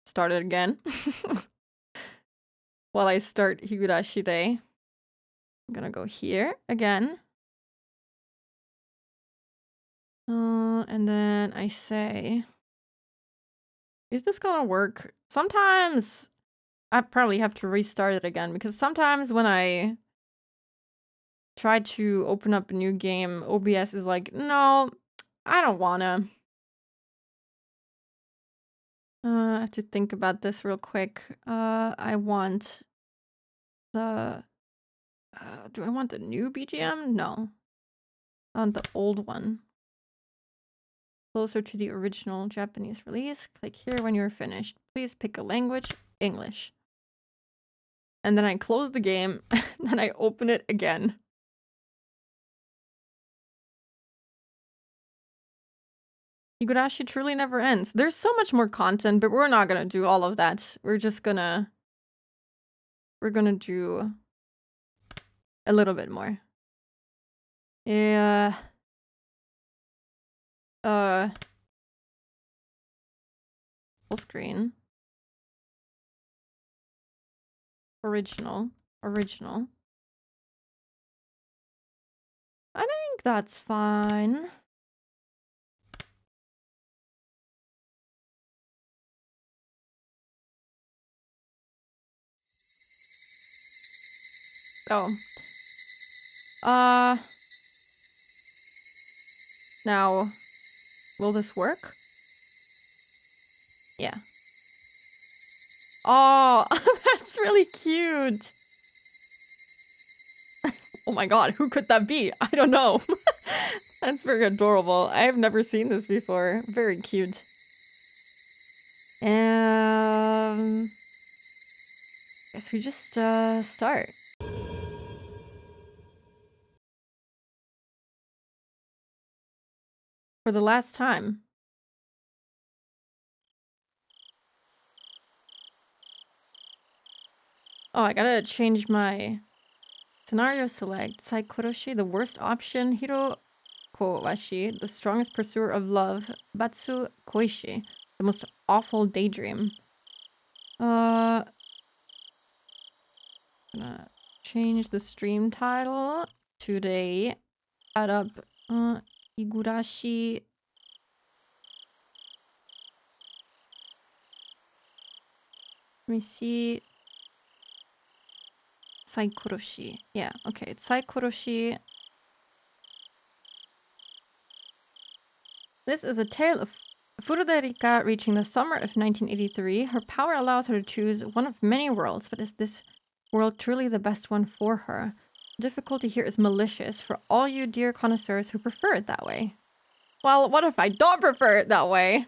start it again. While I start Higurashi Day. I'm gonna go here again. And then I say, is this gonna work? Sometimes I probably have to restart it again because sometimes when I try to open up a new game, OBS is like, no, I don't wanna. I have to think about this real quick. I want the... do I want the new BGM? No. I want the old one. Closer to the original Japanese release. Click here when you're finished. Please pick a language. English. And then I close the game, then I open it again. Higurashi truly never ends. There's so much more content, but we're not gonna do all of that. We're gonna do a little bit more. Yeah. Full screen. Original. I think that's fine. Oh. Now, will this work? Yeah. Oh, that's really cute. Oh my god, who could that be? I don't know. That's very adorable. I have never seen this before. Very cute. Guess we just start. For the last time. Oh, I gotta change my scenario select. Saikoroshi, the worst option. Hirokowashi, the strongest pursuer of love. Batsu Koishi, the most awful daydream. Gonna change the stream title. Today, add up Higurashi. Let me see. Saikoroshi. Yeah, okay, it's Saikoroshi. This is a tale of Furuderica reaching the summer of 1983. Her power allows her to choose one of many worlds, but is this world truly the best one for her? The difficulty here is malicious for all you dear connoisseurs who prefer it that way. Well, what if I don't prefer it that way?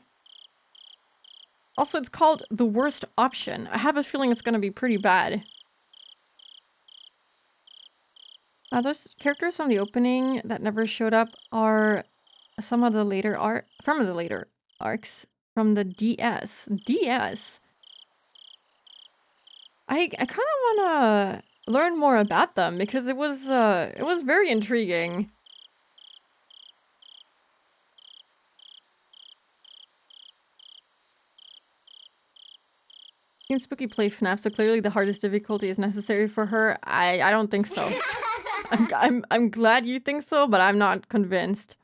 Also, it's called the worst option. I have a feeling it's gonna be pretty bad. Those characters from the opening that never showed up are some of the later arcs from the DS. I kind of want to learn more about them because it was very intriguing. Team Spooky play FNAF, so clearly the hardest difficulty is necessary for her. I don't think so. I'm glad you think so, but I'm not convinced.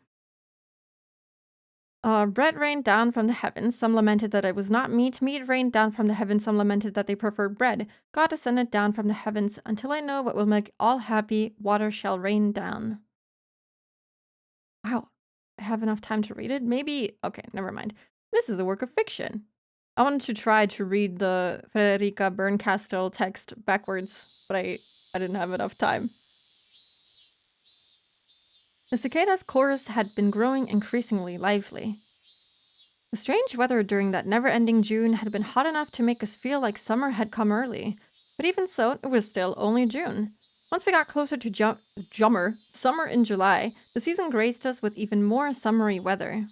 Bread rained down from the heavens. Some lamented that it was not meat. Meat rained down from the heavens. Some lamented that they preferred bread. God descended down from the heavens. Until I know what will make all happy, water shall rain down. Wow. I have enough time to read it? Maybe... Okay, never mind. This is a work of fiction. I wanted to try to read the Frederica Bernkastel text backwards, but I didn't have enough time. The cicada's chorus had been growing increasingly lively. The strange weather during that never-ending June had been hot enough to make us feel like summer had come early. But even so, it was still only June. Once we got closer to summer in July, the season graced us with even more summery weather.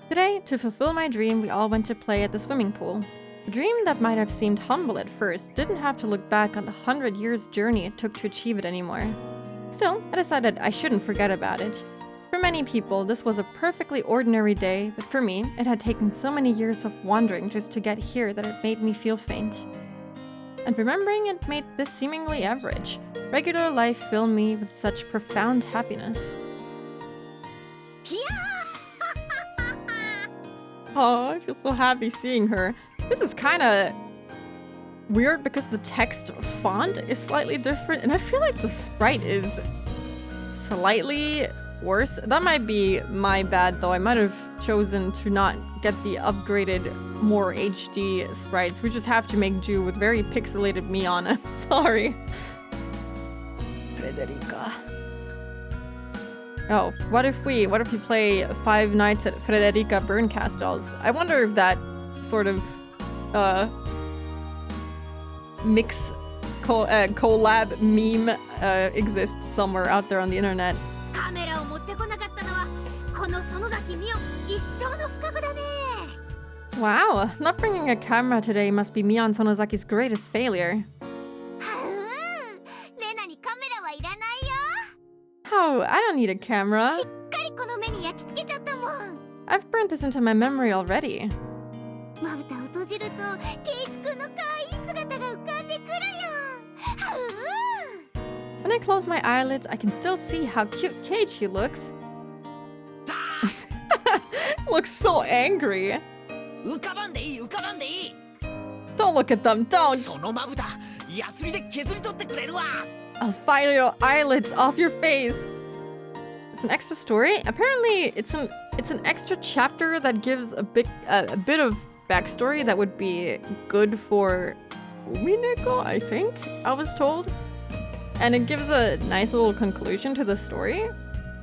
Today, to fulfill my dream, we all went to play at the swimming pool. A dream that might have seemed humble at first didn't have to look back on the 100 years journey it took to achieve it anymore. Still, I decided I shouldn't forget about it. For many people, this was a perfectly ordinary day, but for me, it had taken so many years of wandering just to get here that it made me feel faint. And remembering it made this seemingly average, regular life filled me with such profound happiness. Oh, I feel so happy seeing her. This is kind of weird because the text font is slightly different, and I feel like the sprite is slightly worse. That might be my bad, though. I might have chosen to not get the upgraded, more HD sprites. We just have to make do with very pixelated Mion. I'm sorry. Frederica. Oh, what if we play Five Nights at Frederica Burn Castles? I wonder if that sort of collab meme exists somewhere out there on the internet. Wow, not bringing a camera today must be Mion Sonozaki's greatest failure. Oh, I don't need a camera. I've burnt this into my memory already. When I close my eyelids, I can still see how cute Keiichi looks. Looks so angry. Don't look at them, don't! I'll file your eyelids off your face. It's an extra story. Apparently, it's an extra chapter that gives a bit of backstory that would be good for Umineko, I think I was told. And it gives a nice little conclusion to the story,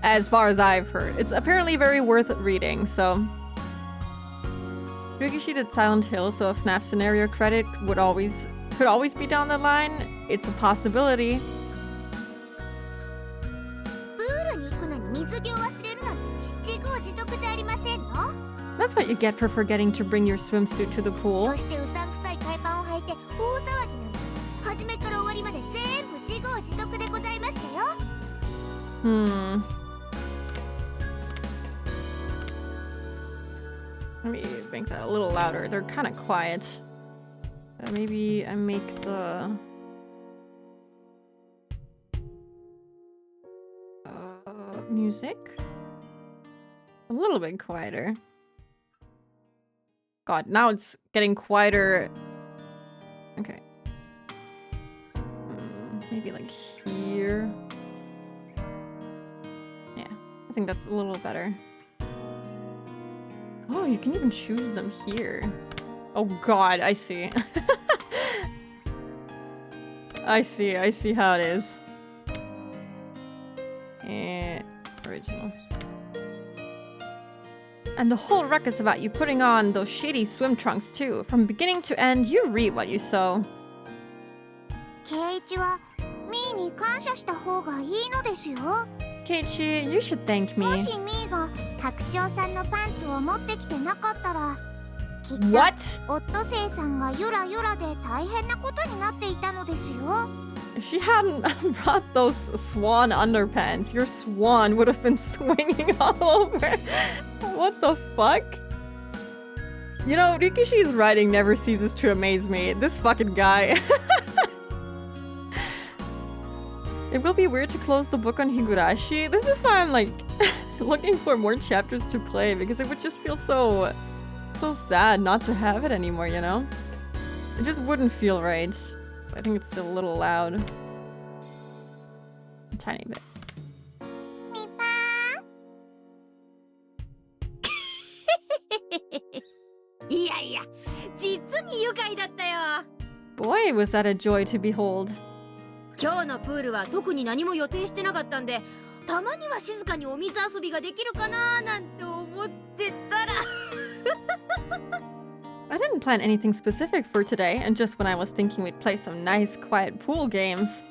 as far as I've heard. It's apparently very worth reading, so. Ryukishi did Silent Hill, so a FNAF scenario credit could always be down the line. It's a possibility. That's what you get for forgetting to bring your swimsuit to the pool. Let me make that a little louder. They're kind of quiet. Maybe I make the... music a little bit quieter. God, now it's getting quieter. Okay. Maybe like here. Yeah, I think that's a little better. Oh, you can even choose them here. Oh God, I see. I see how it is. Original. And the whole ruckus about you putting on those shitty swim trunks too. From beginning to end, you reap what you sow. Keiichi, you should thank me. What? If she hadn't brought those swan underpants, your swan would have been swinging all over. What the fuck? You know, Rikishi's writing never ceases to amaze me. This fucking guy. It will be weird to close the book on Higurashi. This is why I'm like looking for more chapters to play, because it would just feel so sad not to have it anymore, you know? It just wouldn't feel right. I think it's still a little loud. A tiny bit. Boy, was that a joy to behold. I didn't plan anything specific for today, and just when I was thinking we'd play some nice, quiet pool games.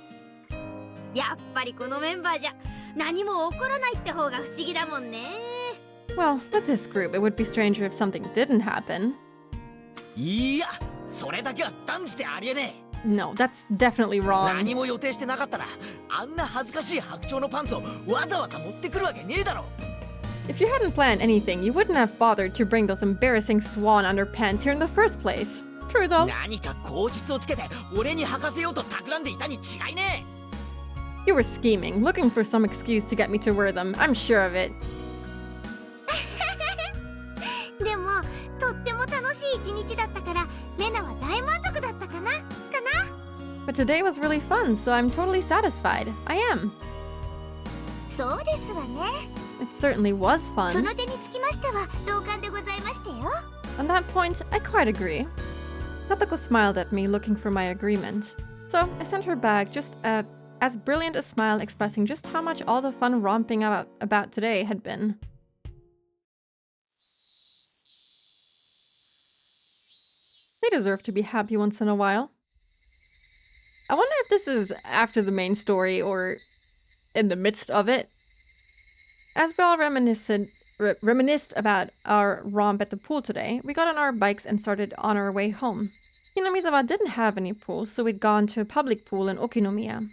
Well, with this group, it would be stranger if something didn't happen. No, that's definitely wrong. 何も予定してなかったら、あんな恥ずかしい白鳥のパンツをわざわざ持ってくるわけねえだろ。If you hadn't planned anything, you wouldn't have bothered to bring those embarrassing swan underpants here in the first place. True though. 何か口実をつけて俺に履かせようと企んでいたに違いねえ。You were scheming, looking for some excuse to get me to wear them. I'm sure of it. でもとっても楽しい一日だったからレナは大満足だったかな But today was really fun, so I'm totally satisfied. I am. そうですわね。 It certainly was そ fun. の点につきましては同感でございましたよ。 On that point, I quite agree. Satoko smiled at me, looking for my agreement. So I sent her back just as brilliant a smile expressing just how much all the fun romping about today had been. They deserve to be happy once in a while. I wonder if this is after the main story or in the midst of it. As we all reminisced about our romp at the pool today, we got on our bikes and started on our way home. Hinamizawa didn't have any pools, so we'd gone to a public pool in Okinomiya.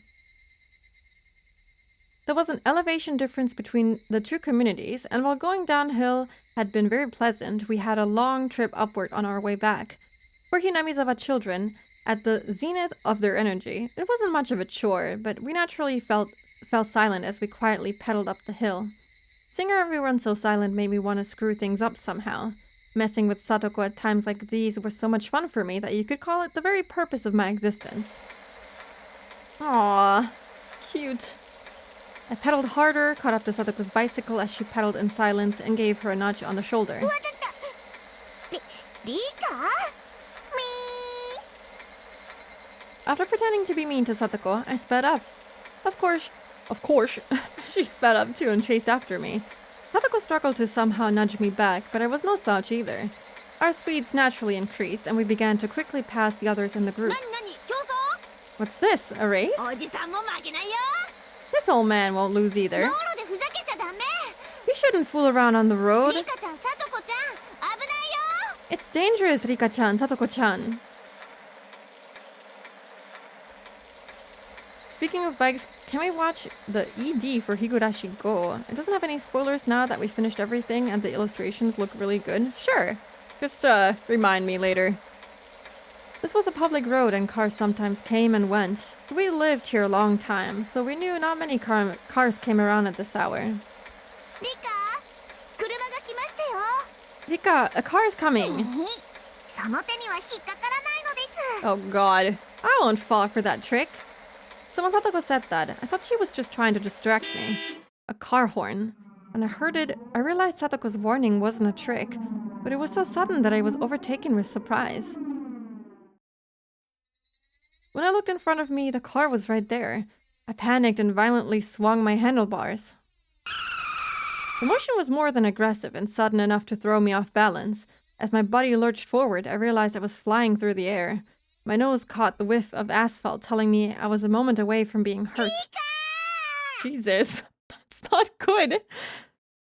There was an elevation difference between the two communities, and while going downhill had been very pleasant, we had a long trip upward on our way back. For Hinamizawa children, at the zenith of their energy, it wasn't much of a chore, but we naturally fell silent as we quietly pedaled up the hill. Seeing everyone so silent made me want to screw things up somehow. Messing with Satoko at times like these was so much fun for me that you could call it the very purpose of my existence. Aww, cute. I pedaled harder, caught up to Satoko's bicycle as she pedaled in silence, and gave her a nudge on the shoulder. わかった。リカ？みー。 After pretending to be mean to Satoko, I sped up. Of course, she sped up too and chased after me. Satoko struggled to somehow nudge me back, but I was no slouch either. Our speeds naturally increased, and we began to quickly pass the others in the group. 何？競争？ What's this, a race? おじさんも負けないよ。 This old man won't lose 道 either. 路でふざけちゃダメ。 You shouldn't fool around on the road. リカちゃん、サトコちゃん、危ないよ。 It's dangerous, Rika-chan, Satoko-chan. Speaking of bikes, can we watch the ED for Higurashi Go? It doesn't have any spoilers now that we finished everything and the illustrations look really good. Sure. Just remind me later. This was a public road and cars sometimes came and went. We lived here a long time, so we knew not many cars came around at this hour. リカ、車が来ましたよ。 Rika, a car is coming. その手には引っかからないのです。 Oh god, I won't fall for that trick. So when Satoko said that, I thought she was just trying to distract me. A car horn. When I heard it, I realized Satoko's warning wasn't a trick, but it was so sudden that I was overtaken with surprise. When I looked in front of me, the car was right there. I panicked and violently swung my handlebars. The motion was more than aggressive and sudden enough to throw me off balance. As my body lurched forward, I realized I was flying through the air. My nose caught the whiff of asphalt, telling me I was a moment away from being hurt. Jesus, that's not good.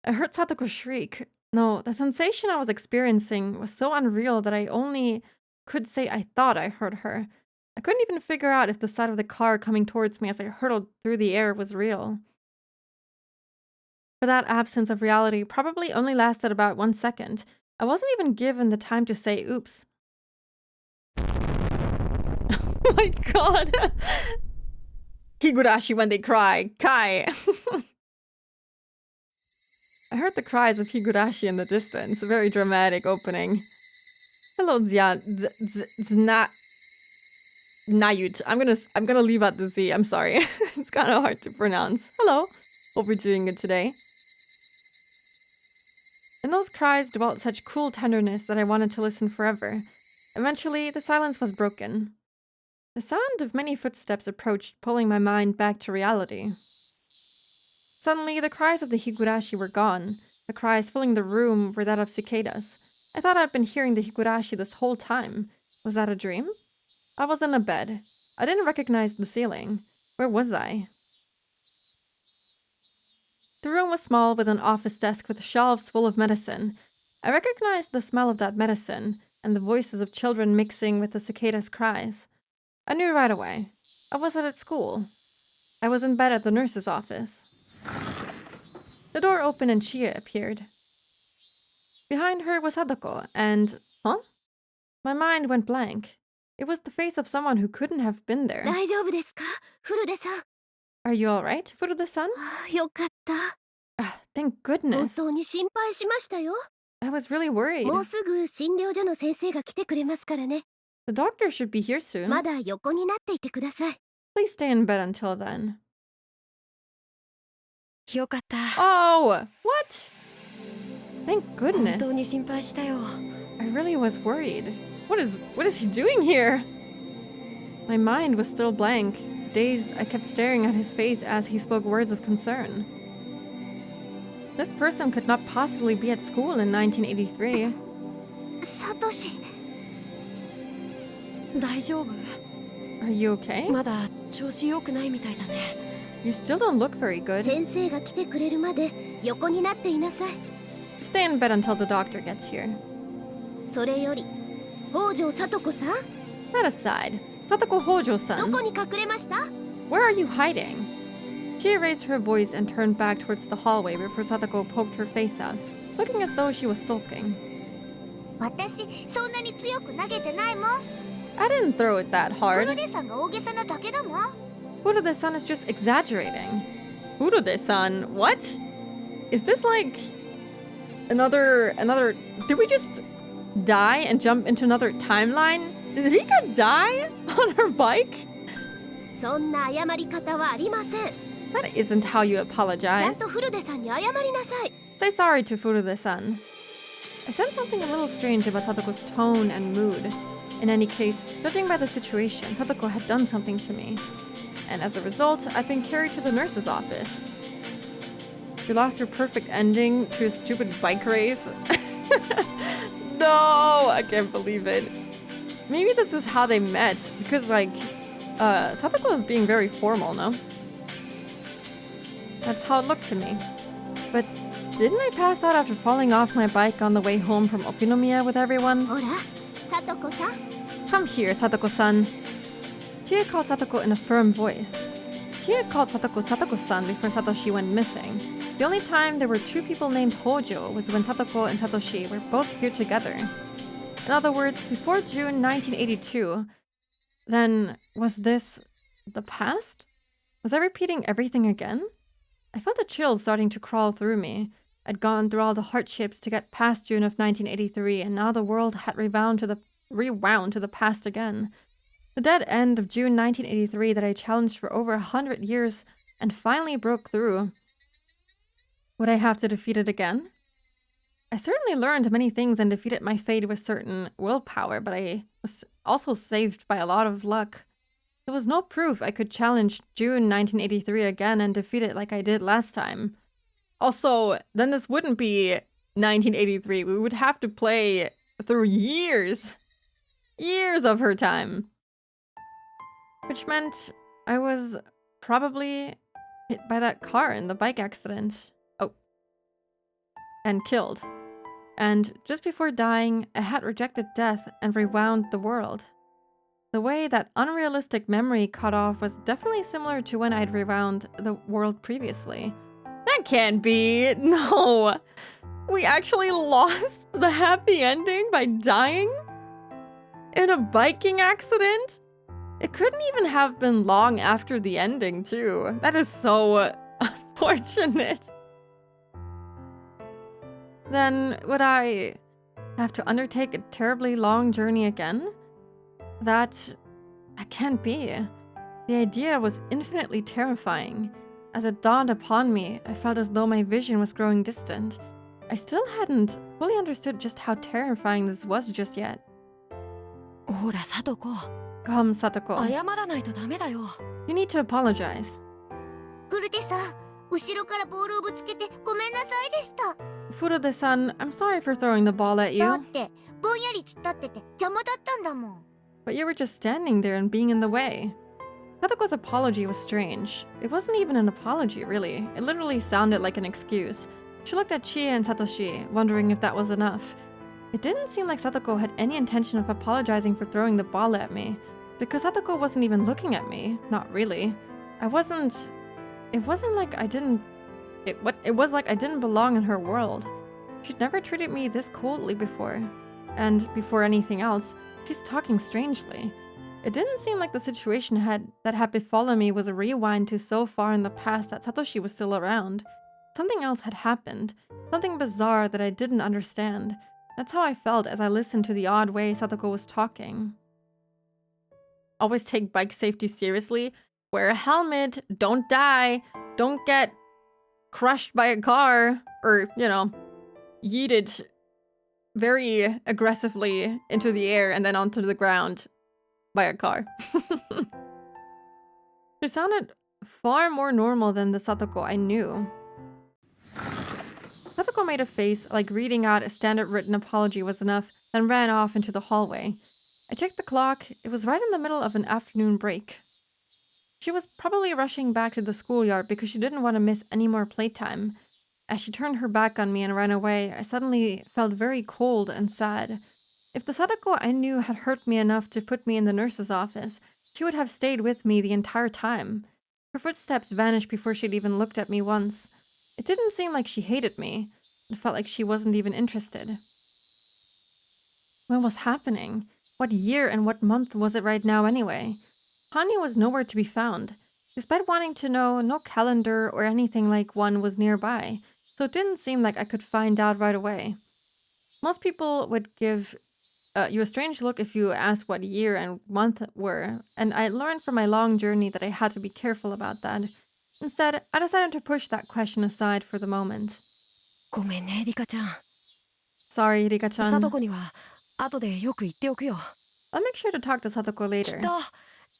I heard Satoko shriek. No, the sensation I was experiencing was so unreal that I only could say I thought I heard her. I couldn't even figure out if the sight of the car coming towards me as I hurtled through the air was real. But that absence of reality probably only lasted about 1 second. I wasn't even given the time to say oops. Oh my god! Higurashi when they cry. Kai! I heard the cries of Higurashi in the distance. A very dramatic opening. Hello, Nayut. I'm gonna leave out the Z. I'm sorry. It's kind of hard to pronounce. Hello. Hope you're doing good today. In those cries dwelt such cool tenderness that I wanted to listen forever. Eventually, the silence was broken. The sound of many footsteps approached, pulling my mind back to reality. Suddenly, the cries of the Higurashi were gone. The cries filling the room were that of cicadas. I thought I'd been hearing the Higurashi this whole time. Was that a dream? I was in a bed. I didn't recognize the ceiling. Where was I? The room was small, with an office desk with shelves full of medicine. I recognized the smell of that medicine, and the voices of children mixing with the cicadas' cries. I knew right away. I wasn't at school. I was in bed at the nurse's office. The door opened and Chia appeared. Behind her was Sadako, and... Huh? My mind went blank. It was the face of someone who couldn't have been there. 大丈夫ですか、フルデさん。 Are you alright, Furude-san? よかった。 Thank 本 goodness. 当に心配しましたよ。 I was really worried. もうすぐ診療所の先生が来てくれますからね。 The doctor should be here soon. まだ横になっていてください。 Please stay in bed until then. よかった。 Oh! What? Thank 本 goodness. 当に心配したよ。 I really was worried. What is he doing here? My mind was still blank. Dazed, I kept staring at his face as he spoke words of concern. This person could not possibly be at school in 1983. サトシ。大丈夫？ Are you okay? まだ調子良くないみたいだね。 You still don't look very good. 先生が来てくれるまで横になっていなさい。 Stay in bed until the doctor gets here. それより、北条聡子さん、 That aside, Satoko ど Hojo-san, こに隠れました？ where are you hiding? She raised her voice and turned back towards the hallway before Satoko poked her face out, looking as though she was sulking. 私、そんなに強く投げてないもん。 I didn't throw it that フ hard. ルデさんが大げさなだけだもん。 Furude-san is just exaggerating. Furude-san? What? Is this like another... Did we just die and jump into another timeline? Did Rika die on her bike? そんな謝り方はありません。 That isn't how you ちゃん apologize. とフルデさんに謝りなさい。 Say sorry to Furude-san. I sensed something a little strange about Satoko's tone and mood. In any case, judging by the situation, Satoko had done something to me. And as a result, I've been carried to the nurse's office. You lost your perfect ending to a stupid bike race? No, I can't believe it. Maybe this is how they met, because Satoko is being very formal, no? That's how it looked to me. But didn't I pass out after falling off my bike on the way home from Okinomiya with everyone? ほら、さとこさん。 Come here, Satoko-san. Chia called Satoko in a firm voice. Chia called Satoko Satoko-san before Satoshi went missing. The only time there were two people named Hojo was when Satoko and Satoshi were both here together. In other words, before June 1982. Then, was this the past? Was I repeating everything again? I felt a chill starting to crawl through me. I'd gone through all the hardships to get past June of 1983, and now the world had rewound to the past again. The dead end of June 1983 that I challenged for over 100 years and finally broke through. Would I have to defeat it again? I certainly learned many things and defeated my fate with certain willpower, but I was also saved by a lot of luck. There was no proof I could challenge June 1983 again and defeat it like I did last time. Also, then this wouldn't be 1983. We would have to play through years. Years of her time. Which meant I was probably hit by that car in the bike accident. Oh. And killed. And just before dying, I had rejected death and rewound the world. The way that unrealistic memory cut off was definitely similar to when I'd rewound the world previously. That can't be! No! We actually lost the happy ending by dying? In a biking accident? It couldn't even have been long after the ending, too. That is so unfortunate. Then, would I have to undertake a terribly long journey again? That can't be. The idea was infinitely terrifying. As it dawned upon me, I felt as though my vision was growing distant. I still hadn't fully understood just how terrifying this was just yet. ほら、さとこ。 Come, Satoko. 謝らないとダメだよ。 You need to apologize. フルデさん、後ろからボールをぶつけてごめんなさいでした。 Furude-san, I'm sorry for throwing the ball at だ you. ってぼんやり突っ立ってて邪魔だったんだもん。 But you were just standing there and being in the way. Satoko's apology was strange. It wasn't even an apology, really. It literally sounded like an excuse. She looked at Chie and Satoshi, wondering if that was enough. It didn't seem like Satoko had any intention of apologizing for throwing the ball at me. because Satoko wasn't even looking at me. Not really. It wasn't like I didn't it was like I didn't belong in her world. She'd never treated me this coldly before. And before anything else, she's talking strangely. It didn't seem like the situation that had befallen me was a rewind to so far in the past that Satoshi was still around. Something else had happened. Something bizarre that I didn't understand. That's how I felt as I listened to the odd way Satoko was talking. Always take bike safety seriously. Wear a helmet. Don't die. Don't get crushed by a car. Or, yeeted very aggressively into the air and then onto the ground by a car. She sounded far more normal than the Satoko I knew. Satoko made a face like reading out a standard written apology was enough, then ran off into the hallway. I checked the clock. It was right in the middle of an afternoon break. She was probably rushing back to the schoolyard because she didn't want to miss any more playtime. As she turned her back on me and ran away, I suddenly felt very cold and sad. If the Sadako I knew had hurt me enough to put me in the nurse's office, she would have stayed with me the entire time. Her footsteps vanished before she'd even looked at me once. It didn't seem like she hated me. It felt like she wasn't even interested. What was happening? What year and what month was it right now anyway? Hanya was nowhere to be found. Despite wanting to know, no calendar or anything like one was nearby, so it didn't seem like I could find out right away. Most people would give you a strange look if you asked what year and month were, and I learned from my long journey that I had to be careful about that. Instead, I decided to push that question aside for the moment. ごめんね、リカちゃん。Sorry, Rika-chan. サトコには後でよく言っておくよ。I'll make sure to talk to Satoko き later. っと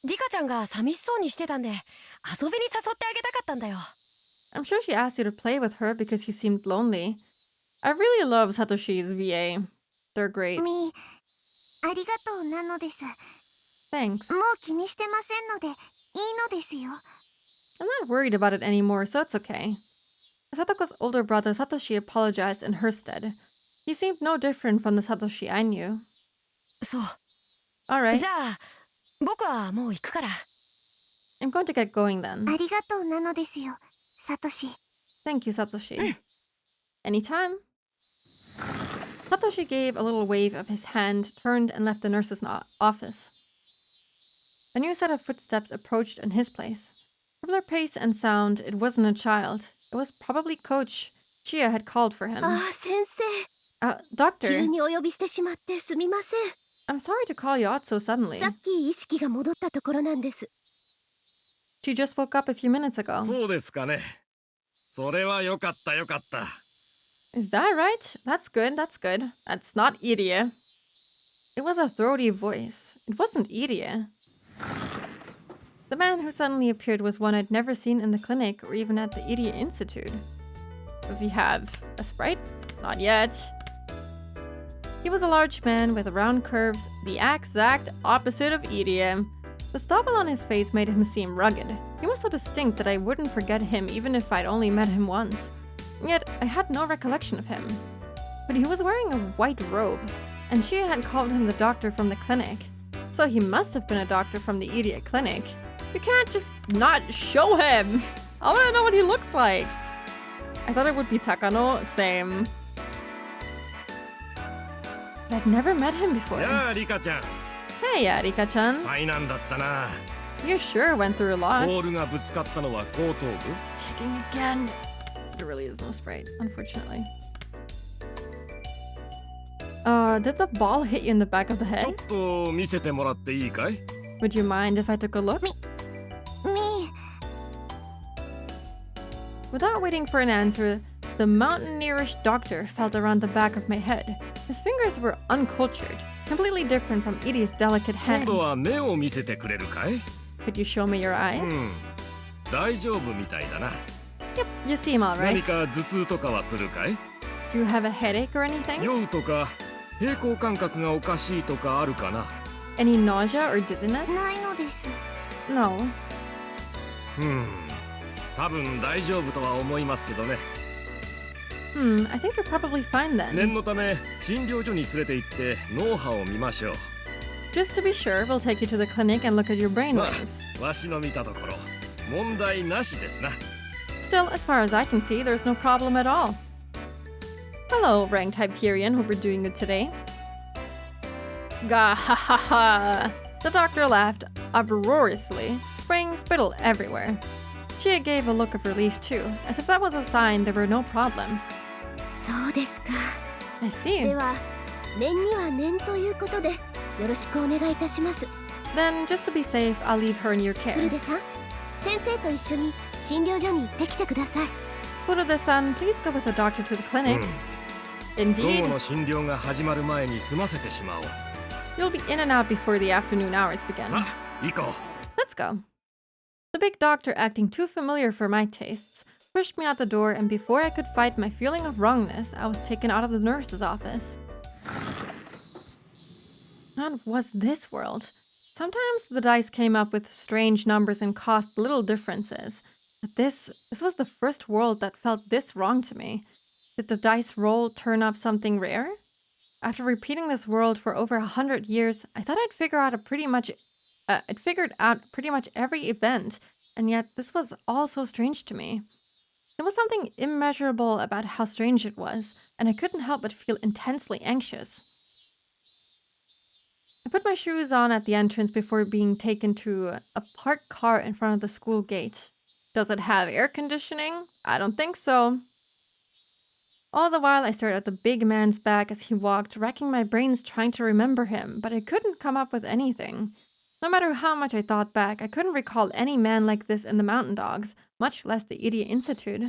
リカちゃんが寂しそうにしてたんで遊びに誘ってあげたかったんだよ。I'm sure she asked you to play with her because you seemed lonely. I really love Satoshi's VA. They're great. みー、ありがとうなのです。 Thanks. もう気にしてませんのでいいのですよ。 I'm not worried about it anymore, so it's okay. Satoko's older brother Satoshi apologized in her stead. He seemed no different from the Satoshi I knew. そう。 Alright, じゃあ僕はもう行くから。 I'm going to get going then. ありがとうなのですよ、サトシ。 Thank you, Satoshi. Anytime. Satoshi gave a little wave of his hand, turned, and left the nurse's office. A new set of footsteps approached in his place. From their pace and sound, it wasn't a child. It was probably Coach. Chia had called for him. ああ、先生。 Doctor, 急にお呼びしてしまってすみません。 I'm sorry to call you out so suddenly. さっき意識が戻ったところなんです。 She just woke up a few minutes ago. そうですかね。それはよかったよかった。 Is that right? That's good, that's good. That's not Irie. It was a throaty voice. It wasn't Irie. The man who suddenly appeared was one I'd never seen in the clinic or even at the Irie Institute. Does he have a sprite? Not yet. He was a large man with round curves, the exact opposite of Irie. The stubble on his face made him seem rugged. He was so distinct that I wouldn't forget him even if I'd only met him once. Yet, I had no recollection of him. But he was wearing a white robe, and she had called him the doctor from the clinic. So he must have been a doctor from the idiot clinic. You can't just not show him! I wanna know what he looks like! I thought it would be Takano, same. But I'd never met him before. やあリカちゃん。 Hey, Arika-chan. 災難だったな。 You sure went through a ボ lot. ールがぶつかったのは後頭部。 Checking again. There really is no sprite, unfortunately. Did the ball hit you in the back of the ちょ head? っと見せてもらっていいかい？ Would you mind if I took a look? みー、 Without waiting for an answer, the mountaineerish doctor felt around the back of my head. His fingers were uncultured, completely different from Edie's delicate 今 hands. 度は目を見せてくれるかい？ Could you show me your eyes? うん。大丈夫みたいだな。 Yep, you seem 何 alright. か頭痛とかはするかい？ Do you have a headache or anything? 酔うとか平衡感覚がおかしいとかあるかな？ Any nausea or dizziness? ないのです。 No. 多分大丈夫とは思いますけどね。 I think you're probably fine 念 then. のため診療所に連れて行って脳波を見ましょう。Just to be sure, we'll take you to the clinic and look at your brain ま waves. あわしの見たところ問題なしですな。 Still, as far as I can see, there's no problem at all. Hello, ranked Hyperion. Hope you're doing good today. Gah ha ha ha! The doctor laughed uproariously, spraying spittle everywhere. Chia gave a look of relief too, as if that was a sign there were no problems. そうですか。 I で see. は念には念ということでよろしくお願いいたします。 Then, just to be safe, I'll leave her in your フ care. ルデさん、先生と一緒に診療所に行ってきてください。 Furude-san, please go with the doctor to the う clinic. ん。午 Indeed, 後の診療が始まる前に済ませてしまおう。 you'll be in and out before the afternoon hours さ begin. あ行こう。 Let's go. The big doctor, acting too familiar for my tastes, pushed me out the door, and before I could fight my feeling of wrongness, I was taken out of the nurse's office. What was this world? Sometimes the dice came up with strange numbers and caused little differences. But this was the first world that felt this wrong to me. Did the dice roll turn up something rare? After repeating this world for over 100 years, I thought I'd figured out pretty much every event, and yet this was all so strange to me. There was something immeasurable about how strange it was, and I couldn't help but feel intensely anxious. I put my shoes on at the entrance before being taken to a parked car in front of the school gate. Does it have air conditioning? I don't think so. All the while, I stared at the big man's back as he walked, racking my brains trying to remember him, but I couldn't come up with anything. No matter how much I thought back, I couldn't recall any man like this in the Mountain Dogs, much less the Idiot Institute.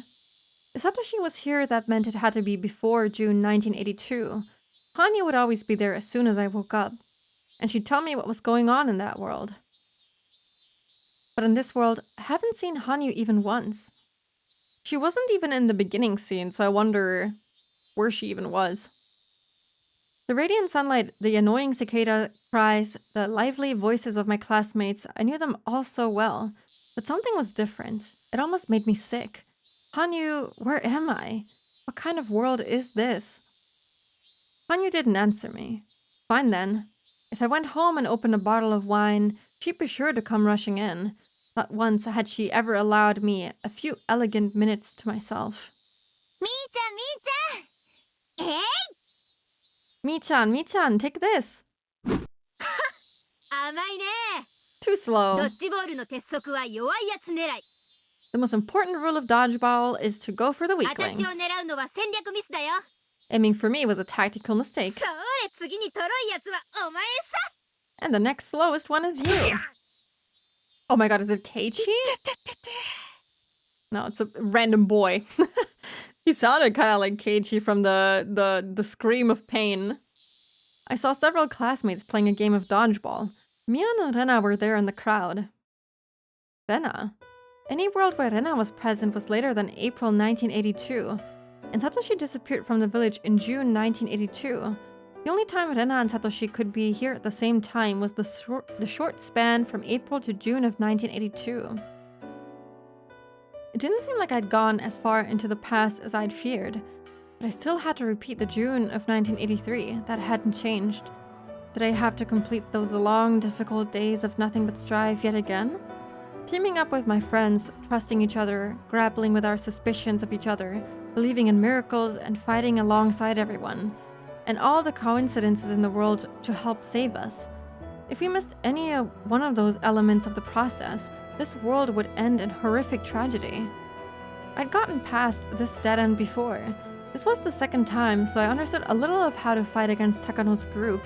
If Satoshi was here, that meant it had to be before June 1982. Hanya would always be there as soon as I woke up, and she'd tell me what was going on in that world. But in this world, I haven't seen Hanyu even once. She wasn't even in the beginning scene, so I wonder where she even was. The radiant sunlight, the annoying cicada cries, the lively voices of my classmates, I knew them all so well. But something was different. It almost made me sick. Hanyu, where am I? What kind of world is this? Hanyu didn't answer me. Fine then. If I went home and opened a bottle of wine, she'd be sure to come rushing in. Not once had she ever allowed me a few elegant minutes to myself. みーちゃん、みーちゃん。Mi-chan, Mi-chan, take this. 甘いね。 Too ド slow. ッジボールの鉄則は弱いやつ狙い。 The most important rule of dodgeball is to go for the 私 weaklings. を狙うのは戦略ミスだよ。 Aiming for me was a tactical mistake. それ、次にとろいやつはお前さ。 And the next slowest one is you. Oh my god, is it Keiichi? No, it's a random boy. He sounded kind of like Keiichi from the scream of pain. I saw several classmates playing a game of dodgeball. Mion and Rena were there in the crowd. Rena? Any world where Rena was present was later than April 1982, and Satoshi disappeared from the village in June 1982. The only time Rena and Satoshi could be here at the same time was the short span from April to June of 1982. It didn't seem like I'd gone as far into the past as I'd feared, but I still had to repeat the June of 1983. That hadn't changed. Did I have to complete those long, difficult days of nothing but strife yet again? Teaming up with my friends, trusting each other, grappling with our suspicions of each other, believing in miracles, and fighting alongside everyone. And all the coincidences in the world to help save us. If we missed any one of those elements of the process, this world would end in horrific tragedy. I'd gotten past this dead end before. This was the second time, so I understood a little of how to fight against Takano's group.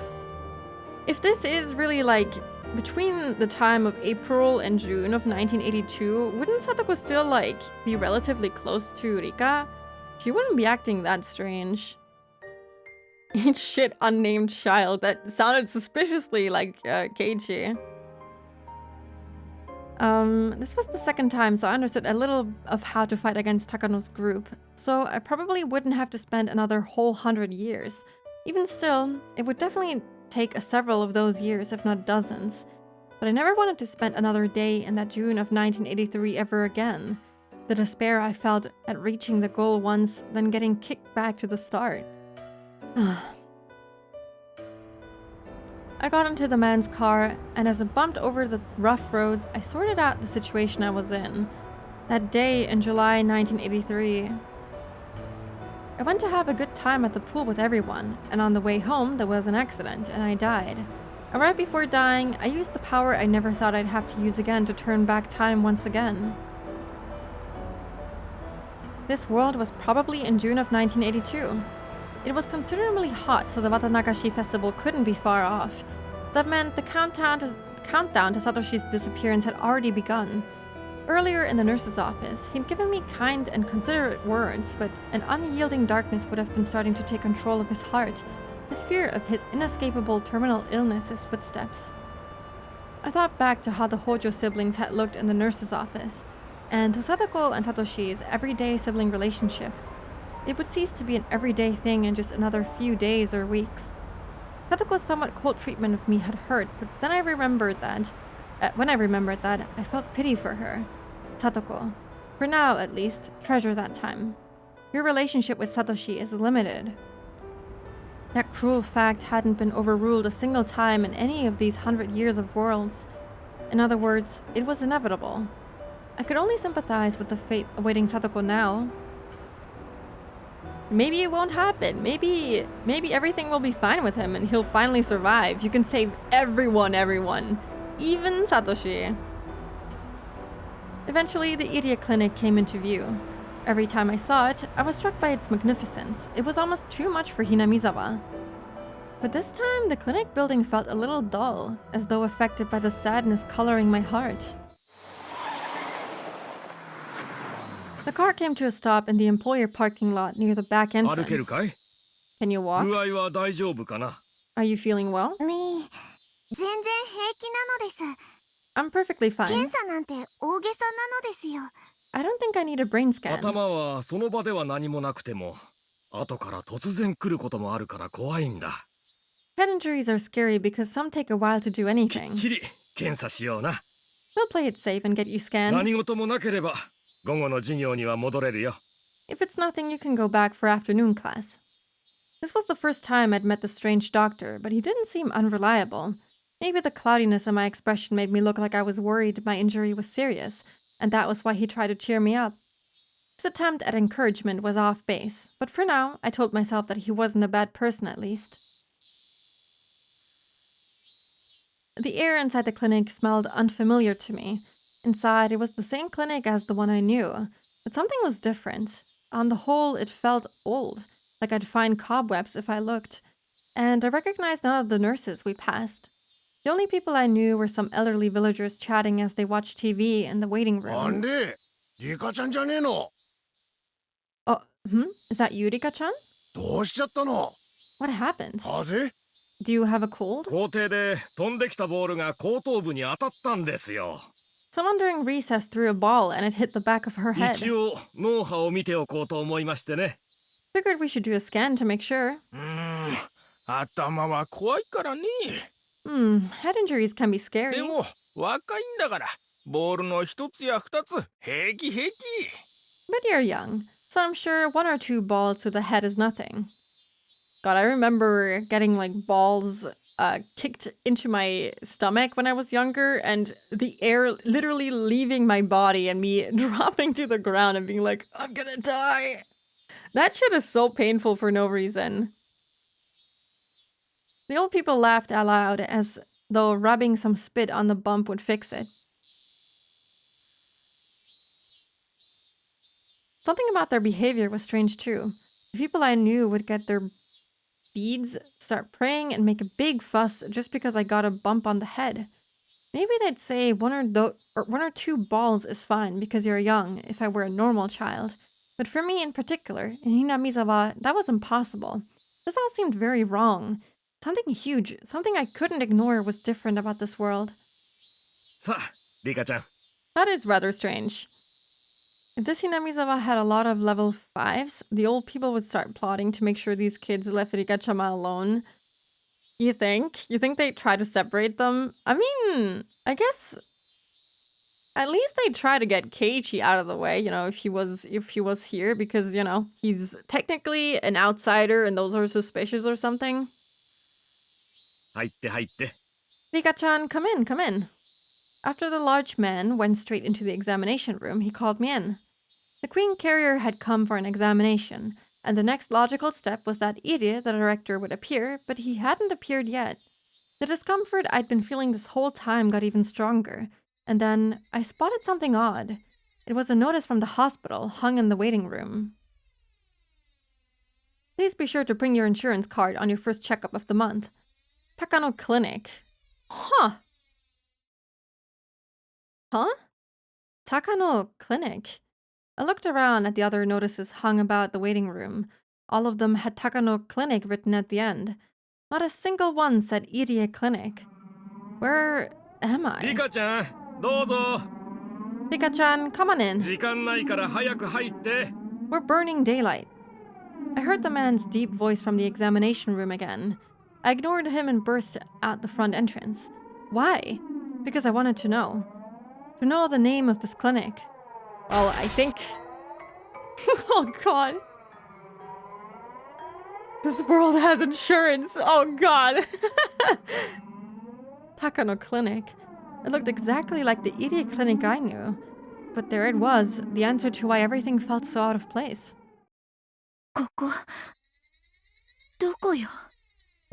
If this is really like between the time of April and June of 1982, wouldn't Satoko still like be relatively close to Rika? She wouldn't be acting that strange. Eat shit, unnamed child. That sounded suspiciously like Keiichi. This was the second time, so I understood a little of how to fight against Takano's group. So I probably wouldn't have to spend another whole 100 years. Even still, it would definitely take several of those years, if not dozens. But I never wanted to spend another day in that June of 1983 ever again. The despair I felt at reaching the goal once, then getting kicked back to the start. I got into the man's car, and as it bumped over the rough roads, I sorted out the situation I was in. That day in July 1983. I went to have a good time at the pool with everyone, and on the way home there was an accident, and I died. And right before dying, I used the power I never thought I'd have to use again to turn back time once again. This world was probably in June of 1982. It was considerably hot, so the Watanagashi festival couldn't be far off. That meant the countdown to Satoshi's disappearance had already begun. Earlier in the nurse's office, he'd given me kind and considerate words, but an unyielding darkness would have been starting to take control of his heart, his fear of his inescapable terminal illness his footsteps. I thought back to how the Hojo siblings had looked in the nurse's office, and to Sadako and Satoshi's everyday sibling relationship. It would cease to be an everyday thing in just another few days or weeks. Sadako's somewhat cold treatment of me had hurt, but then when I remembered that, I felt pity for her. Satoko, for now at least, treasure that time. Your relationship with Satoshi is limited. That cruel fact hadn't been overruled a single time in any of these 100 years of worlds. In other words, it was inevitable. I could only sympathize with the fate awaiting Satoko now. Maybe it won't happen. Maybe everything will be fine with him and he'll finally survive. You can save everyone. Even Satoshi. Eventually, the idiot clinic came into view. Every time I saw it, I was struck by its magnificence. It was almost too much for Hinamizawa. But this time, the clinic building felt a little dull, as though affected by the sadness coloring my heart. The car came to a stop in the employer parking lot near the back 歩ける entrance. かい Can you walk? 具合は大丈夫かな Are you feeling well? 全然平気なのです。 I'm perfectly 検 fine. 査なんて大げさなのですよ。 I don't think I need a brain scan. 頭はその場では何もなくても後から突然来ることもあるから怖いんだ Head injuries are scary because some take a while to do きっ anything. ちり検査しような We'll play it safe and get you scanned. 何事もなければ午後の授業には戻れるよ If it's nothing, you can go back for afternoon class. This was the first time I'd met the strange doctor, but he didn't seem unreliable. Maybe the cloudiness in my expression made me look like I was worried my injury was serious, and that was why he tried to cheer me up. His attempt at encouragement was off base, but for now, I told myself that he wasn't a bad person at least. The air inside the clinic smelled unfamiliar to me. Inside, it was the same clinic as the one I knew, but something was different. On the whole, it felt old, like I'd find cobwebs if I looked, and I recognized none of the nurses we passed. The only people I knew were some elderly villagers chatting as they watched TV in the waiting あん room. でリカちゃんじゃねえの Oh, Is that you, Rika-chan? どうしちゃったの What happened? 風邪 Do you have a cold? 校庭で飛んできたボールが後頭部に当たったんですよ Someone during recess threw a ball and it hit the back of her head. 一応脳波を見ておこうと思いましてね Figured we should do a scan to make sure. 頭は怖いからね Head injuries can be で scary. も若いんだからボールの一つや二つ平気平気 But you're young, so I'm sure 1 or 2 balls to the head is nothing. God, I remember getting like balls kicked into my stomach when I was younger, and the air literally leaving my body and me dropping to the ground and being like, I'm gonna die. That shit is so painful for no reason. The old people laughed out loud as though rubbing some spit on the bump would fix it. Something about their behavior was strange too. The people I knew would get their beads, start praying, and make a big fuss just because I got a bump on the head. Maybe they'd say 1 or 2 balls is fine because you're young if I were a normal child. But for me in particular, in Hinamizawa, that was impossible. This all seemed very wrong. Something huge, something I couldn't ignore was different about this world. さあリカちゃん That is rather strange. If this Hinamizawa had a lot of level 5s, the old people would start plotting to make sure these kids left Rika-chama alone. You think? You think they'd try to separate them? I mean, I guess at least they'd try to get Keiichi out of the way, if he was here, because, he's technically an outsider and those are suspicious or something. 入って入って。 Rika-chan, come in, come in. After the large man went straight into the examination room, he called me in. The queen carrier had come for an examination, and the next logical step was that Irie, the director, would appear, but he hadn't appeared yet. The discomfort I'd been feeling this whole time got even stronger, and then I spotted something odd. It was a notice from the hospital hung in the waiting room. Please be sure to bring your insurance card on your first checkup of the month. Takano Clinic. Huh. Takano Clinic. I looked around at the other notices hung about the waiting room. All of them had Takano Clinic written at the end. Not a single one said Irie Clinic. Where am I? リカちゃん、どうぞ。 Rika-chan, come on in. 時間ないから早く入って。 We're burning daylight. I heard the man's deep voice from the examination room again. I ignored him and burst out the front entrance. Why? Because I wanted to know. To know the name of this clinic. Well, I think... Oh god. This world has insurance. Oh god. Takano Clinic. It looked exactly like the Irie Clinic I knew. But there it was, the answer to why everything felt so out of place. ここどこよ。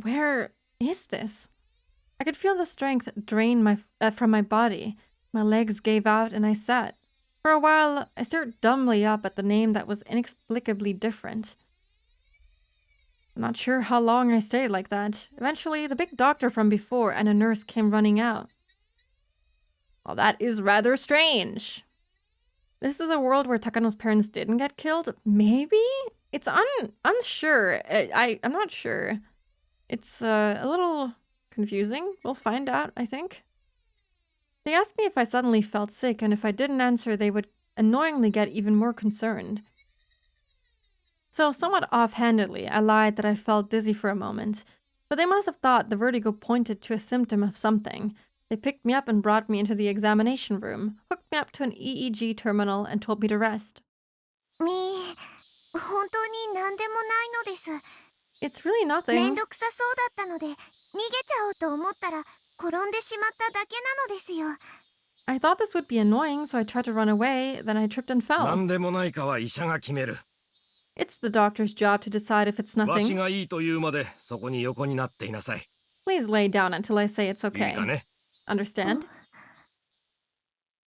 Where is this? I could feel the strength drain from my body. My legs gave out and I sat. For a while, I stared dumbly up at the name that was inexplicably different. I'm not sure how long I stayed like that. Eventually, the big doctor from before and a nurse came running out. Well, that is rather strange. This is a world where Takano's parents didn't get killed? Maybe? It's unsure. I'm not sure. It's a little confusing. We'll find out, I think. They asked me if I suddenly felt sick, and if I didn't answer, they would annoyingly get even more concerned. So, somewhat offhandedly, I lied that I felt dizzy for a moment. But they must have thought the vertigo pointed to a symptom of something. They picked me up and brought me into the examination room, hooked me up to an EEG terminal, and told me to rest. 本当に何でもないのです。 It's really め nothing. んどくさそうだったので逃げちゃおうと思ったら転んでしまっただけなのですよ。 I thought this would be annoying, so I tried to run away, then I tripped and な fell. んでもないかは医者が決める。 It's the doctor's job to decide if it's わし nothing. がいいと言うまでそこに横になっていなさい。 Please lay down until I say it's いいか okay. ね。 Understand?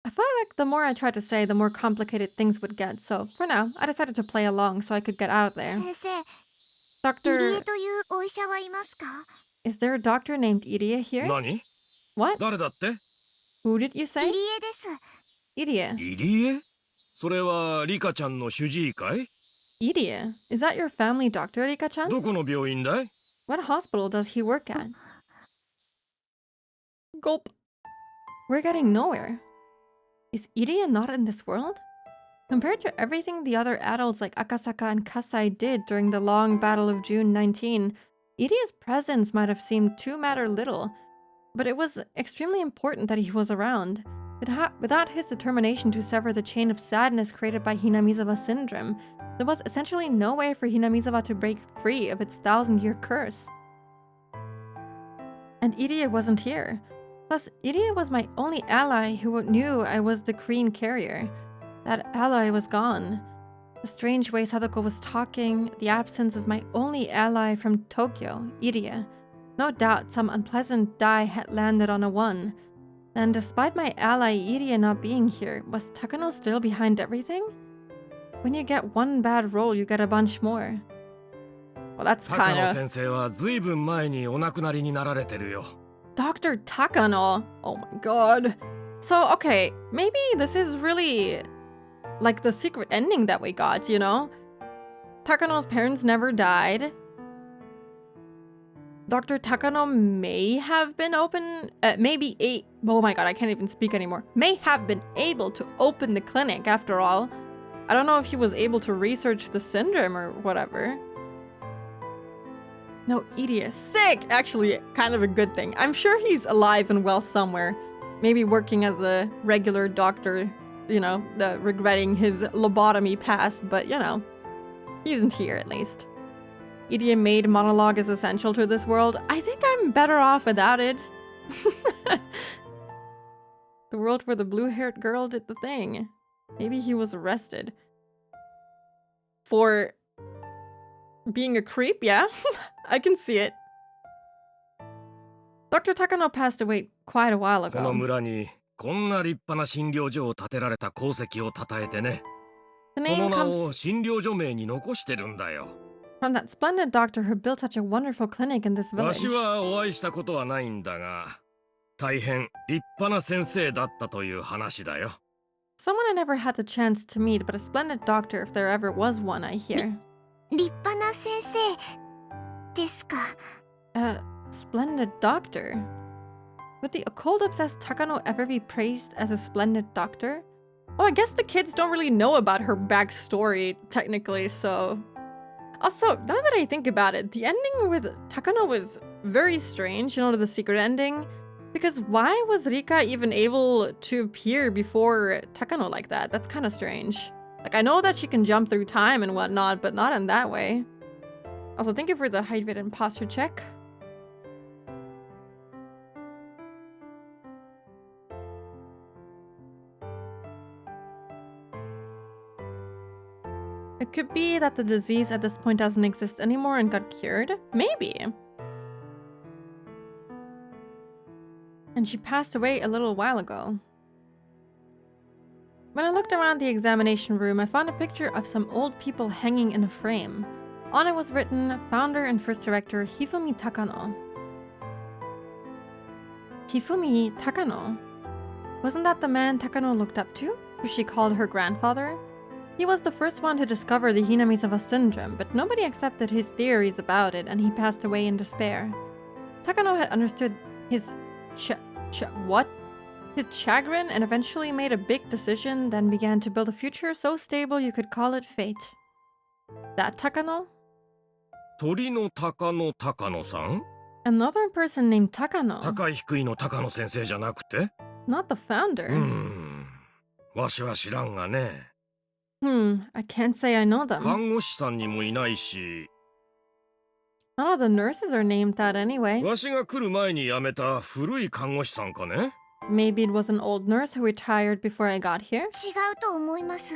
I felt like the more I tried to say, the more complicated things would get, so for now, I decided to play along so I could get out of there. 先生、入 Doctor, 江というお医者はいますか？ is there a doctor named Irie here? 何？ What? 誰だって？ Who did you 入 say? 江です。 Irie. 入江？それはリカちゃんの主治医かい？ Irie? Is that your family doctor, Rika-chan? どこの病院だい？ What hospital does he work at? Gulp. We're getting nowhere. Is Irie not in this world? Compared to everything the other adults like Akasaka and Kasai did during the long battle of June 19, Irie's presence might have seemed too matter little, but it was extremely important that he was around. Without his determination to sever the chain of sadness created by Hinamizawa syndrome, there was essentially no way for Hinamizawa to break free of its 1,000-year curse. And Irie wasn't here. Plus, Irie was my only ally who knew I was the Queen carrier. That ally was gone. The strange way Sadako was talking, the absence of my only ally from Tokyo, Irie. No doubt some unpleasant die had landed on a 1. And despite my ally Irie not being here, was Takano still behind everything? When you get one bad roll, you get a bunch more. Well, that's 高野 kinda... 先生はずいぶん前にお亡くなりになられてるよ。 Dr. Takano. Oh my god. So, okay, maybe this is really like the secret ending that we got, you know? Takano's parents never died. Dr. Takano may have been oh my god, I can't even speak anymore. May have been able to open the clinic after all. I don't know if he was able to research the syndrome or whatever. No, Irie is sick! Actually, kind of a good thing. I'm sure he's alive and well somewhere. Maybe working as a regular doctor, you know, regretting his lobotomy past, but you know, he isn't here at least. idiom-made monologue is essential to this world. I think I'm better off without it. The world where the blue-haired girl did the thing. Maybe he was arrested. For being a creep, yeah? I can see it. Dr. Takano passed away quite a while この ago. 村にこんな立派な診療所を建てられた功績を称えてね。 The その name 名を comes 診療所名に残してるんだよ。 from that splendid doctor who built such a wonderful clinic in this わ village. しはお会いしたことはないんだが、大変立派な先生だったという話だよ。 Someone I never had the chance to meet, but a splendid doctor if there ever was one, I hear. 立派な先生ですか。 A splendid doctor? Would the occult-obsessed Takano ever be praised as a splendid doctor? Oh, I guess the kids don't really know about her backstory, technically, so... Also, now that I think about it, the ending with Takano was very strange, you know, the secret ending. Because why was Rika even able to appear before Takano like that? That's kind of strange. Like, I know that she can jump through time and whatnot, but not in that way. Also, thank you for the height and posture check. It could be that the disease at this point doesn't exist anymore and got cured. Maybe. And she passed away a little while ago. When I looked around the examination room, I found a picture of some old people hanging in a frame. On it was written, founder and first director Hifumi Takano. Hifumi Takano? Wasn't that the man Takano looked up to, who she called her grandfather? He was the first one to discover the Hinamizawa syndrome, but nobody accepted his theories about it, and he passed away in despair. Takano had understood his his chagrin and eventually made a big decision, then began to build a future so stable you could call it fate. That Takano? 鳥の高野高野さん？ Another person named Takano. 高い低いの高野先生じゃなくて？ Not the founder. わしは知らんがね。 I can't say I know them. 看護師さんにもいないし、 None of the nurses are named that anyway. わしが来る前に辞めた古い看護師さんかね？ Maybe it was an old nurse who retired before I got here? 違うと思います。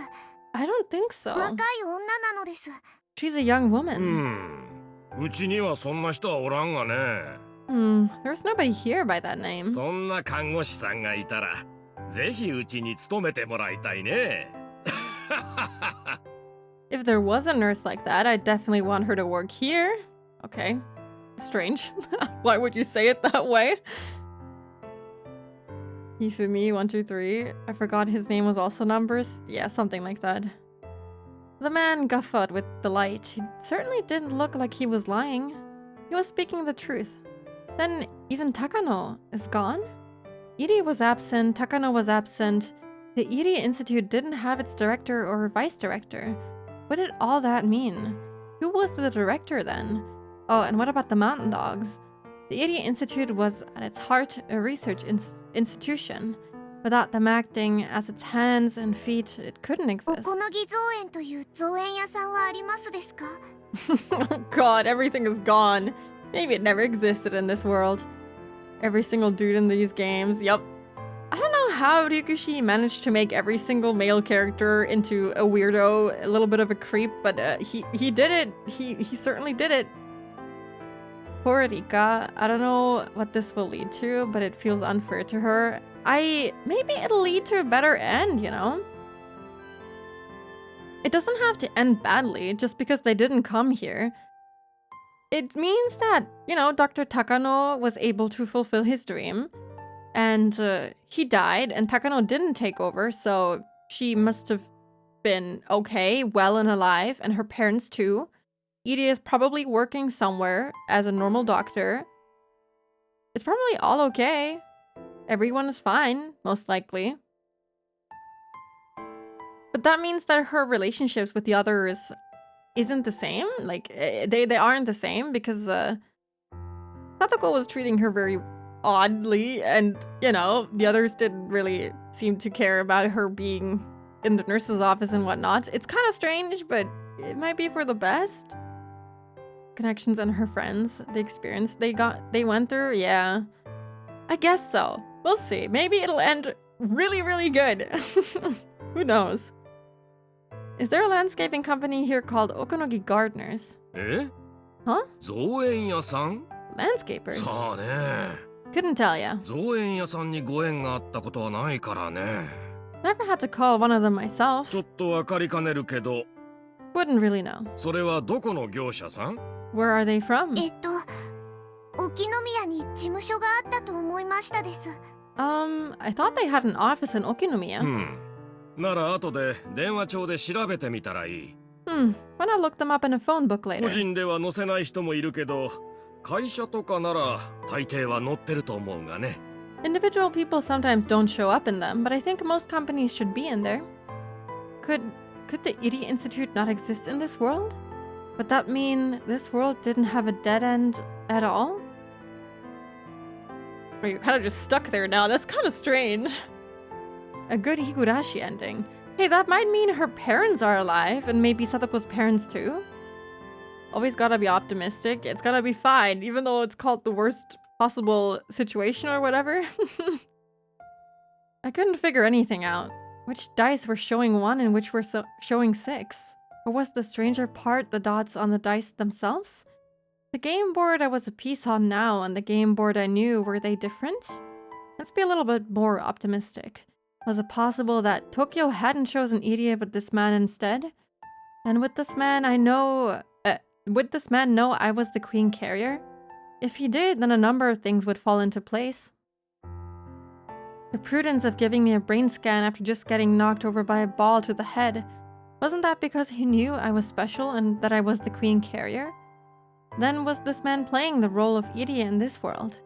I don't think so. 若い女なのです。 She's a young woman. うちにはそんな人はおらんがね。 There's nobody here by that name. そんな看護師さんがいたら、ぜひうちに勤めてもらいたいね。 If there was a nurse like that, I'd definitely want her to work here. Okay. Strange. Why would you say it that way? Hifumi, 1, 2, 3. I forgot his name was also numbers. Yeah, something like that. The man guffawed with delight. He certainly didn't look like he was lying. He was speaking the truth. Then even Takano is gone? Iri was absent, Takano was absent. The Iri Institute didn't have its director or vice director. What did all that mean? Who was the director then? Oh, and what about the mountain dogs? The Iri Institute was, at its heart, a research institution. Without them acting as its hands and feet, it couldn't お exist. このぎ造園という造園屋さんはありますですか？ Oh god, everything is gone. Maybe it never existed in this world. Every single dude in these games, yep. I don't know how Ryukushi managed to make every single male character into a weirdo, a little bit of a creep, but he did it. He certainly did it. Poor Rika, I don't know what this will lead to, but it feels unfair to her. Maybe it'll lead to a better end, you know? It doesn't have to end badly just because they didn't come here. It means that, you know, Dr. Takano was able to fulfill his dream. And he died, and Takano didn't take over, so she must have been okay, well and alive, and her parents too. Iri is probably working somewhere as a normal doctor. It's probably all okay. Everyone is fine, most likely. But that means that her relationships with the others isn't the same. Like, they aren't the same because Satoko was treating her very oddly, and, you know, the others didn't really seem to care about her being in the nurse's office and whatnot. It's kind of strange, but it might be for the best. connections and her friends, the experience they went through, yeah. I guess so. We'll see. Maybe it'll end really, really good. Who knows? Is there a landscaping company here called Okonogi Gardeners? え Huh? 造園屋さん Landscapers? さあね Couldn't tell ya. 造園屋さんにご縁があったことはないからね Never had to call one of them ちょ myself. っとわかりかねるけど Wouldn't really know. それはどこの業者さん Where are they from? 沖宮に事務所があったと思いましたです。 I thought they had an office in Okinomiya. うんなら後で電話帳で調べてみたらいい Why not look them up in a phone book 個 later? 人では載せない人もいるけど会社とかなら大抵は載ってると思うがね Individual people sometimes don't show up in them, but I think most companies should be in there. Could the Idiot Institute not exist in this world? Would that mean this world didn't have a dead end at all? Well, you're kind of just stuck there now. That's kind of strange. A good Higurashi ending. Hey, that might mean her parents are alive, and maybe Satoko's parents too. Always gotta be optimistic. It's gonna be fine, even though it's called the worst possible situation or whatever. I couldn't figure anything out. Which dice were showing 1 and which were showing 6? Or was the stranger part the dots on the dice themselves? The game board I was a piece on now and the game board I knew, were they different? Let's be a little bit more optimistic. Was it possible that Tokyo hadn't chosen Irie but this man instead? And would this man know I was the queen carrier? If he did, then a number of things would fall into place. The prudence of giving me a brain scan after just getting knocked over by a ball to the head. Wasn't that because he knew I was special and that I was the queen carrier? Then was this man playing the role of Irie in this world?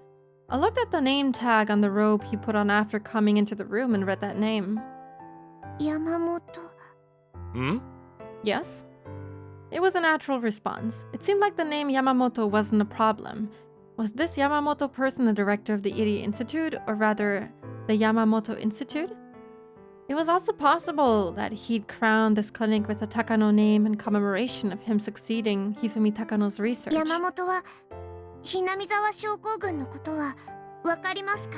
I looked at the name tag on the robe he put on after coming into the room and read that name. 山本。ん Yes? It was a natural response. It seemed like the name Yamamoto wasn't a problem. Was this Yamamoto person the director of the Irie Institute, or rather, the Yamamoto Institute? It was also possible that he'd crowned this clinic with a Takano name in commemoration of him succeeding Hifumi Takano's research. 山本はひなみ沢症候群のことはわかりますか？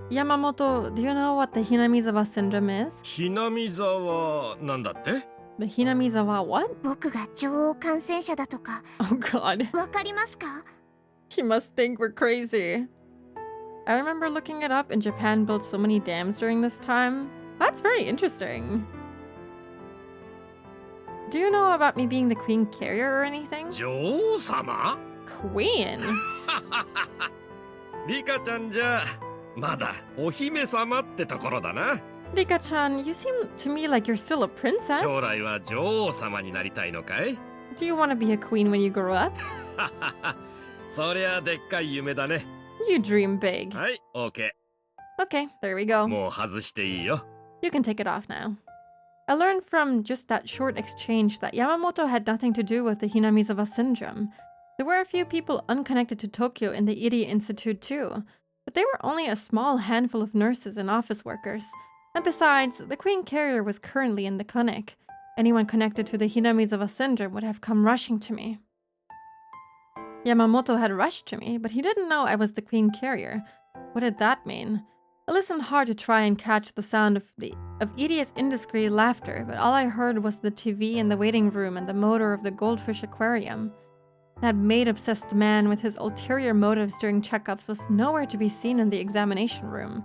Yamamoto, do you know what the Hinamizawa syndrome is? ひなみ沢なんだって The Hinamizawa what? 僕が女王感染者だとか Oh god. わかりますか？ He must think we're crazy. I remember looking it up and Japan built so many dams during this time. That's very interesting. Do you know about me being the queen carrier or anything? 女王様 Queen? リカちゃんじゃまだお姫様ってところだな Rika-chan, you seem to me like you're still a princess. 将来は女王様になりたいのかい Do you want to be a queen when you grow up? そりゃでっかい夢だね You dream big. はい OK Okay, there we go. もう外していいよ You can take it off now. I learned from just that short exchange that Yamamoto had nothing to do with the Hinamizawa syndrome. There were a few people unconnected to Tokyo in the Irie Institute too, but they were only a small handful of nurses and office workers. And besides, the queen carrier was currently in the clinic. Anyone connected to the Hinamizawa syndrome would have come rushing to me. Yamamoto had rushed to me, but he didn't know I was the queen carrier. What did that mean? I listened hard to try and catch the sound of Irie's indiscreet laughter, but all I heard was the TV in the waiting room and the motor of the goldfish aquarium. That maid-obsessed man with his ulterior motives during checkups was nowhere to be seen in the examination room.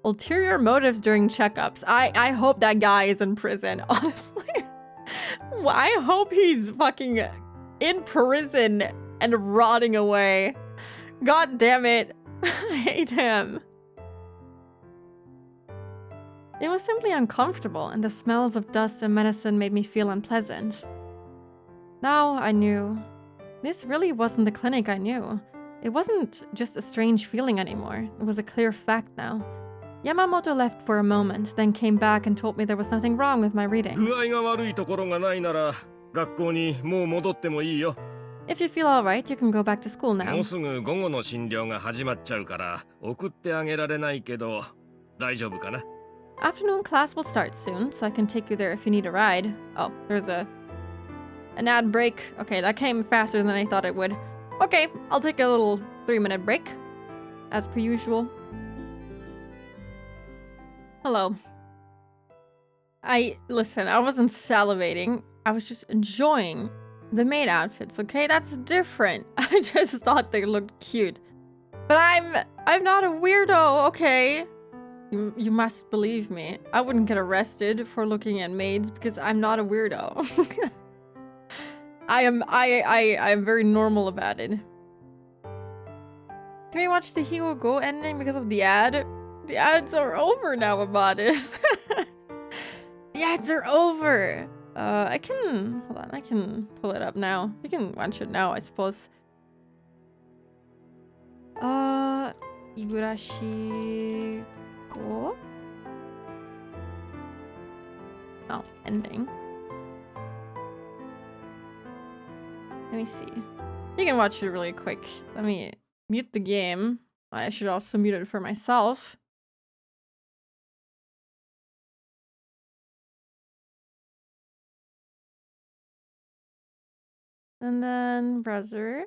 Ulterior motives during checkups. I hope that guy is in prison, honestly. I hope he's fucking in prison and rotting away. God damn it. I hate him. It was simply uncomfortable, and the smells of dust and medicine made me feel unpleasant. Now I knew. This really wasn't the clinic I knew. It wasn't just a strange feeling anymore. It was a clear fact now. Yamamoto left for a moment, then came back and told me there was nothing wrong with my readings. 具合が悪いところがないなら学校にもう戻ってもいいよ If you feel alright, you can go back to school も now. うすぐ午後の診療が始まっちゃうから送ってあげられないけど大丈夫かな Afternoon class will start soon, so I can take you there if you need a ride. Oh, there's a An ad break. Okay, that came faster than I thought it would. Okay, I'll take a little 3-minute break. As per usual. Hello. Listen, I wasn't salivating. I was just enjoying the maid outfits, okay? That's different. I just thought they looked cute. But I'm not a weirdo, okay? You must believe me. I wouldn't get arrested for looking at maids because I'm not a weirdo. I am very normal about it. Can we watch the Higurashi ending because of the ad? The ads are over now about this. The ads are over. Hold on, I can pull it up now. You can watch it now, I suppose. Higurashi go? Oh, ending. Let me see. You can watch it really quick. Let me mute the game. I should also mute it for myself. And then browser.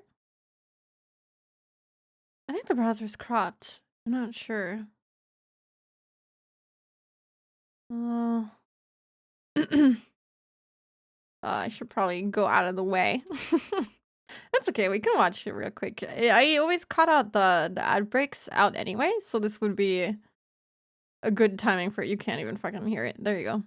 I think the browser's cropped. I'm not sure. I should probably go out of the way. That's okay, we can watch it real quick. I always cut out the ad breaks out anyway, so this would be a good timing for it. You can't even fucking hear it. There you go.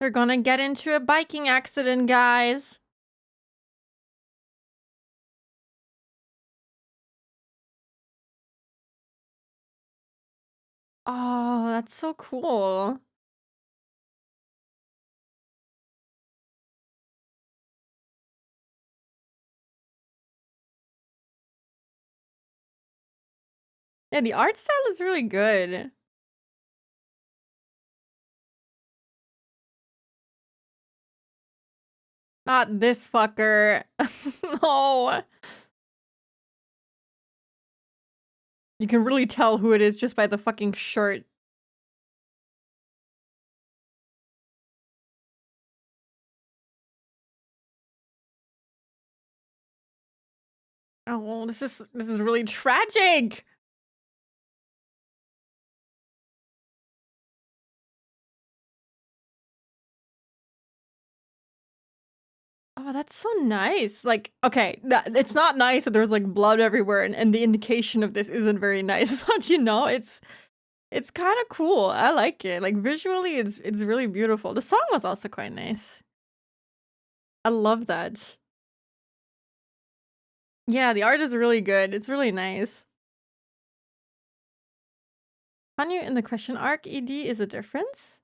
They're gonna get into a biking accident, guys. Oh, that's so cool. Yeah, the art style is really good. Not this fucker. No. You can really tell who it is just by the fucking shirt. Oh, this is really tragic. Oh, that's so nice. Like, okay, it's not nice that there's like blood everywhere, and the indication of this isn't very nice. But you know, it's kind of cool. I like it. Like visually, it's really beautiful. The song was also quite nice. I love that. Yeah, the art is really good. It's really nice. Hanyu in the question arc ED is a difference?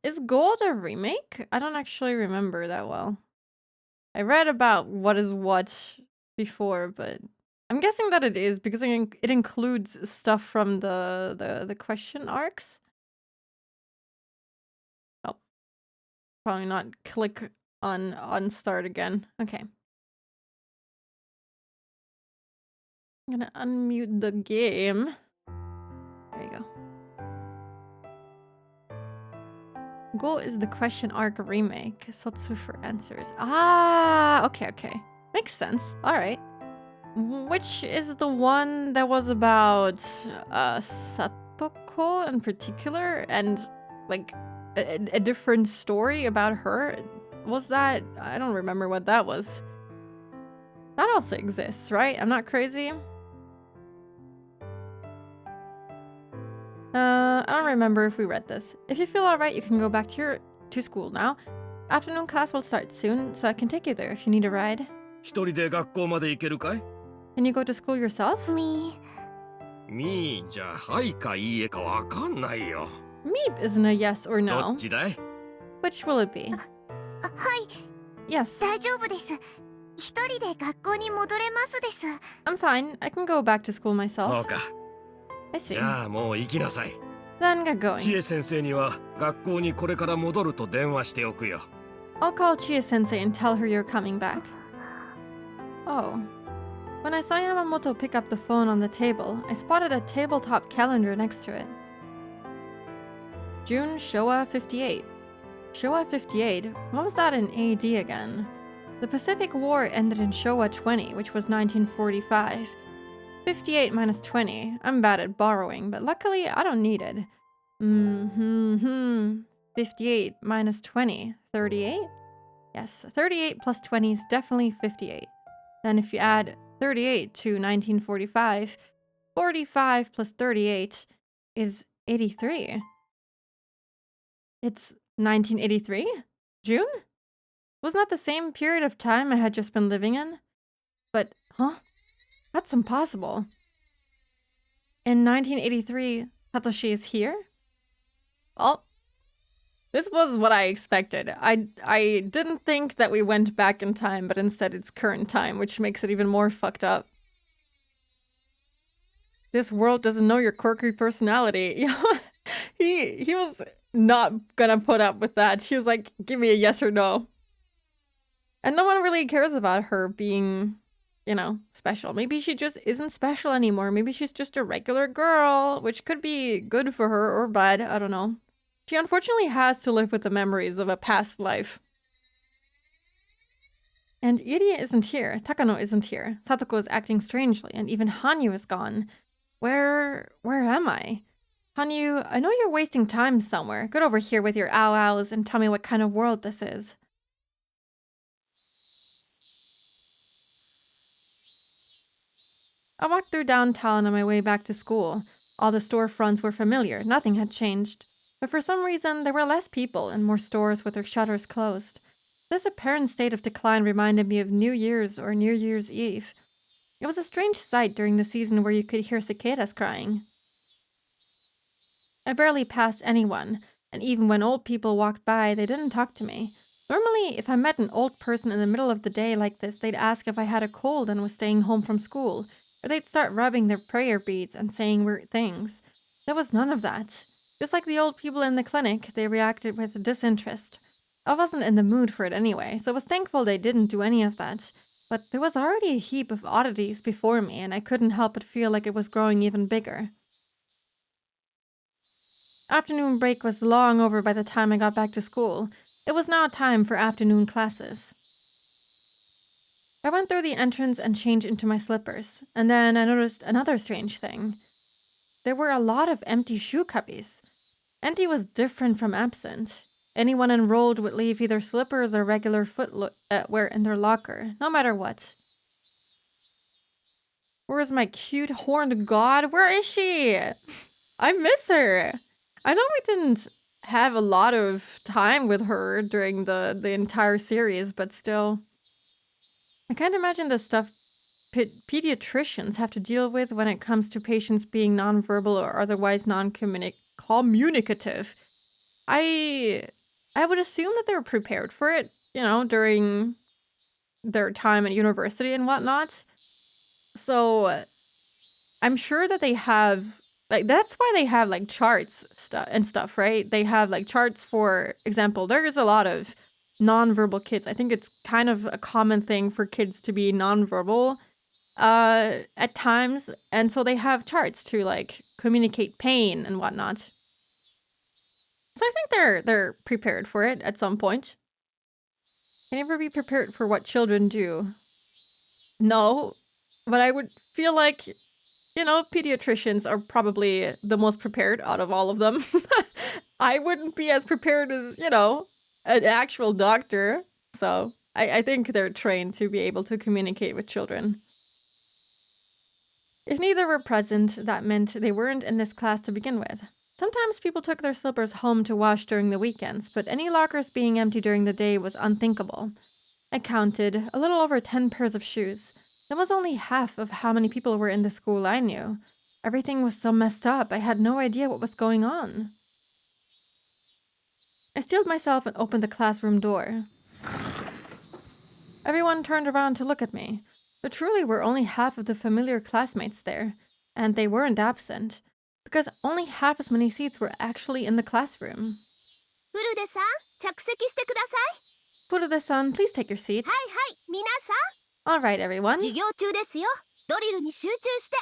Is Gold a remake? I don't actually remember that well. I read about what is what before, but I'm guessing that it is because it includes stuff from the question arcs. Oh, probably not. Click on start again. Okay. I'm gonna unmute the game. There you go. Go is the question arc remake. Sotsu for answers. Ah, okay. Makes sense. All right. Which is the one that was about Satoko in particular, and like a different story about her? Was that? I don't remember what that was. That also exists, right? I'm not crazy. I don't remember if we read this. If you feel alright, you can go back to school now. Afternoon class will start soon, so I can take you there if you need a ride. 一人で学校まで行けるかい？ Can you go to school yourself? Me じゃはいかいいえかわかんないよ。Meep isn't a yes or ど no. っちだい？ Which will it be? はい、 Yes. 大丈夫です。一人で学校に戻れますです。I'm fine. I can go back to school そう myself. か。 I see. じゃあもう行きなさい。Then get 千 going. 恵先生には学校にこれから戻ると電話しておくよ。 I'll call Chie-sensei and tell her you're coming back. Oh. When I saw Yamamoto pick up the phone on the table, I spotted a tabletop calendar next to it. June Showa 58. Showa 58? What was that in AD again? The Pacific War ended in Showa 20, which was 1945. 58 minus 20. I'm bad at borrowing, but luckily I don't need it. 58 minus 20. 38? Yes, 38 plus 20 is definitely 58. Then if you add 38 to 1945, 45 plus 38 is 83. It's 1983? June? Wasn't that the same period of time I had just been living in? But, huh? That's impossible. In 1983, Satoshi is here? Well, this was what I expected. I didn't think that we went back in time, but instead it's current time, which makes it even more fucked up. This world doesn't know your quirky personality. He was not gonna put up with that. She was like, give me a yes or no. And no one really cares about her being, you know, special. Maybe she just isn't special anymore. Maybe she's just a regular girl, which could be good for her or bad. I don't know. She unfortunately has to live with the memories of a past life. And Irie isn't here. Takano isn't here. Satoko is acting strangely, and even Hanyu is gone. Where am I? Hanyu, I know you're wasting time somewhere. Get over here with your ow-ows and tell me what kind of world this is. I walked through downtown on my way back to school. All the storefronts were familiar. Nothing had changed. But for some reason, there were less people and more stores with their shutters closed. This apparent state of decline reminded me of New Year's or New Year's Eve. It was a strange sight during the season where you could hear cicadas crying. I barely passed anyone, and even when old people walked by, they didn't talk to me. Normally, if I met an old person in the middle of the day like this, they'd ask if I had a cold and was staying home from school, or they'd start rubbing their prayer beads and saying weird things. There was none of that. Just like the old people in the clinic, they reacted with disinterest. I wasn't in the mood for it anyway, so I was thankful they didn't do any of that. But there was already a heap of oddities before me, and I couldn't help but feel like it was growing even bigger. Afternoon break was long over by the time I got back to school. It was now time for afternoon classes. I went through the entrance and changed into my slippers, and then I noticed another strange thing. There were a lot of empty shoe cubbies. Empty was different from absent. Anyone enrolled would leave either slippers or regular footwear in their locker, no matter what. Where's my cute horned god? Where is she? I miss her. I know we didn't have a lot of time with her during the entire series, but still. I can't imagine the stuff pediatricians have to deal with when it comes to patients being nonverbal or otherwise non-communicative. I would assume that they're prepared for it, you know, during their time at university and whatnot. So I'm sure that they have, like, that's why they have, like, charts and stuff, right? They have, like, charts, for example. There is a lot of nonverbal kids. I think it's kind of a common thing for kids to be nonverbal at times. And so they have charts to, like, communicate pain and whatnot. So I think they're prepared for it at some point. Can you ever be prepared for what children do? No, but I would feel like, you know, pediatricians are probably the most prepared out of all of them. I wouldn't be as prepared as, you know, an actual doctor. So I think they're trained to be able to communicate with children. If neither were present, that meant they weren't in this class to begin with. Sometimes people took their slippers home to wash during the weekends, but any lockers being empty during the day was unthinkable. I counted a little over 10 pairs of shoes. That was only half of how many people were in the school I knew. Everything was so messed up, I had no idea what was going on. I steeled myself and opened the classroom door. Everyone turned around to look at me. There truly were only half of the familiar classmates there, and they weren't absent. because only half as many seats were actually in the classroom. フルデさん着席してください。 Furude-san, please take your seat. はいはい皆さ Alright, ん everyone. 授業中ですよ。ドリルに集中して。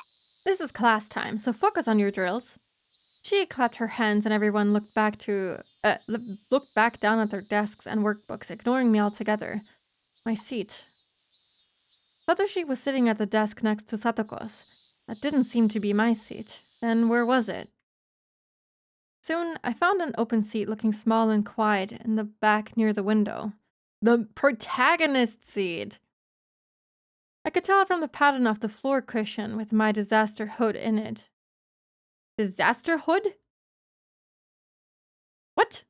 This is class time, so focus on your drills. She clapped her hands and everyone looked back down at their desks and workbooks, ignoring me altogether. My seat. Satoshi was sitting at the desk next to Satoko's. That didn't seem to be my seat. Then where was it? Soon, I found an open seat looking small and quiet in the back near the window. The protagonist seat! I could tell from the pattern of the floor cushion with my disaster hood in it. Disaster hood? What?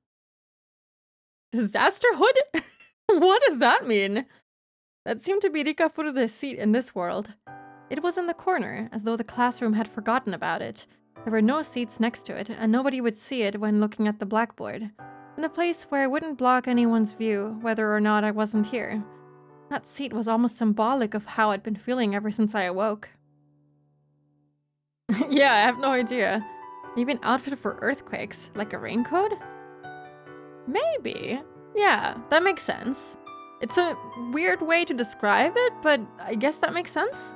Disaster hood? What does that mean? That seemed to be Rika Furude's seat in this world. It was in the corner, as though the classroom had forgotten about it. There were no seats next to it, and nobody would see it when looking at the blackboard. In a place where I wouldn't block anyone's view, whether or not I wasn't here. That seat was almost symbolic of how I'd been feeling ever since I awoke. Yeah, I have no idea. Maybe an outfit for earthquakes, like a raincoat? Maybe. Yeah, that makes sense. It's a weird way to describe it, but I guess that makes sense.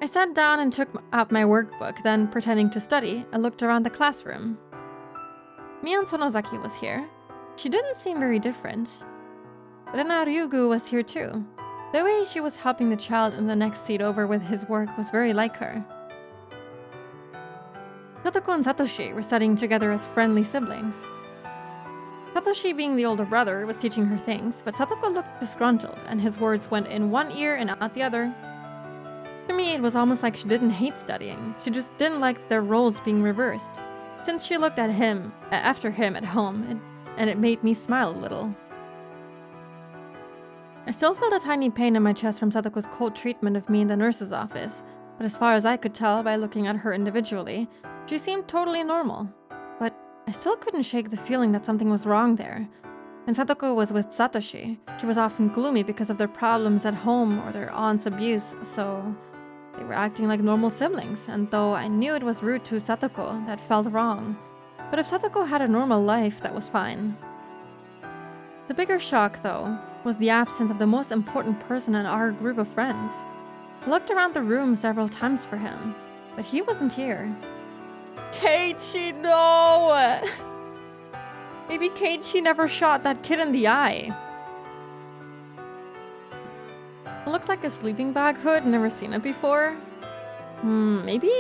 I sat down and took out my workbook, then, pretending to study, I looked around the classroom. Mion Sonozaki was here. She didn't seem very different. Rena Ryugu was here too. The way she was helping the child in the next seat over with his work was very like her. Satoko and Satoshi were studying together as friendly siblings. Satoshi, being the older brother, was teaching her things, but Satoko looked disgruntled, and his words went in one ear and out the other. To me, it was almost like she didn't hate studying. She just didn't like their roles being reversed. Since she looked at him, after him at home, and it made me smile a little. I still felt a tiny pain in my chest from Satoko's cold treatment of me in the nurse's office, but as far as I could tell by looking at her individually, she seemed totally normal. But I still couldn't shake the feeling that something was wrong there. When Satoko was with Satoshi, she was often gloomy because of their problems at home or their aunt's abuse, so they were acting like normal siblings, and though I knew it was rude to Satoko, that felt wrong. But if Satoko had a normal life, that was fine. The bigger shock, though, was the absence of the most important person in our group of friends. I looked around the room several times for him, but he wasn't here. Keiichi, no! Maybe Keiichi never shot that kid in the eye. It looks like a sleeping bag hood, never seen it before. Maybe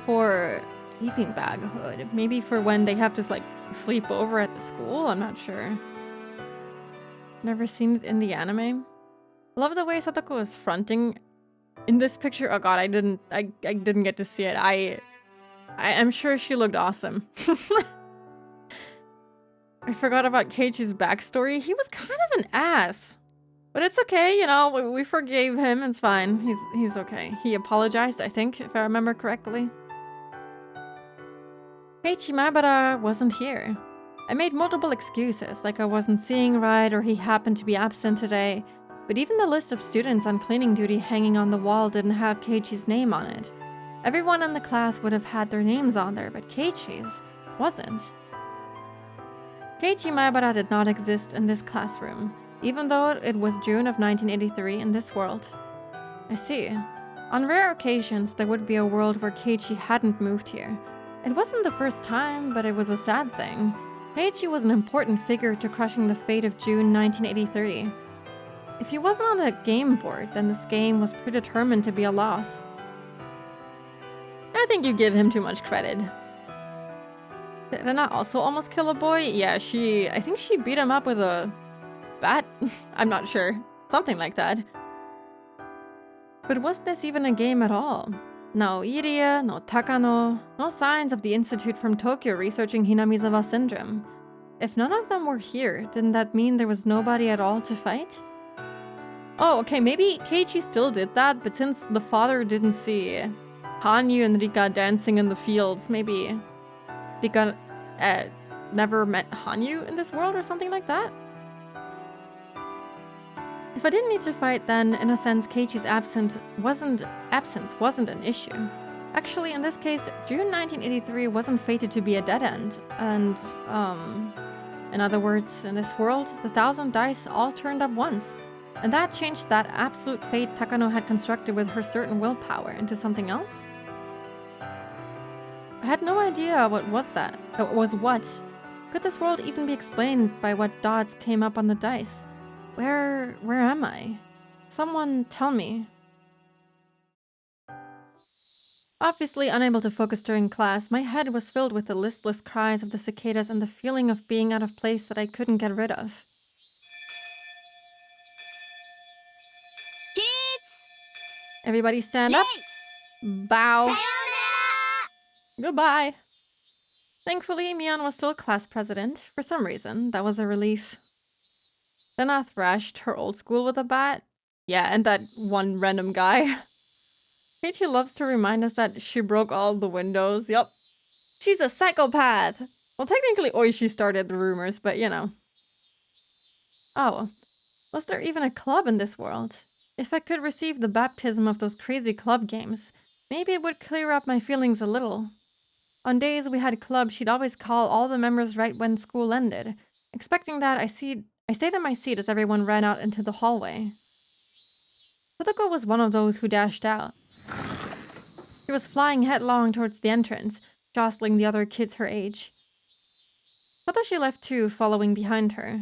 for sleeping bag hood. Maybe for when they have to sleep over at the school, I'm not sure. Never seen it in the anime. Love the way Satoko is fronting in this picture. Oh god, I didn't get to see it. I'm sure she looked awesome. I forgot about Keiichi's backstory. He was kind of an ass. But it's okay, you know, we forgave him, it's fine. He's okay. He apologized, I think, if I remember correctly. Keiichi Maebara wasn't here. I made multiple excuses, like I wasn't seeing right or he happened to be absent today, but even the list of students on cleaning duty hanging on the wall didn't have Keiichi's name on it. Everyone in the class would have had their names on there, but Keiichi's wasn't. Keiichi Maebara did not exist in this classroom, even though it was June of 1983 in this world. I see. On rare occasions, there would be a world where Keiichi hadn't moved here. It wasn't the first time, but it was a sad thing. Keiichi was an important figure to crushing the fate of June 1983. If he wasn't on the game board, then this game was predetermined to be a loss. I think you give him too much credit. Did Rena also almost kill a boy? Yeah, I think she beat him up with a bat? I'm not sure. Something like that. But was this even a game at all? No Irie, no Takano, no signs of the Institute from Tokyo researching Hinamizawa syndrome. If none of them were here, didn't that mean there was nobody at all to fight? Oh, okay, maybe Keiichi still did that, but since the father didn't see Hanyu and Rika dancing in the fields, maybe Rika never met Hanyu in this world or something like that? If I didn't need to fight, then in a sense, Keiichi's absence wasn't an issue. Actually, in this case, June 1983 wasn't fated to be a dead end, and in other words, in this world, the 1,000 dice all turned up once, and that changed that absolute fate Takano had constructed with her certain willpower into something else. I had no idea what was that. It was what. Could this world even be explained by what dots came up on the dice? Where am I? Someone tell me. Obviously unable to focus during class, my head was filled with the listless cries of the cicadas and the feeling of being out of place that I couldn't get rid of. Kids! Everybody stand up. Bow. Goodbye. Thankfully, Mion was still class president. For some reason, that was a relief. Rena thrashed her old school with a bat. Yeah, and that one random guy. Keiichi loves to remind us that she broke all the windows. Yup. She's a psychopath! Well, technically Oishi started the rumors, but you know. Oh, was there even a club in this world? If I could receive the baptism of those crazy club games, maybe it would clear up my feelings a little. On days we had club, she'd always call all the members right when school ended. Expecting that, I stayed in my seat as everyone ran out into the hallway. Totoko was one of those who dashed out. She was flying headlong towards the entrance, jostling the other kids her age. Satoshi left too, following behind her.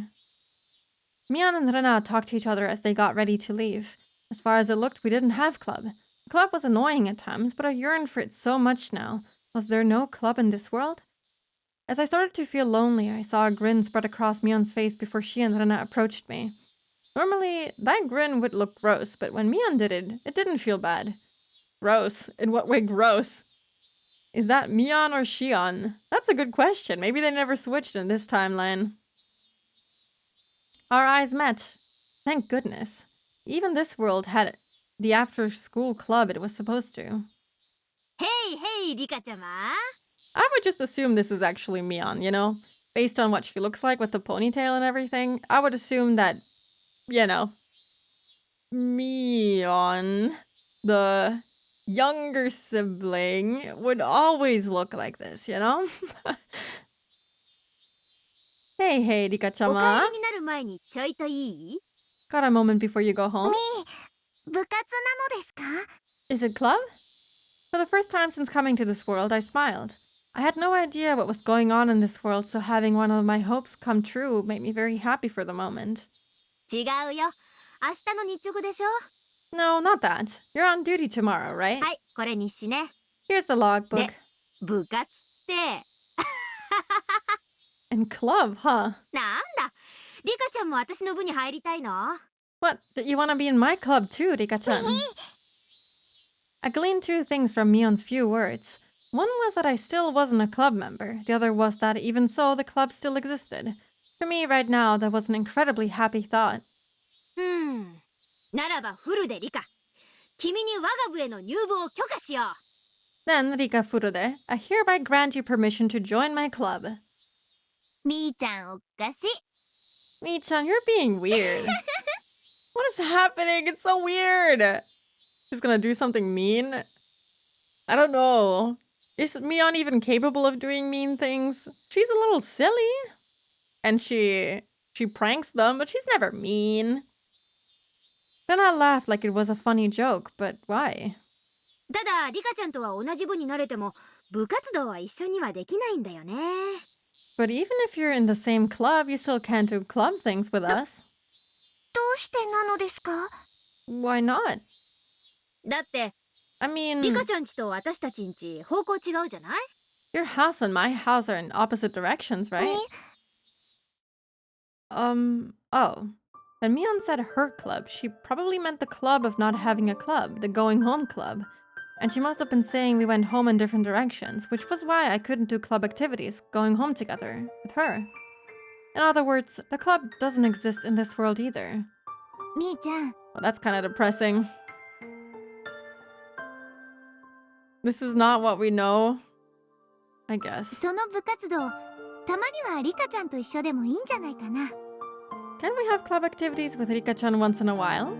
Mion and Rena talked to each other as they got ready to leave. As far as it looked, we didn't have club. The club was annoying at times, but I yearned for it so much now. Was there no club in this world? As I started to feel lonely, I saw a grin spread across Mion's face before she and Rena approached me. Normally, that grin would look gross, but when Mion did it, it didn't feel bad. Gross? In what way gross? Is that Mion or Shion? That's a good question. Maybe they never switched in this timeline. Our eyes met. Thank goodness. Even this world had the after-school club it was supposed to. Hey, Rika-chama. I would just assume this is actually Mion, you know? Based on what she looks like with the ponytail and everything, I would assume that, you know, Mion, the younger sibling, would always look like this, you know? Hey, お帰 Rika-chama. りになる前にちょいといい？ Got a moment before you go home? 部活なのですか？ Is it club? For the first time since coming to this world, I smiled. I had no idea what was going on in this world, so having one of my hopes come true made me very happy for the moment. 違うよ。明日の日直でしょ？ No, not that. You're on duty tomorrow, right? はい、これ日誌ね。 Here's the logbook. で、部活って。 And club, huh? なんだ、リカちゃんも私の部に入りたいの？ What? You want to be in my club too, Rika-chan? I gleaned two things from Mion's few words. One was that I still wasn't a club member. The other was that even so, the club still existed. For me, right now, that was an incredibly happy thought. ならばフルでリカ。君に我が部への入部を許可しよう。 Then, Rika Furude, I hereby grant you permission to join my club. みーちゃんおかしい。 Mi-chan, you're being weird. What is happening? It's so weird. She's gonna do something mean? I don't know. Is Mion even capable of doing mean things? She's a little silly. And she pranks them, but she's never mean. Then I laughed like it was a funny joke, but why? ただリカちゃんとは同じ部になれても部活動は一緒にはできないんだよね。 But even if you're in the same club, you still can't do club things with us. どうしてなのですか？ Why not? だって I mean, リカちゃんちと私たちんち方向違うじゃない？ your house and my house are in opposite directions, right? Oh. When Mion said her club, she probably meant the club of not having a club, the going home club. And she must have been saying we went home in different directions, which was why I couldn't do club activities going home together with her. In other words, the club doesn't exist in this world either. みーちゃん、 Well, that's kind of depressing. This is not what we know, I guess. その部活動、たまにはリカちゃんと一緒でもいいんじゃないかな。Can we have club activities with Rika-chan once in a while?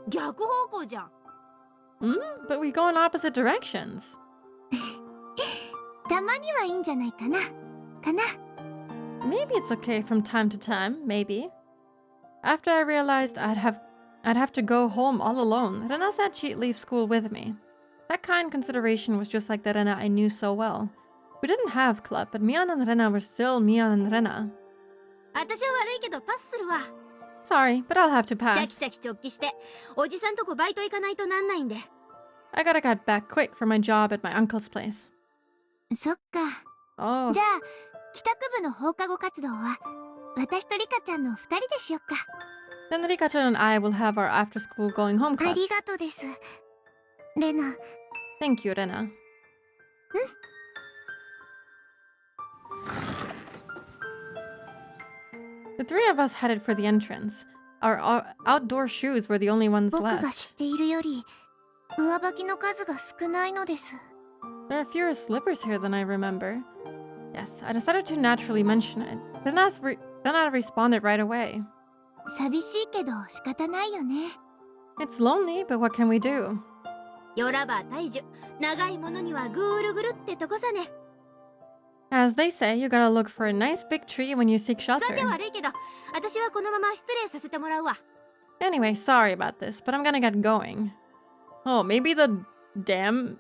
逆方向じゃん。 But we go in opposite directions. たまにはいいんじゃないかな。Maybe it's okay from time to time, maybe. After I realized I'd have to go home all alone, Rena said she'd leave school with me. That kind consideration was just like the Rena I knew so well. We didn't have club, but Mion and Rena were still Mion and Rena. 私は悪いけどパスするわ。 Sorry, but I'll have to チャキ pass. チャキ直帰して、おじさんとこバイト行かないとなんないんで。 I gotta get back quick for my job at my uncle's place. そっか。 Oh, じゃあ、帰宅部の放課後活動は、私とリカちゃんの2人でしよっか。 then Rika-chan and I will have our after-school going home あ club. りがとうです。レナ。 Thank you, Rena. The three of us headed for the entrance. Our outdoor shoes were the only ones 僕が left. 知っているより、上履きの数が少ないのです。 There are fewer slippers here than I remember. Yes, I decided to naturally mention it. Rena responded right away. 寂しいけど仕方ないよね。 It's lonely, but what can we do? よらば大樹、長いものにはぐるぐるってとこさね。 As they say, you gotta look for a nice big tree when you seek そんじゃ shelter. 悪いけど、私はこのまま失礼させてもらうわ。 Anyway, sorry about this, but I'm gonna get going. Oh, maybe the dam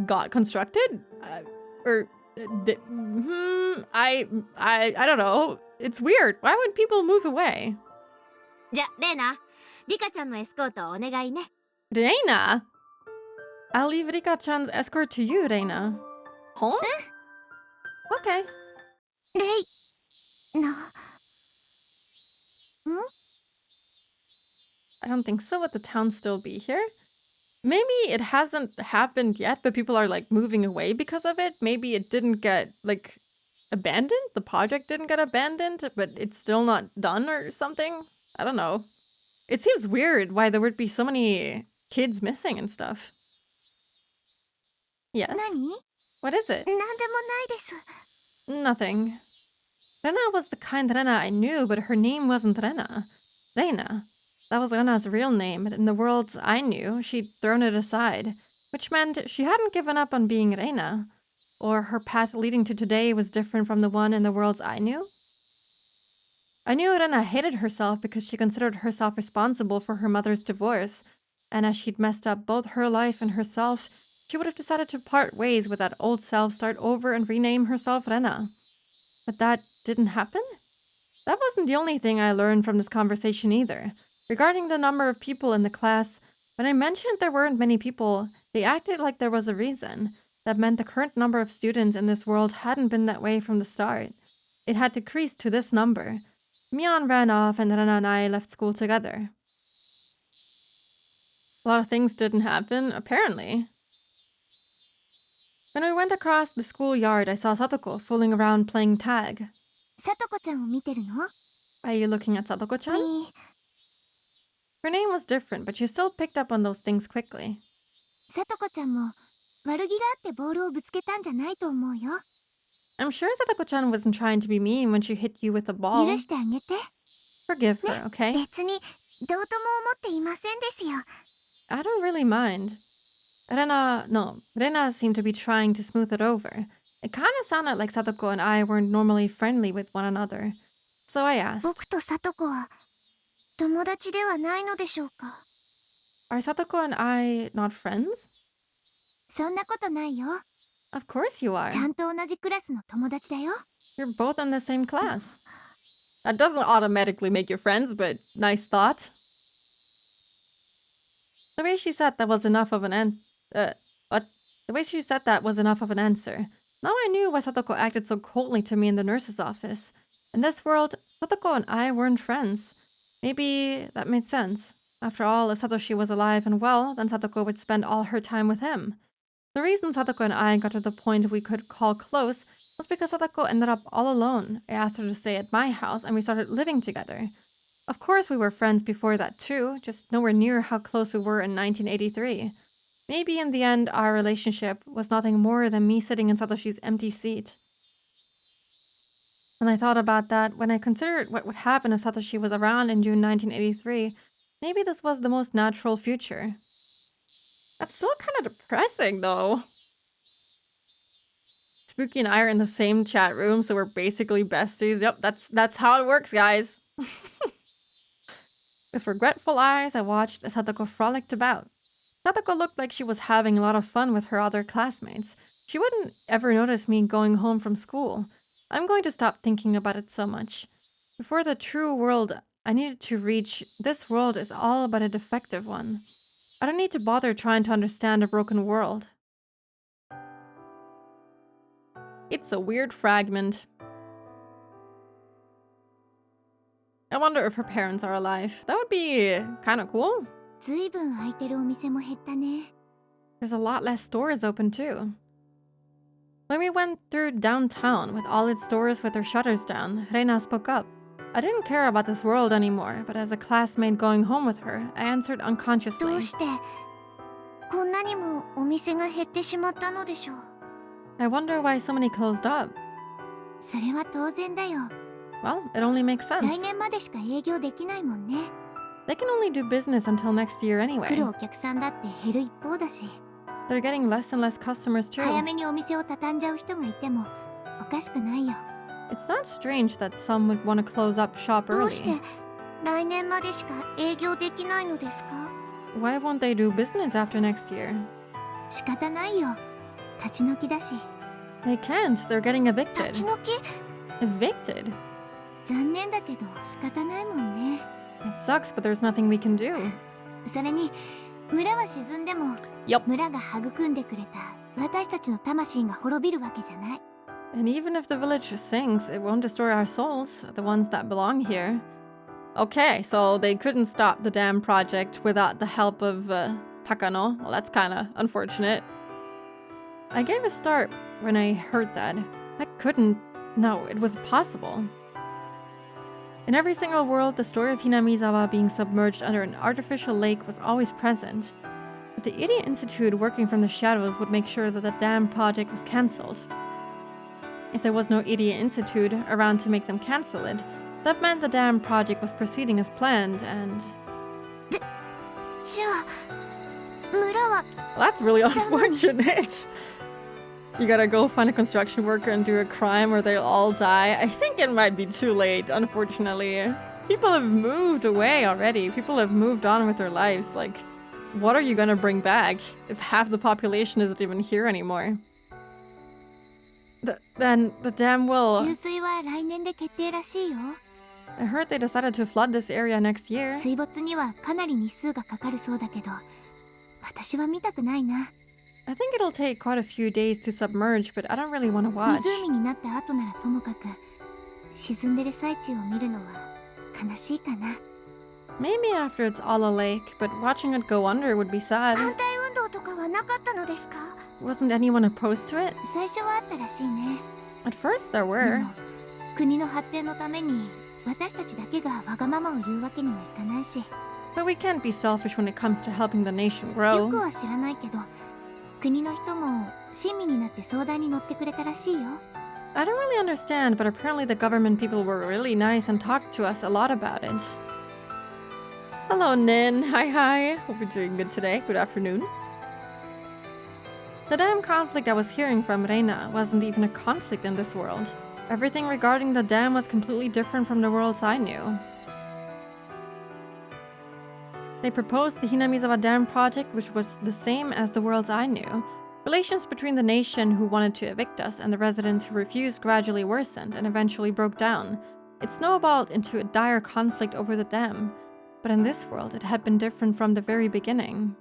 got constructed? I don't know. It's weird. Why would people move away? じゃ、レーナ、リカちゃんのエスコートお願いね。 Reina? I'll leave Rika-chan's escort to you, Reina. Home? Okay. レイナ。I don't think so. Would the town still be here? Maybe it hasn't happened yet, but people are like moving away because of it. Maybe it didn't get like abandoned. The project didn't get abandoned, but it's still not done or something. I don't know. It seems weird why there would be so many kids missing and stuff. Yes? 何？ What is it? なんでもないです。 Nothing. Rena was the kind Rena I knew, but her name wasn't Rena. Reina. That was Rena's real name, but in the worlds I knew, she'd thrown it aside, which meant she hadn't given up on being Reina. Or her path leading to today was different from the one in the worlds I knew. I knew Rena hated herself because she considered herself responsible for her mother's divorce, and as she'd messed up both her life and herself, she would have decided to part ways with that old self, start over, and rename herself Rena. But that didn't happen? That wasn't the only thing I learned from this conversation either. Regarding the number of people in the class, when I mentioned there weren't many people, they acted like there was a reason. That meant the current number of students in this world hadn't been that way from the start. It had decreased to this number. Mion ran off and Rena and I left school together. A lot of things didn't happen, apparently. When we went across the schoolyard, I saw Satoko fooling around playing tag. さとこちゃんを見てるの？ Are you looking at Satoko-chan? Her name was different, but she still picked up on those things quickly. さとこちゃんも悪気があってボールをぶつけたんじゃないと思うよ。 I'm sure Satoko-chan wasn't trying to be mean when she hit you with a ball. 許してあげて。 Forgive her, okay? 別にどうとも思っていませんですよ。 I don't really mind. Rena seemed to be trying to smooth it over. It kind of sounded like Satoko and I weren't normally friendly with one another. So I asked, 僕とさとこは友達ではないのでしょうか？ are Satoko and I not friends? そんなことないよ。 Of course you are. ちゃんと同じクラスの友達だよ。 You're both in the same class. That doesn't automatically make you friends, but nice thought. The way she said that was enough of an The way she said that was enough of an answer. Now I knew why Satoko acted so coldly to me in the nurse's office. In this world, Satoko and I weren't friends. Maybe that made sense. After all, if Satoshi was alive and well, then Satoko would spend all her time with him. The reason Satoko and I got to the point we could call close was because Satoko ended up all alone. I asked her to stay at my house and we started living together. Of course we were friends before that too, just nowhere near how close we were in 1983. Maybe in the end our relationship was nothing more than me sitting in Satoshi's empty seat. And I thought about that when I considered what would happen if Satoshi was around in June 1983. Maybe this was the most natural future. That's still kind of depressing, though. Spooky and I are in the same chat room, so we're basically besties. Yep, that's how it works, guys. With regretful eyes, I watched as Satoko frolicked about. Satoko looked like she was having a lot of fun with her other classmates. She wouldn't ever notice me going home from school. I'm going to stop thinking about it so much. Before the true world I needed to reach, this world is all but a defective one. I don't need to bother trying to understand a broken world. It's a weird fragment. I wonder if her parents are alive. That would be kind of cool. ずいぶん空いてるお店も減ったね。 There's a lot less stores open too. When we went through downtown with all its stores with their shutters down, Reina spoke up. I didn't care about this world anymore, but as a classmate going home with her, I answered ど unconsciously. うしてこんなにもお店が減ってしまったのでしょう。 I wonder why so many closed up. それは当然だよ。 Well, it only makes 来 sense. 年までしか営業できないもんね。 They can only do business until next year 来る anyway. お客さんだって減る一方だし、 They're getting less and less customers 早 too. めにお店を畳んじゃう人がいてもおかしくないよ。 It's not strange that some would want to close up shop どうして early. 来年までしか営業できないのですか？ Why won't they do business after next year? 仕方ないよ。立ち退きだし。 They can't. They're getting 立 evicted. ち退き？ Evicted? 残念だけど仕方ないもんね。 It sucks, but there's nothing we can do. それに村は沈んでも Yup. 村が育んでくれた私たちの魂が滅びるわけじゃない。 And even if the village sinks, it won't destroy our souls, the ones that belong here. Okay, so they couldn't stop the dam project without the help of Takano. Well, that's kind of unfortunate. I gave a start when I heard that. I couldn't. No, it was possible. In every single world, the story of Hinamizawa being submerged under an artificial lake was always present. But the Idiot Institute working from the shadows would make sure that the dam project was cancelled. If there was no Idiot Institute around to make them cancel it, that meant the dam project was proceeding as planned and... じゃあ村は Well, that's really unfortunate. You gotta go find a construction worker and do a crime or they'll all die. I think it might be too late, unfortunately. People have moved away already. People have moved on with their lives. Like, what are you gonna bring back if half the population isn't even here anymore? Then the dam will... 注水は来年で決定らしいよ。 I heard they decided to flood this area next year. 水没にはかなり日数がかかるそうだけど、私は見たくないな。 I think it'll take quite a few days to submerge, but I don't really want to watch. 湖になった後ならともかく、沈んでる最中を見るのは悲しいかな。 Maybe after it's all a lake, but watching it go under would be sad. 反対運動とかはなかったのですか？ Wasn't anyone opposed to it? 最初はあったらしいね。 At first there で were. も、国の発展のために私たちだけがわがままを言うわけにはいかないし。 But we can't be selfish when it comes to helping the nation よ grow. くは知らないけど、国の人も親身になって相談に乗ってくれたらしいよ。 I don't really understand, but apparently the government people were really nice and talked to us a lot about it. Hello, Nin. Hi. Hope you're doing good today. Good afternoon. The dam conflict I was hearing from Reina wasn't even a conflict in this world. Everything regarding the dam was completely different from the worlds I knew. They proposed the Hinamizawa Dam project, which was the same as the worlds I knew. Relations between the nation who wanted to evict us and the residents who refused gradually worsened and eventually broke down. It snowballed into a dire conflict over the dam. But in this world, it had been different from the very beginning.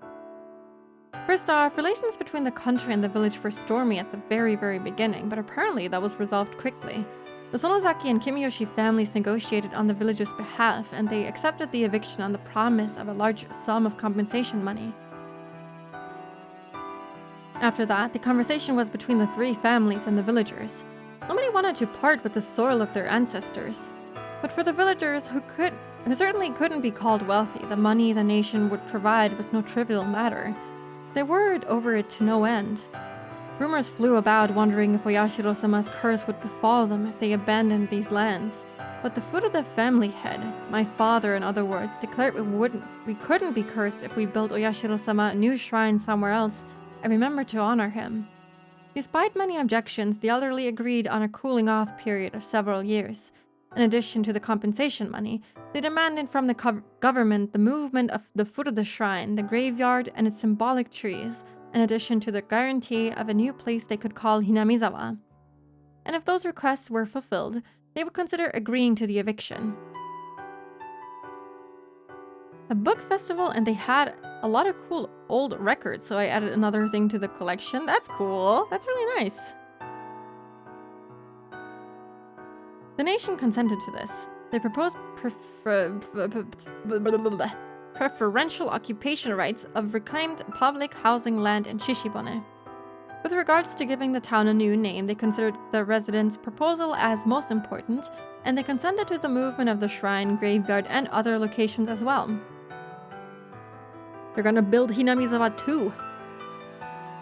First off, relations between the country and the village were stormy at the very beginning, but apparently that was resolved quickly. The Sonozaki and Kimiyoshi families negotiated on the village's behalf, and they accepted the eviction on the promise of a large sum of compensation money. After that, the conversation was between the three families and the villagers. Nobody wanted to part with the soil of their ancestors. But for the villagers who certainly couldn't be called wealthy, the money the nation would provide was no trivial matter. They worried over it to no end. Rumors flew about wondering if Oyashiro-sama's curse would befall them if they abandoned these lands. But the Furuta family head, my father in other words, declared we couldn't be cursed if we built Oyashiro-sama a new shrine somewhere else and remembered to honor him. Despite many objections, the elderly agreed on a cooling-off period of several years. In addition to the compensation money, they demanded from the government the movement of the Furuta shrine, the graveyard, and its symbolic trees, in addition to the guarantee of a new place they could call Hinamizawa. And if those requests were fulfilled, they would consider agreeing to the eviction. A book festival, and they had a lot of cool old records, so I added another thing to the collection. That's cool. That's really nice. The nation consented to this. They proposed preferential occupation rights of reclaimed public housing land in Shishibone. With regards to giving the town a new name, they considered the residents' proposal as most important, and they consented to the movement of the shrine, graveyard, and other locations as well. They're gonna build Hinamizawa too.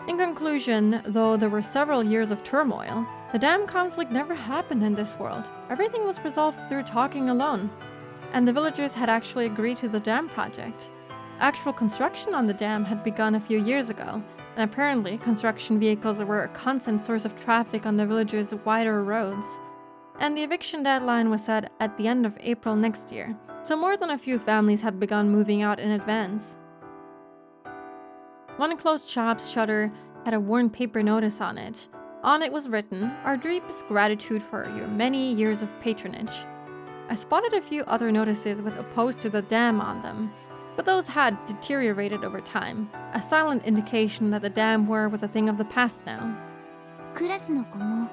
In conclusion, though there were several years of turmoil, the dam conflict never happened in this world. Everything was resolved through talking alone. And the villagers had actually agreed to the dam project. Actual construction on the dam had begun a few years ago, and apparently construction vehicles were a constant source of traffic on the village's wider roads. And the eviction deadline was set at the end of April next year, so more than a few families had begun moving out in advance. One closed shop's shutter had a worn paper notice on it. On it was written, "Our deepest gratitude for your many years of patronage." I spotted a few other notices with "opposed to the dam" on them, but those had deteriorated over time, a silent indication that the dam war was a thing of the past now. クラスの子も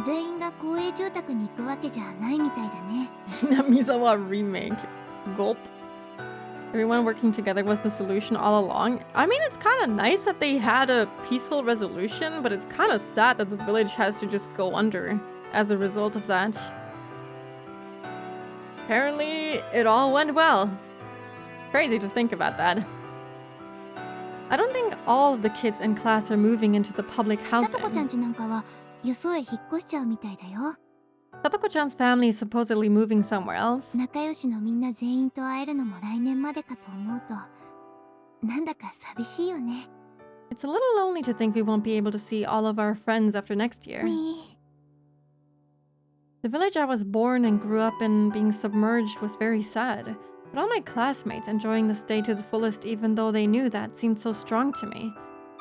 全員が公営住宅に行くわけじゃないみたいだね。Hinamizawa remake. Gulp. Everyone working together was the solution all along. I mean, it's kind of nice that they had a peaceful resolution, but it's kind of sad that the village has to just go under as a result of that. Apparently, it all went well. Crazy to think about that. I don't think all of the kids in class are moving into the public さ housing. とこちゃんちなんかはよそへ引っ越しちゃうみたいだよ。 Satoko-chan's family is supposedly moving somewhere else. 仲良しのみんな全員と会えるのも来年までかと思うと、なんだか寂しいよね。 It's a little lonely to think we won't be able to see all of our friends after next year. ね The village I was born and grew up in being submerged was very sad, but all my classmates enjoying the stay to the fullest even though they knew that seemed so strong to me.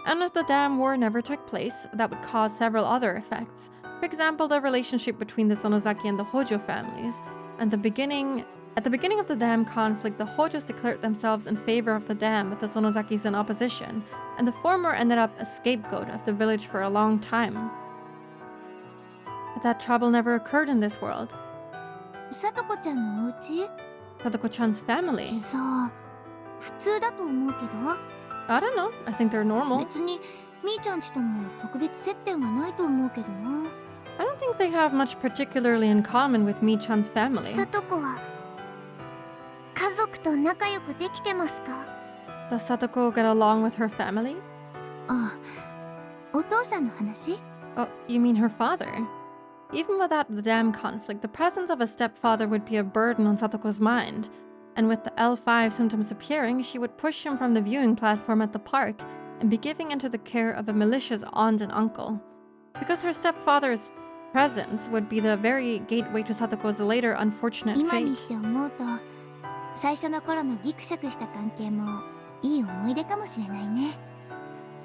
And if the dam war never took place, that would cause several other effects. For example, the relationship between the Sonozaki and the Hojo families. At the beginning of the dam conflict, the Hojos declared themselves in favor of the dam with the Sonozakis in opposition, and the former ended up a scapegoat of the village for a long time. But that trouble never occurred in this world. さとこちゃんのお家 Satoko-chan's family. さあ、普通だと思うけど、 I don't know. I think they're normal. 別にみーちゃんちとも特別接点はないと思うけどな。 I don't think they have much particularly in common with Mi-chan's family. さとこは家族と仲良くできてますか？ Does Satoko get along with her family? あ、お父さんの話？ Oh, you mean her father? Even without the dam conflict, the presence of a stepfather would be a burden on Satoko's mind. And with the L5 symptoms appearing, she would push him from the viewing platform at the park and be given into the care of a malicious aunt and uncle. Because her stepfather's presence would be the very gateway to Satoko's later unfortunate 今に fate. して思うと、最初の頃のギクシャクした関係もいい思い出かもしれないね。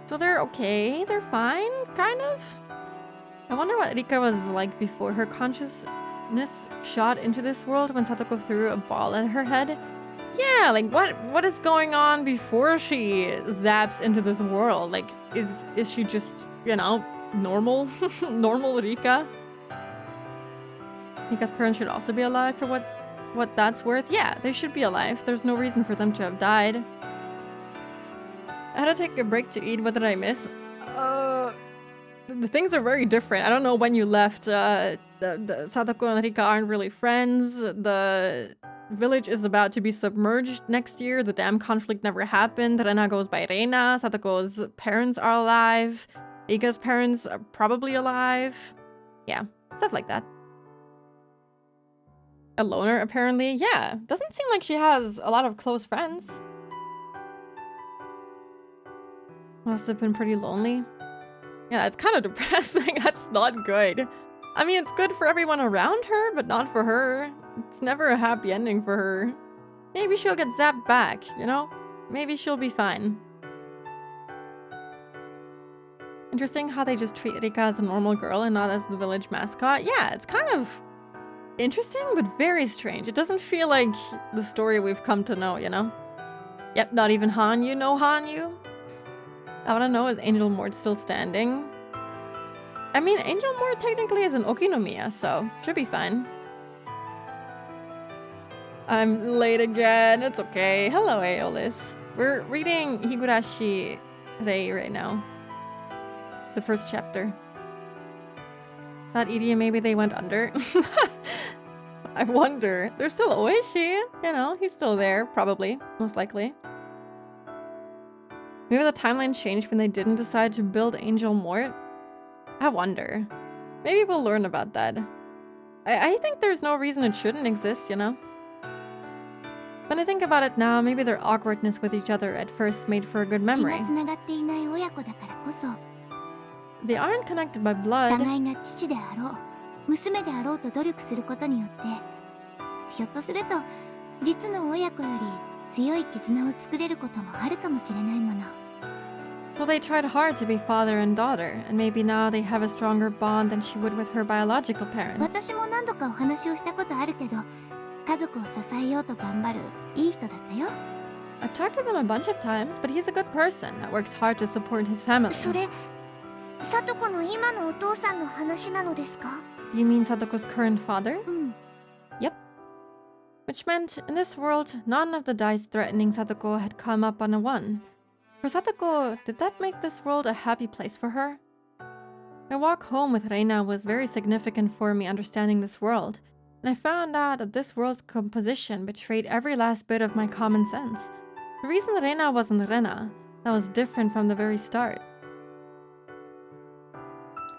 So they're okay, they're fine, kind of? I wonder what Rika was like before her consciousness shot into this world when Satoko threw a ball at her head. Yeah, like what is going on before she zaps into this world? Like, is she just, you know, normal? Normal Rika? Rika's parents should also be alive for what that's worth. Yeah, they should be alive. There's no reason for them to have died. I had to take a break to eat. What did I miss? The things are very different. I don't know when you left. The Satoko and Rika aren't really friends. The village is about to be submerged next year. The dam conflict never happened. Rena goes by Reina. Satoko's parents are alive. Ika's parents are probably alive. Yeah, stuff like that. A loner, apparently. Yeah, doesn't seem like she has a lot of close friends. Must have been pretty lonely. Yeah, it's kind of depressing. That's not good. I mean, it's good for everyone around her, but not for her. It's never a happy ending for her. Maybe she'll get zapped back, you know? Maybe she'll be fine. Interesting how they just treat Rika as a normal girl and not as the village mascot. Yeah, it's kind of interesting, but very strange. It doesn't feel like the story we've come to know, you know? Yep, not even Hanyu know Hanyu. I wanna know, is Angel Mort still standing? I mean, Angel Mort technically is an Okinomiya, so should be fine. I'm late again, it's okay. Hello, Aeolus. We're reading Higurashi Rei right now. The first chapter. Thought Iria maybe they went under. I wonder. There's still Oishi, you know, he's still there, probably, most likely. Maybe the timeline changed when they didn't decide to build Angel Mort? I wonder. Maybe we'll learn about that. I think there's no reason it shouldn't exist, you know? When I think about it now, maybe their awkwardness with each other at first made for a good 血が memory. つながっていない親子だからこそ They aren't connected by blood. 互いが父であろう娘であろうと努力することによってひょっとすると実の親子より強い絆を作れることもあるかもしれないもの Well, they tried hard to be father and daughter, and maybe now they have a stronger bond than she would with her biological parents. 私も何度かお話をしたことあるけど家族を支えようと頑張るいい人だったよ I've talked to them a bunch of times, but he's a good person that works hard to support his family. それ聡子の今のお父さんの話なのですか You mean Satoko's current father? うん Yep. Which meant, in this world, none of the dice threatening Satoko had come up on a 1. For Satoko, did that make this world a happy place for her? My walk home with Reina was very significant for me understanding this world, and I found out that this world's composition betrayed every last bit of my common sense. The reason Reina wasn't Rena, that was different from the very start.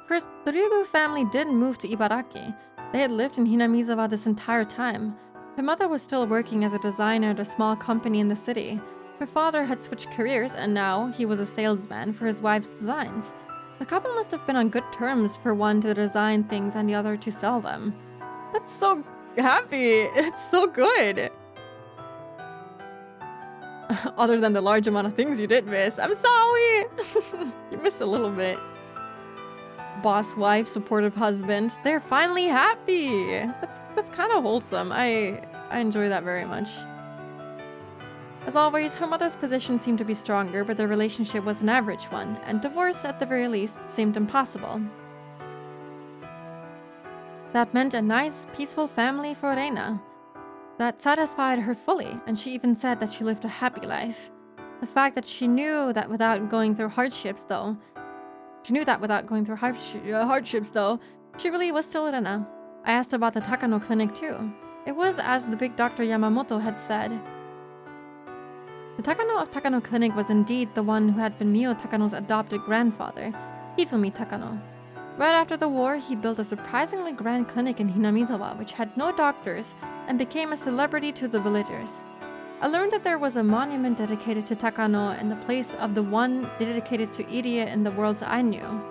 First, the Ryugu family didn't move to Ibaraki. They had lived in Hinamizawa this entire time. Her mother was still working as a designer at a small company in the city. Her father had switched careers and now he was a salesman for his wife's designs. The couple must have been on good terms for one to design things and the other to sell them. That's so happy. It's so good. Other than the large amount of things you did miss. I'm sorry. You missed a little bit. Boss wife, supportive husband. They're finally happy. That's kind of wholesome. I enjoy that very much. As always, her mother's position seemed to be stronger, but their relationship was an average one, and divorce, at the very least, seemed impossible. That meant a nice, peaceful family for Reina. That satisfied her fully, and she even said that she lived a happy life. The fact that she knew that without going through hardships, though, she really was still Reina. I asked about the Takano clinic too. It was as the big Dr. Yamamoto had said. The Takano of Takano Clinic was indeed the one who had been Mio Takano's adopted grandfather, Hifumi Takano. Right after the war, he built a surprisingly grand clinic in Hinamizawa which had no doctors and became a celebrity to the villagers. I learned that there was a monument dedicated to Takano in the place of the one dedicated to Irie in the worlds I knew.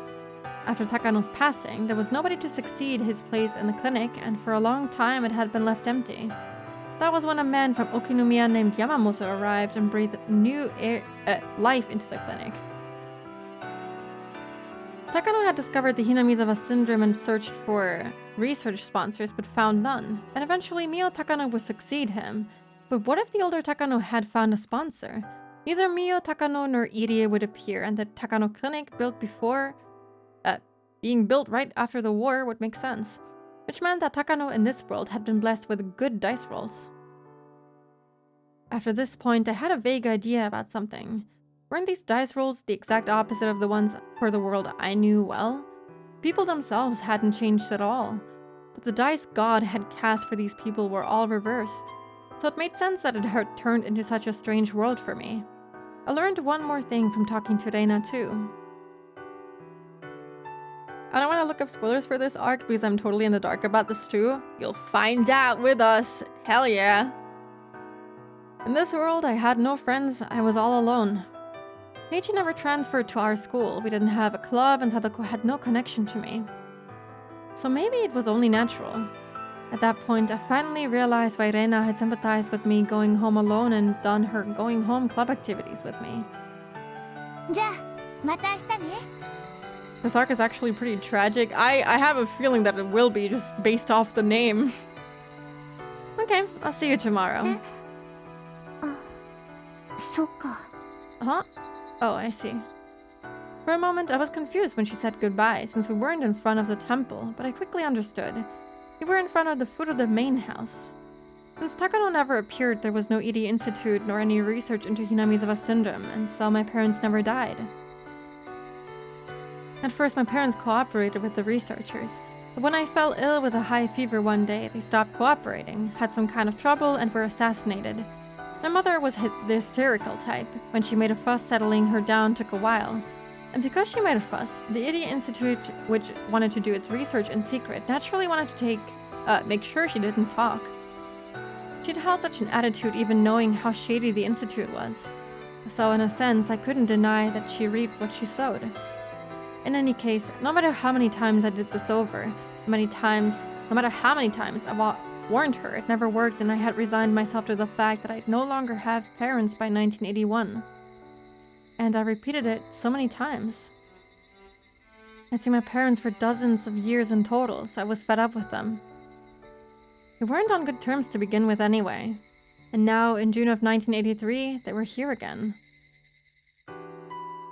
After Takano's passing, there was nobody to succeed his place in the clinic, and for a long time it had been left empty. That was when a man from Okinomiya named Yamamoto arrived and breathed new life into the clinic. Takano had discovered the Hinamizawa syndrome and searched for research sponsors but found none, and eventually Mio Takano would succeed him. But what if the older Takano had found a sponsor? Neither Mio Takano nor Irie would appear, and the Takano clinic being built right after the war would make sense. Which meant that Takano in this world had been blessed with good dice rolls. After this point, I had a vague idea about something. Weren't these dice rolls the exact opposite of the ones for the world I knew well? People themselves hadn't changed at all, but the dice God had cast for these people were all reversed. So it made sense that it had turned into such a strange world for me. I learned one more thing from talking to Reina too. I don't want to look up spoilers for this arc because I'm totally in the dark about this too. You'll find out with us. Hell yeah. In this world, I had no friends. I was all alone. Meiji never transferred to our school. We didn't have a club and Sadako had no connection to me. So maybe it was only natural. At that point, I finally realized why Reina had sympathized with me going home alone and done her going home club activities with me. じゃあまた明日ね。 This arc is actually pretty tragic. I have a feeling that it will be just based off the name. Okay, I'll see you tomorrow. そっか。 Huh? Oh, I see. For a moment, I was confused when she said goodbye, since we weren't in front of the temple, but I quickly understood. We were in front of the foot of the main house. Since Takano never appeared, there was no ED Institute nor any research into Hinamizawa syndrome, and so my parents never died. At first, my parents cooperated with the researchers, but when I fell ill with a high fever one day, they stopped cooperating, had some kind of trouble, and were assassinated. My mother was the hysterical type. When she made a fuss, settling her down took a while. And because she made a fuss, the ED Institute, which wanted to do its research in secret, naturally wanted to make sure she didn't talk. She'd held such an attitude even knowing how shady the Institute was. So in a sense, I couldn't deny that she reaped what she sowed. In any case, no matter how many times I did this over, no matter how many times I warned her, it never worked, and I had resigned myself to the fact that I'd no longer have parents by 1981. And I repeated it so many times. I'd seen my parents for dozens of years in total, so I was fed up with them. We weren't on good terms to begin with anyway. And now, in June of 1983, they were here again.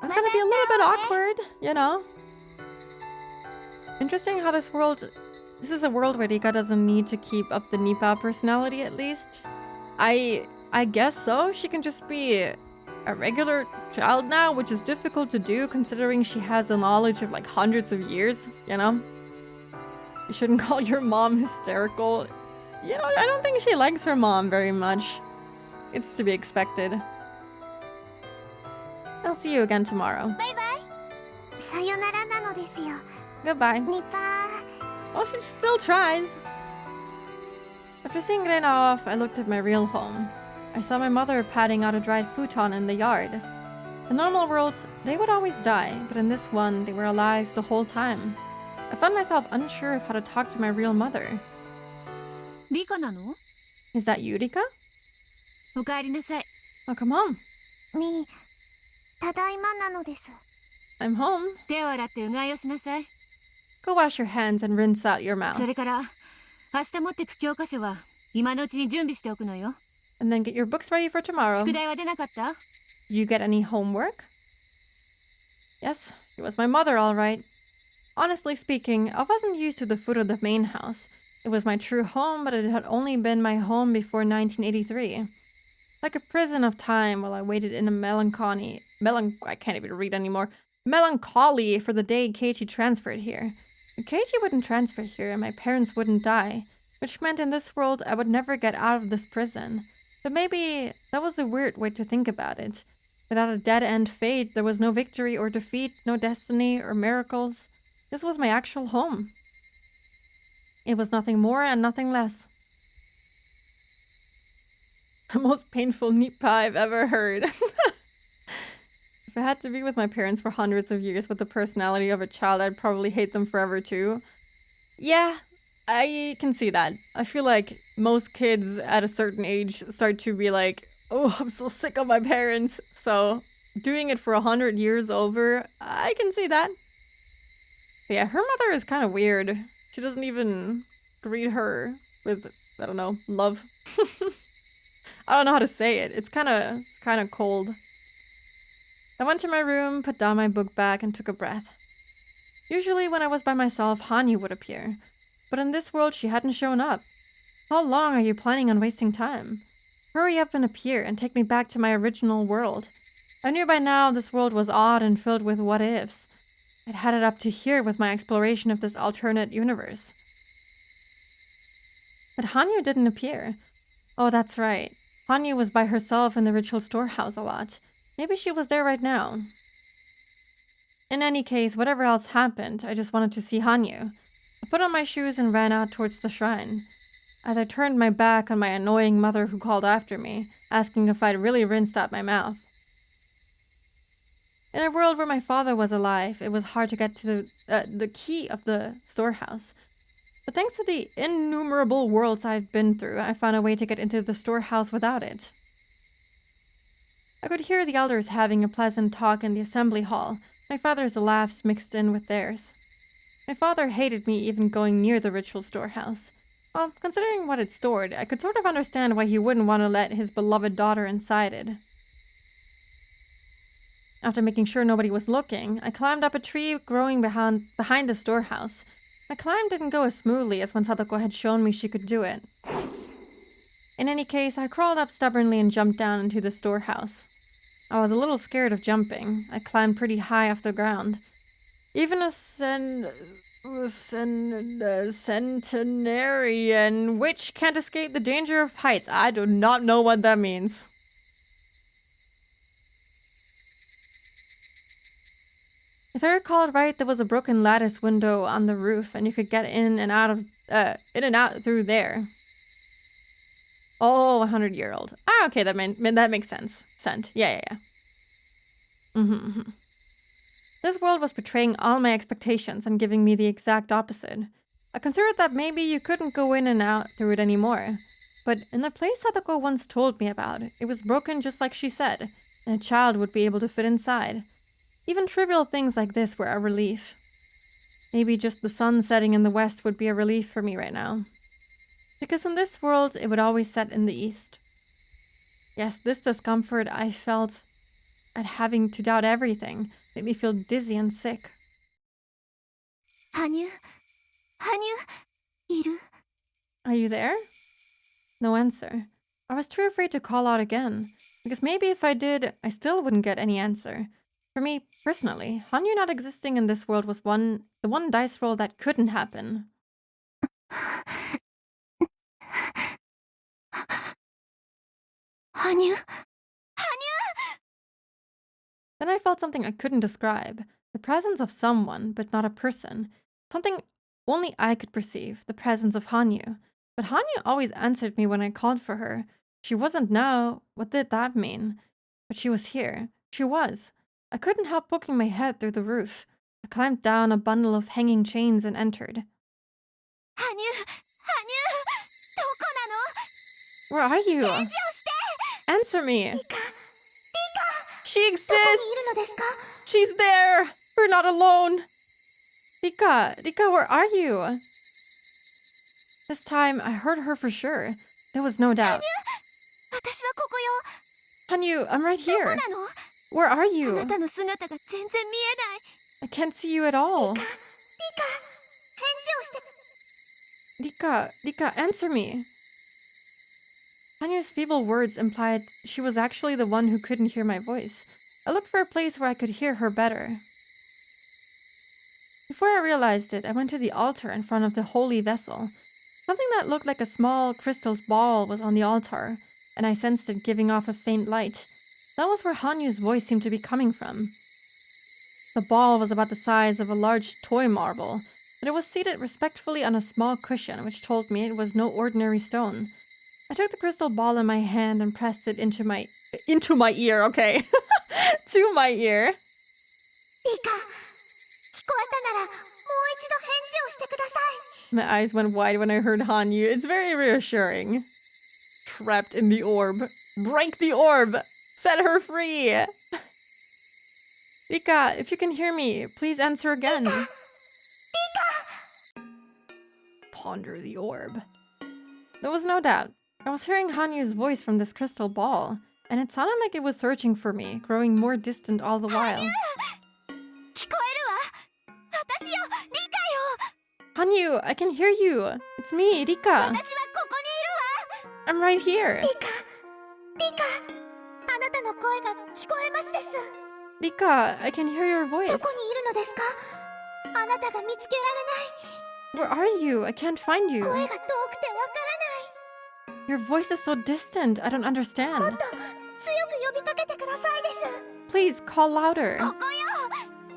It's gonna be a little bit awkward, you know? Interesting how this is a world where Rika doesn't need to keep up the Nipa personality, at least. I guess so. She can just be a regular child now, which is difficult to do considering she has the knowledge of like hundreds of years, you know? You shouldn't call your mom hysterical. You know, I don't think she likes her mom very much. It's to be expected. I'll see you again tomorrow. バイバイ。さよならなのですよ。 Goodbye. ニパー。 Well, she still tries. After seeing Reina off, I looked at my real home. I saw my mother padding out a dried futon in the yard. In normal worlds, they would always die, but in this one, they were alive the whole time. I found myself unsure of how to talk to my real mother. リカなの？ Is that Yurika? おかえりなさい。 Oh, come on. みー、ただいまなのです。 I'm home. 手を洗ってうがいをしなさい。 Go wash your hands and rinse out your mouth. それから明日持ってく教科書は今のうちに準備しておくのよ。 And then get your books ready for tomorrow. 宿題は出なかった？ Did you get any homework? Yes, she was my mother, all right. Honestly speaking, I wasn't used to the food of the main house. It was my true home, but it had only been my home before 1983. Like a prison of time while I waited in a I can't even read anymore. Melancholy for the day Keiichi transferred here. But Keiichi wouldn't transfer here and my parents wouldn't die, which meant in this world I would never get out of this prison. But maybe that was a weird way to think about it. Without a dead-end fate, there was no victory or defeat, no destiny or miracles. This was my actual home. It was nothing more and nothing less. The most painful Nipa I've ever heard. If I had to be with my parents for hundreds of years with the personality of a child, I'd probably hate them forever too. Yeah, I can see that. I feel like most kids at a certain age start to be like, oh, I'm so sick of my parents. So doing it for 100 years over, I can see that. But yeah, her mother is kind of weird. She doesn't even greet her with, I don't know, love. I don't know how to say it. It's kind of cold. I went to my room, put down my book bag, and took a breath. Usually when I was by myself, Hanyu would appear. But in this world, she hadn't shown up. How long are you planning on wasting time? Hurry up and appear and take me back to my original world. I knew by now this world was odd and filled with what-ifs. I'd had it up to here with my exploration of this alternate universe. But Hanyu didn't appear. Oh, that's right. Hanyu was by herself in the ritual storehouse a lot. Maybe she was there right now. In any case, whatever else happened, I just wanted to see Hanyu. I put on my shoes and ran out towards the shrine. As I turned my back on my annoying mother who called after me, asking if I'd really rinsed out my mouth. In a world where my father was alive, it was hard to get to the key of the storehouse. But thanks to the innumerable worlds I've been through, I found a way to get into the storehouse without it. I could hear the elders having a pleasant talk in the assembly hall, my father's laughs mixed in with theirs. My father hated me even going near the ritual storehouse. Well, considering what it stored, I could sort of understand why he wouldn't want to let his beloved daughter inside it. After making sure nobody was looking, I climbed up a tree growing behind the storehouse. My climb didn't go as smoothly as when Sadako had shown me she could do it. In any case, I crawled up stubbornly and jumped down into the storehouse. I was a little scared of jumping. I climbed pretty high off the ground. Even a centenarian witch can't escape the danger of heights. I do not know what that means. If I recall right, there was a broken lattice window on the roof, and you could get in and out through there. Oh, 100-year-old. Ah, okay, that makes sense. Scent. Yeah. This world was betraying all my expectations and giving me the exact opposite. I considered that maybe you couldn't go in and out through it anymore. But in the place Sadako once told me about, it was broken just like she said, and a child would be able to fit inside. Even trivial things like this were a relief. Maybe just the sun setting in the west would be a relief for me right now. Because in this world, it would always set in the east. Yes, this discomfort I felt at having to doubt everything made me feel dizzy and sick. Hanyu? Iru? Are you there? No answer. I was too afraid to call out again, because maybe if I did, I still wouldn't get any answer. For me, personally, Hanyu not existing in this world was the one dice roll that couldn't happen. Hanyu? Then I felt something I couldn't describe. The presence of someone, but not a person. Something only I could perceive, the presence of Hanyu. But Hanyu always answered me when I called for her. She wasn't now. What did that mean? But she was here. She was. I couldn't help poking my head through the roof. I climbed down a bundle of hanging chains and entered. Hanyu? Doko nano? Where are you? Answer me! She exists! She's there! We're not alone! Rika, where are you? This time, I heard her for sure. There was no doubt. Hanyu, I'm right here. Where are you? I can't see you at all. Rika, answer me. Hanyu's feeble words implied she was actually the one who couldn't hear my voice. I looked for a place where I could hear her better. Before I realized it, I went to the altar in front of the holy vessel. Something that looked like a small crystal ball was on the altar, and I sensed it giving off a faint light. That was where Hanyu's voice seemed to be coming from. The ball was about the size of a large toy marble, but it was seated respectfully on a small cushion, which told me it was no ordinary stone. I took the crystal ball in my hand and pressed it into my ear, okay. To my ear. My eyes went wide when I heard Hanyu. It's very reassuring. Trapped in the orb. Break the orb! Set her free! Rika, if you can hear me, please answer again. Rika! Ponder the orb. There was no doubt. I was hearing Hanyu's voice from this crystal ball, and it sounded like it was searching for me, growing more distant all the while. Hanyu, I can hear you. It's me, Rika. I'm right here. Rika, I can hear your voice. Where are you? I can't find you. Your voice is so distant. I don't understand. Please call louder.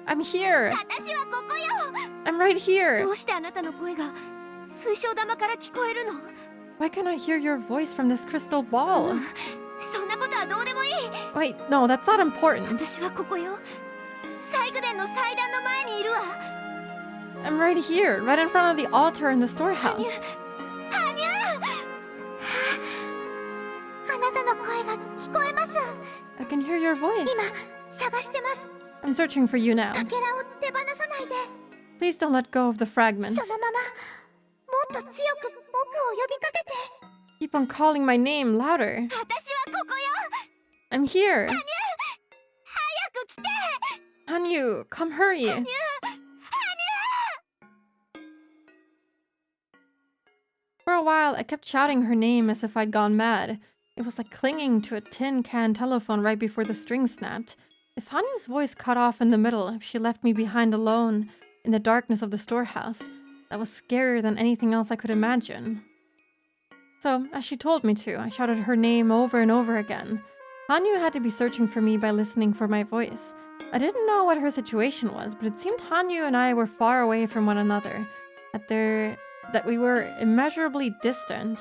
I'm here. 私はここよ。 I'm right ど here. うしてあなたの声が水晶玉から聞こえるの？ Why can't I hear your voice from this crystal ball? そんなことはどうでもいい。 Wait, no, that's not important. 私はここよ。西宮殿の祭壇の前にいるわ。 I'm right here, right in front of the altar in the storehouse. はにゃ。あなたの声が聞こえます。 I can hear your voice. 探してます。 I'm searching for you now. かけらを手放さないで。 Please don't let go of the fragments. そのままもっと強く僕を呼びかけて。 Keep on calling my name louder. 私はここよ。 I'm here. 早く来て。 Hanyu, come hurry. For a while, I kept shouting her name as if I'd gone mad. It was like clinging to a tin can telephone right before the string snapped. If Hanyu's voice cut off in the middle, if she left me behind alone in the darkness of the storehouse, that was scarier than anything else I could imagine. So, as she told me to, I shouted her name over and over again. Hanyu had to be searching for me by listening for my voice. I didn't know what her situation was, but it seemed Hanyu and I were far away from one another, that we were immeasurably distant.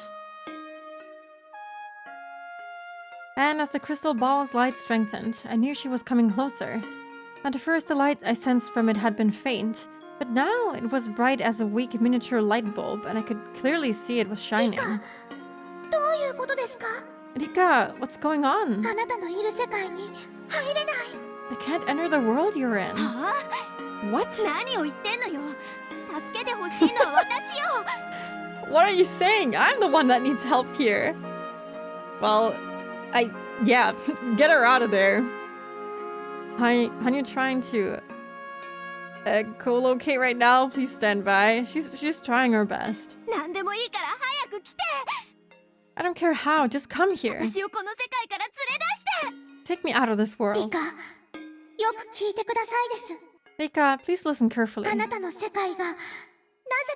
And as the crystal ball's light strengthened, I knew she was coming closer. At first, the light I sensed from it had been faint, but now it was bright as a weak miniature light bulb, and I could clearly see it was shining. どういうことですか？ Rika, what's going on? あなたのいる世界に入れない。 I can't enter the world you're in. は What? あ？何を言ってんのよ。助けてほしいのは私よ。 What are you saying? I'm the one that needs help here. Well, yeah, get her out of there. Hanyu trying to co-locate right now? Please stand by. She's trying her best. 何でもいいから早く来て。 I don't care how, just come here. 私をこの世界から連れ出して。 Take me out of this リ world. カ、よく聞いてくださいです。 Rika, please listen carefully. あなたの世界がなぜ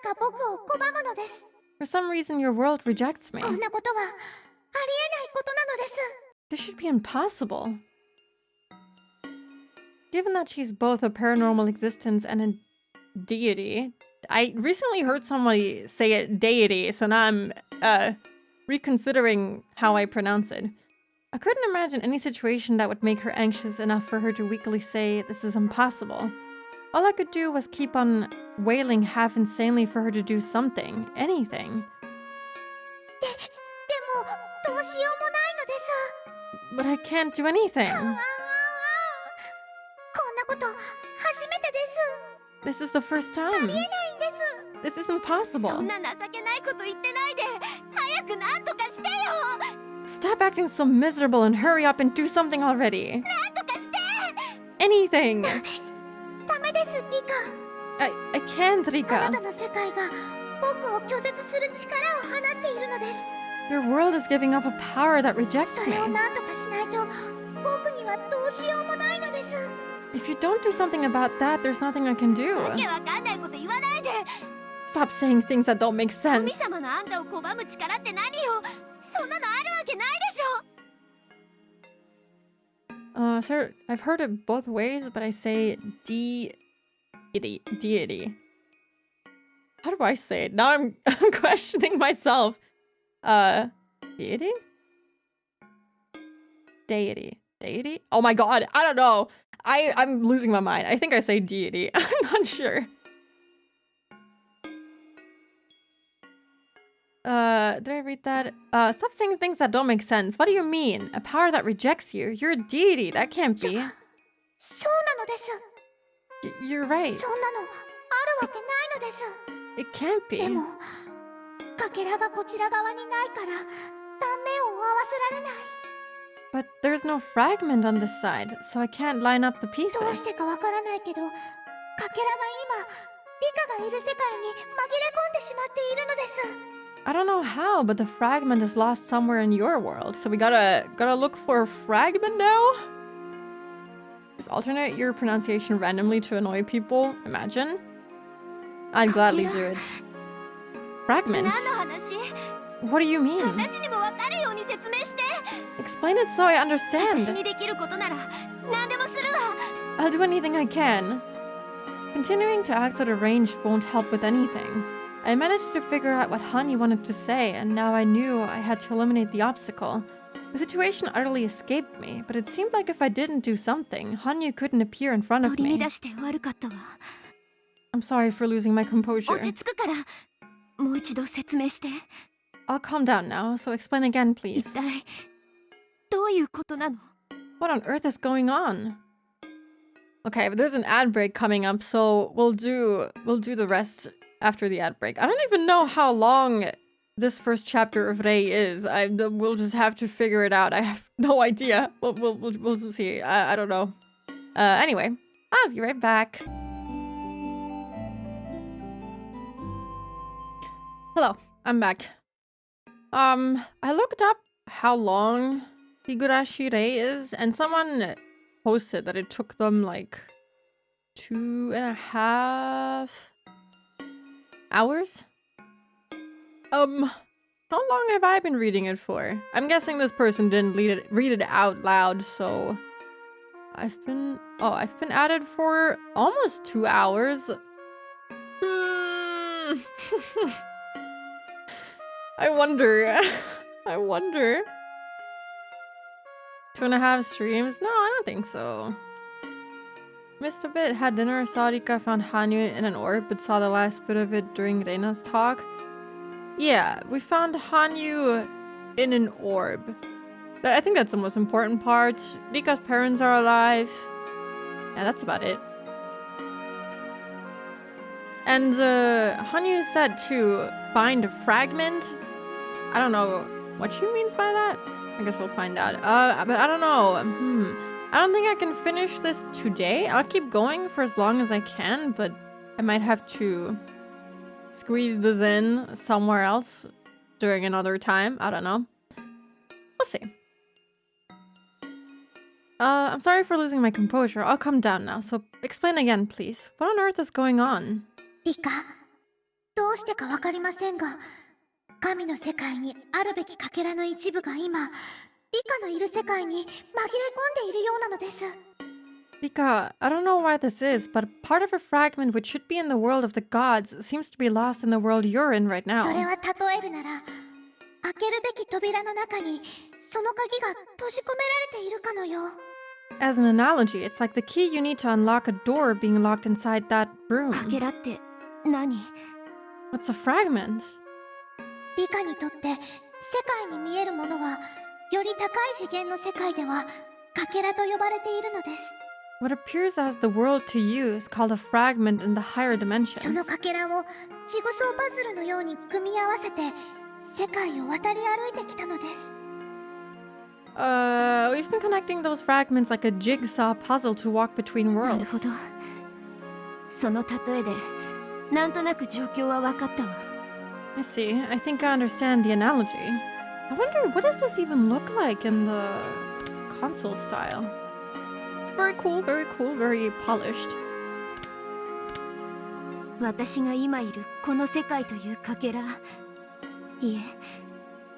か僕を拒むのです。 For some reason, your world rejects me. こんなことはありえないことなのです。 This should be impossible. Given that she's both a paranormal existence and a deity, I recently heard somebody say it deity, so now I'm reconsidering how I pronounce it. I couldn't imagine any situation that would make her anxious enough for her to weakly say, "This is impossible." All I could do was keep on wailing half insanely for her to do something, anything. でもどうしようもないのです。 But I can't do anything. こんなこと初めてです。 This is the first あ time. りえないんです This isn't possible. そんな情けないこと言ってないで。早く何とかしてよ。 Stop acting so miserable and hurry up and do something already. 何とかして。 Anything. ダメですリカ。 I can't, あな Rika. たの世界が僕を拒絶する力を放っているのです。 Your world is giving up a power that rejects そ me. れを何とかしないと僕にはどうしようもないのです。 If you don't do something about that, there's nothing I can do. わけわかんないこと言わないで。 Stop saying things that don't make 神 sense. 様のあんたを拒む力って何よ。そんなのあるわけないでしょ。 Sir, I've heard it both ways, but I say deity. How do I say it? Now I'm questioning myself. Deity? Deity? Oh my god, I don't know. I'm losing my mind. I think I say deity. I'm not sure. Did I read that? Stop saying things that don't make sense. What do you mean? A power that rejects you? You're a deity. That can't be. そうなのです。 You're right. そんなのあるわけないのです。 It can't で be. もかけらがこちら側にないから断面を合わせられない。 But there's no fragment on this side, so I can't line up the どうし pieces. てかわからないけど、かけらが今リカがいる世界に紛れ込んでしまっているのです。 I don't know how, but the fragment is lost somewhere in your world, so we gotta look for a fragment now? Just alternate your pronunciation randomly to annoy people. Imagine. I'd gladly do it. 何 Fragments? の話？ What do you mean? 私にも分かるように説明して。 Explain it so I 私 understand. にできることなら何でもするわ。 I'll do anything I can. Continuing to act out of range won't help with anything. I managed to figure out what Hanyu wanted to say, and now I knew I had to eliminate the obstacle. The situation utterly escaped me, but it seemed like if I didn't do something, Hanyu couldn't appear in front of 取り me. 乱して悪かったわ。 I'm sorry for losing my composure. 落ち着くから、もう一度説明して。 I'll calm down now, so explain again, 一 please. 体、どういうことなの？ What on earth is going on? Okay, but there's an ad break coming up, so we'll do the rest after the ad break. I don't even know how long this first chapter of Rei is. We'll just have to figure it out. I have no idea. We'll see. I don't know. Anyway, I'll be right back. Hello, I'm back. I looked up how long Higurashi Rei is, and someone posted that it took them like 2.5 hours. How long have I been reading it for? I'm guessing this person didn't read it out loud, so I've been at it for almost 2 hours. I wonder. 2.5 streams? No, I don't think so. Missed a bit. Had dinner, saw Rika found Hanyu in an orb, but saw the last bit of it during Reina's talk. Yeah, we found Hanyu in an orb. I think that's the most important part. Rika's parents are alive. Yeah, that's about it. And Hanyu said to find a fragment. I don't know what she means by that. I guess we'll find out. But I don't know. I don't think I can finish this today. I'll keep going for as long as I can, but I might have to squeeze this in somewhere else during another time. I don't know. We'll see. I'm sorry for losing my composure. I'll calm down now, so explain again, please. What on earth is going on? リカ、どうしてかわかりませんが、神の世界にあるべきかけらの一部が今、リカのいる世界に紛れ込んでいるようなのです。 Rika, I don't know why this is, but part of a fragment which should be in the world of the gods seems to be lost in the world you're in right それ now. は例えるなら、開けるべき扉の中にその鍵が閉じ込められているかのよう。 As an analogy, it's like the key you need to unlock a door being locked inside that か room. けらって何？ What's a fragment? リカにとって世界に見えるものはより高い次元の世界ではかけらと呼ばれているのです。 What appears as the world to you is called a fragment in the higher そ dimensions. のかけらをジグソーパズルのように組み合わせて世界を渡り歩いてきたのです。 We've been connecting those fragments like a jigsaw puzzle to walk between なる worlds. ほど。その例えでなんとなく状況は分かったわ。 I see. I think I understand the analogy. I wonder, what does this even look like in the console style? Very cool, very polished. 私が今いるこの世界というかけら、いえ、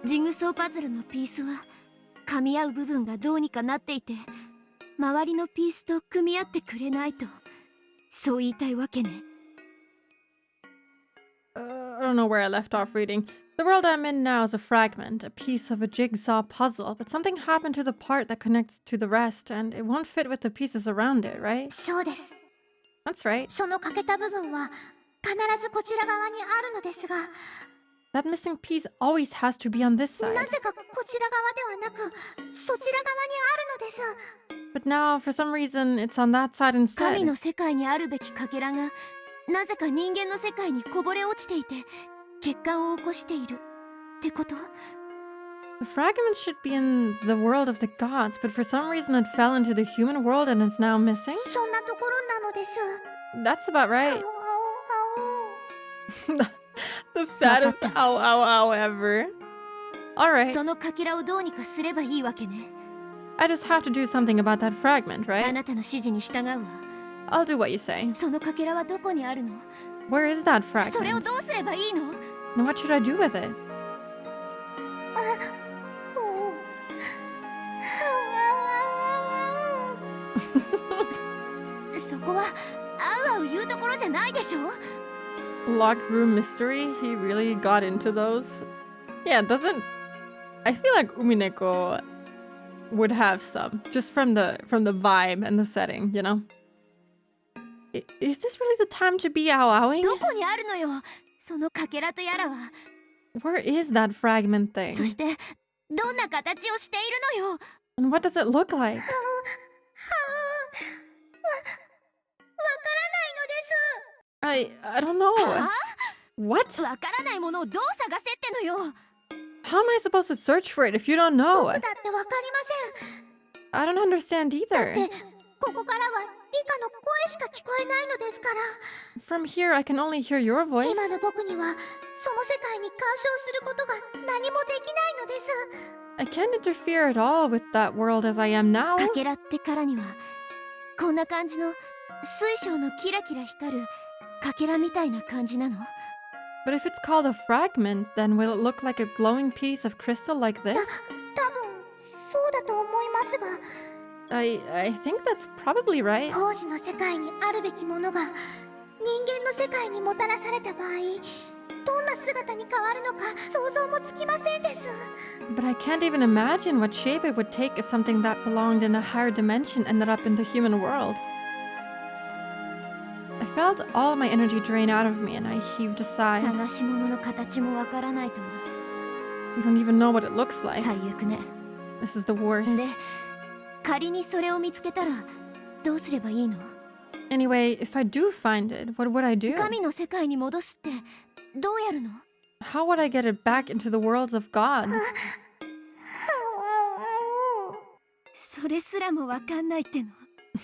ジグソーパズルのピースは噛み合う部分がどうにかなっていて、周りのピースと組み合ってくれないと、そう言いたいわけね。I don't know where I left off reading. The world I'm in now is a fragment, a piece of a jigsaw puzzle, but something happened to the part that connects to the rest, and it won't fit with the pieces around it, right? そうです。 That's right. その欠けた部分は必ずこちら側にあるのですが、 That missing piece always has to be on this な side. ぜかこちら側ではなくそちら側にあるのです。 But now, for some reason, it's on that side 神 instead. の世界にあるべきかけらがなぜか人間の世界にこぼれ落ちていて欠陥を起こしているってこと？ The fragment should be in the world of the gods, but for some reason it fell into the human world and is now missing? そんなところなのです。 That's about あ right. お The saddest ow ow ow ever. Alright, そのかけらをどうにかすればいいわけね。 I just have to do something about that fragment, あ right? なたの指示に従うわ。 I'll do what you say. そのかけらはどこにあるの？ Where is that それを fragment? どうすればいいの？ And what should I do with it? そこはあうあう言うところじゃないでしょ。 Locked room mystery? He really got into those? Yeah, doesn't... I feel like Umineko would have some, just from the vibe and the setting, you know? Is this really the time to be ow-owing? どこにあるのよそのかけらとやらは。 Where is that fragment そ thing? してどんな形をしているのよ。 And what does it look like? わからないのです。 I don't know. は What? あ、わからないものをどう探せってのよ。 How am I supposed to search for it if you don't 僕 know? だってわかりません。 I don't understand だっ either. てここからはリカの声しか聞こえないのですから。 From here, I can only hear your voice. 今の僕にはその世界に干渉することが何もできないのです。 I can't interfere at all with that world as I am now. かけらってからにはこんな感じの水晶のキラキラ光るかけらみたいな感じなの。 But if it's called a fragment, then will it look like a glowing piece of crystal like this? 多分そうだと思いますが、 I think that's probably right. 当時の世界にあるべきものが人間の世界にもたらされた場合、どんな姿に変わるのか想像もつきませんです。 But I can't even imagine what shape it would take if something that belonged in a higher dimension ended up in the human world. I felt all my energy drain out of me and I heaved a sigh. 探し物の形もわからないとは You don't even know what it looks like. 最悪ね。 This is the worst. で仮にそれを見つけたらどうすればいいの？ Anyway, if I do find it, what would I do? 神の世界に戻すってどうやるの？ How would I get it back into the worlds of God? それすらもわかんないっての。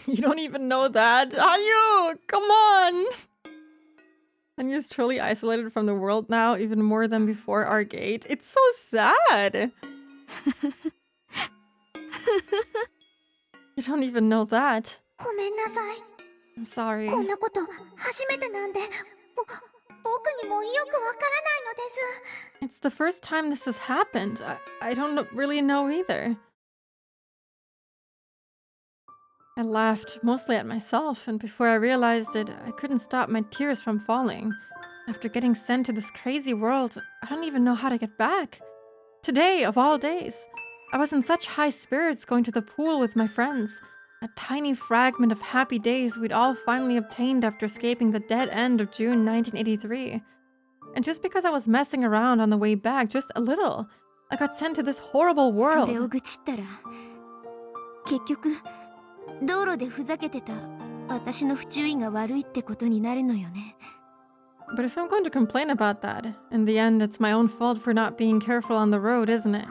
You don't even know that. Hanyu, come on! Hanyu's truly isolated from the world now, even more than before our gate. It's so sad! You don't even know that. ごめんなさい。 I'm sorry. こんなこと初めてなんで、僕にもよくわからないのです。 It's the first time this has happened. I don't really know either. I laughed, mostly at myself, and before I realized it, I couldn't stop my tears from falling. After getting sent to this crazy world, I don't even know how to get back. Today, of all days, I was in such high spirits going to the pool with my friends. A tiny fragment of happy days we'd all finally obtained after escaping the dead end of June 1983. And just because I was messing around on the way back just a little, I got sent to this horrible それを world. 愚痴ったら結局道路でふざけてた私の不注意が悪いってことになるのよね。 But if I'm going to complain about that, in the end, it's my own fault for not being careful on the road, isn't it?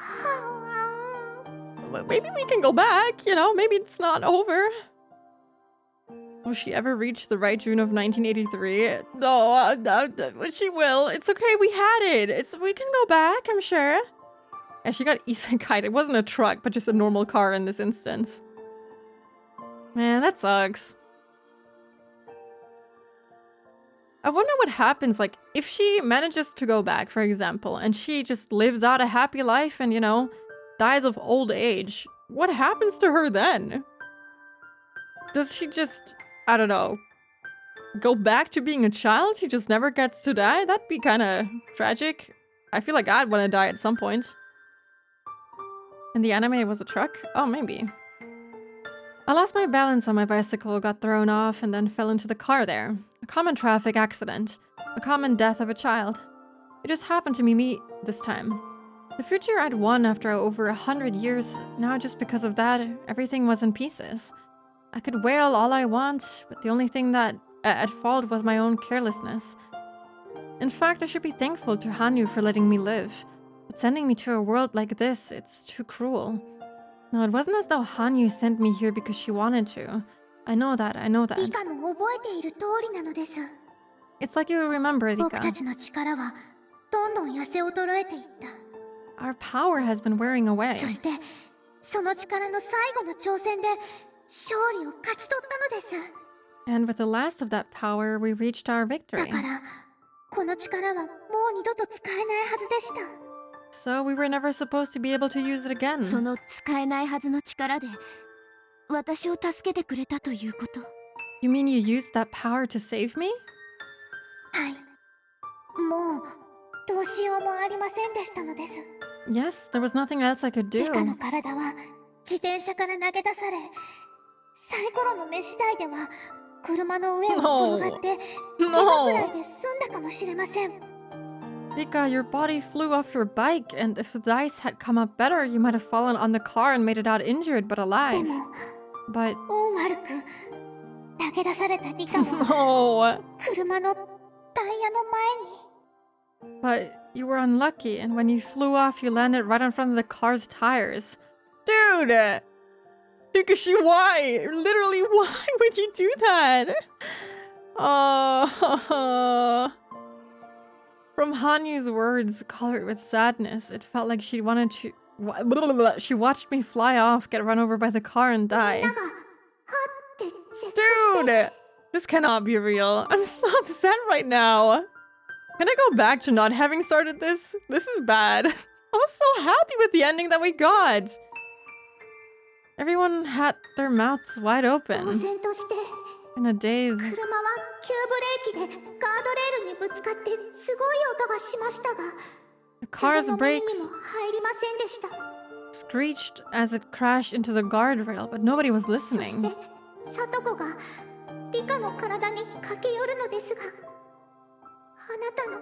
Well, maybe we can go back, you know, maybe it's not over. Will she ever reach the right June of 1983? No, she will. It's okay, we had it. We can go back, I'm sure. Yeah, she got isekai'd. It wasn't a truck, but just a normal car in this instance. Man, that sucks. I wonder what happens, like, if she manages to go back, for example, and she just lives out a happy life and, you know, dies of old age. What happens to her then? Does she just, I don't know, go back to being a child? She just never gets to die? That'd be kind of tragic. I feel like I'd want to die at some point. In the anime, it was a truck? Oh, maybe. I lost my balance on my bicycle, got thrown off, and then fell into the car there. A common traffic accident. A common death of a child. It just happened to me this time. The future I'd won after over 100 years, now just because of that, everything was in pieces. I could wail all I want, but the only thing that at fault was my own carelessness. In fact, I should be thankful to Hanyu for letting me live. But sending me to a world like this, it's too cruel. No, it wasn't as though Hanyu sent me here because she wanted to. I know that. リカも覚えている通りなのです。 It's like you remember, 僕た Rika. ちの力はどんどん痩せ衰えていった。 Our power has been wearing away. そしてその力の最後の挑戦で勝利を勝ち取ったのです。 And with the last of that power, we reached our だ victory. からこの力はもう二度と使えないはずでした。 So we were never supposed to be able to use it again. その使えないはずの力で私を助けてくれたということ。You mean you used that power to save me? はい。もうどうしようもありませんでしたのです。 Yes, there was nothing else I could リカの do. 体は自転車から投げ出され、サイコロの目次第では車の上を転がって怪我くらいで済んだかもしれません。 Rika, your body flew off your bike, and if the dice had come up better, you might have fallen on the car and made it out injured but で alive. も But 運悪く投げ出されたリカは no. 車のタイヤの前に。 But you were unlucky, and when you flew off, you landed right in front of the car's tires. Dude! Higurashi, why? Literally, why would you do that? Oh. From Hanyu's words, colored with sadness, it felt like she wanted to... She watched me fly off, get run over by the car, and みん die. ながはって絶句して Dude! This cannot be real. I'm so upset right now. Can I go back to not having started this? This is bad. I was so happy with the ending that we got. Everyone had their mouths wide 呆 open, 然として in a daze. 車は急ブレーキでガードレールにぶつかってすごい音がしましたが The 誰 car's の耳に brakes も入りませんでした。 screeched as it crashed into the guardrail, but nobody was そして listening. サトコがリカの体に駆け寄るのですが、あなたの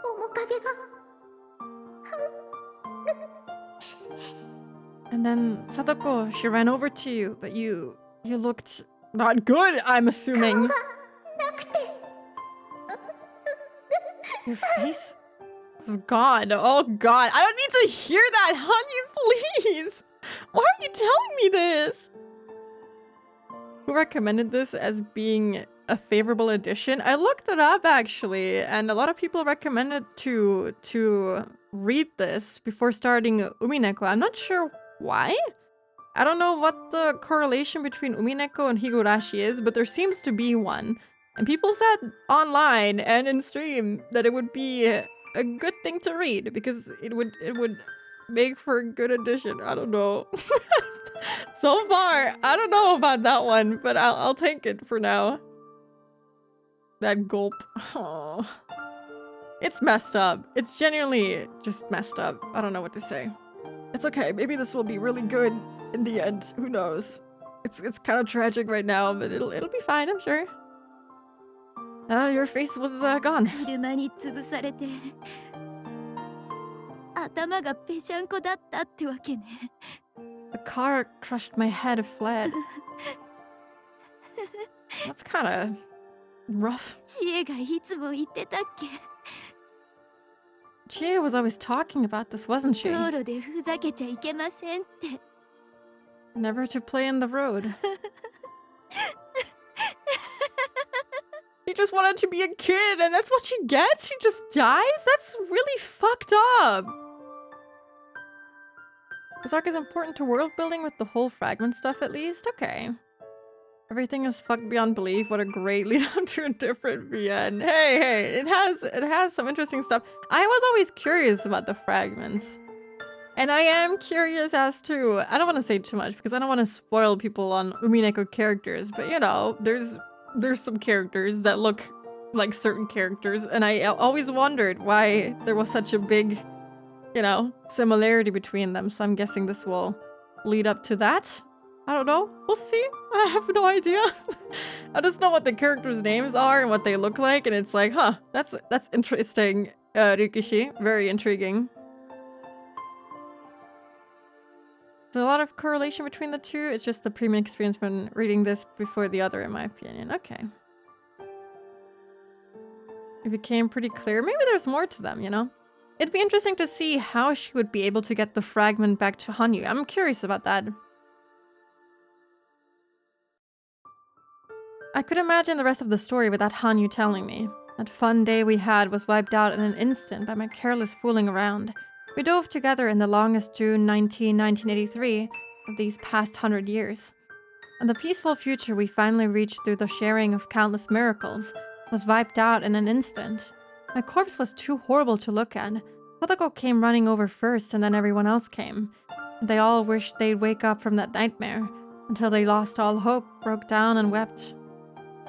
面影が And then Satoko, she ran over to you, but you looked not good, I'm assuming. なくて Your face was gone. Oh god, I don't need to hear that, Hanyu, please. Why are you telling me this? Who recommended this as being a favorable addition? I looked it up actually, and a lot of people recommended to read this before starting Umineko. I'm not sure why. I don't know what the correlation between Umineko and Higurashi is, but there seems to be one. And people said online and in stream that it would be a good thing to read because it would make for a good addition. I don't know. So far, I don't know about that one, but I'll take it for now. That gulp. Oh. It's messed up. It's genuinely just messed up. I don't know what to say. It's okay. Maybe this will be really good in the end. Who knows? It's kind of tragic right now, but it'll be fine, I'm sure. Your face was gone. 車に潰されて頭がぺしゃんこだったってわけね。 The car crushed my head and fled. That's kind of rough. 知恵がいつも言ってたっけ。 Chie was always talking about this, wasn't she? 道路でふざけちゃいけませんって。 Never to play in the road. She just wanted to be a kid, and that's what she gets? She just dies? That's really fucked up. This arc is important to world building with the whole fragment stuff at least? Okay. Everything is fucked beyond belief. What a great lead up to a different VN. Hey, it has some interesting stuff. I was always curious about the fragments. And I am curious as to, I don't want to say too much because I don't want to spoil people on Umineko characters, but you know, there's some characters that look like certain characters, and I always wondered why there was such a big, you know, similarity between them, so I'm guessing this will lead up to that. I don't know. We'll see. I have no idea. I just know what the characters' names are and what they look like, and it's like, huh, that's interesting, Rikishi. Very intriguing. There's a lot of correlation between the two. It's just the premium experience when reading this before the other, in my opinion. Okay. It became pretty clear. Maybe there's more to them, you know? It'd be interesting to see how she would be able to get the fragment back to Hanyu. I'm curious about that. I could imagine the rest of the story without Hanyu telling me. That fun day we had was wiped out in an instant by my careless fooling around. We dove together in the longest June 1983 of these past 100 years. And the peaceful future we finally reached through the sharing of countless miracles was wiped out in an instant. My corpse was too horrible to look at. Satoko came running over first, and then everyone else came. And they all wished they'd wake up from that nightmare, until they lost all hope, broke down, and wept.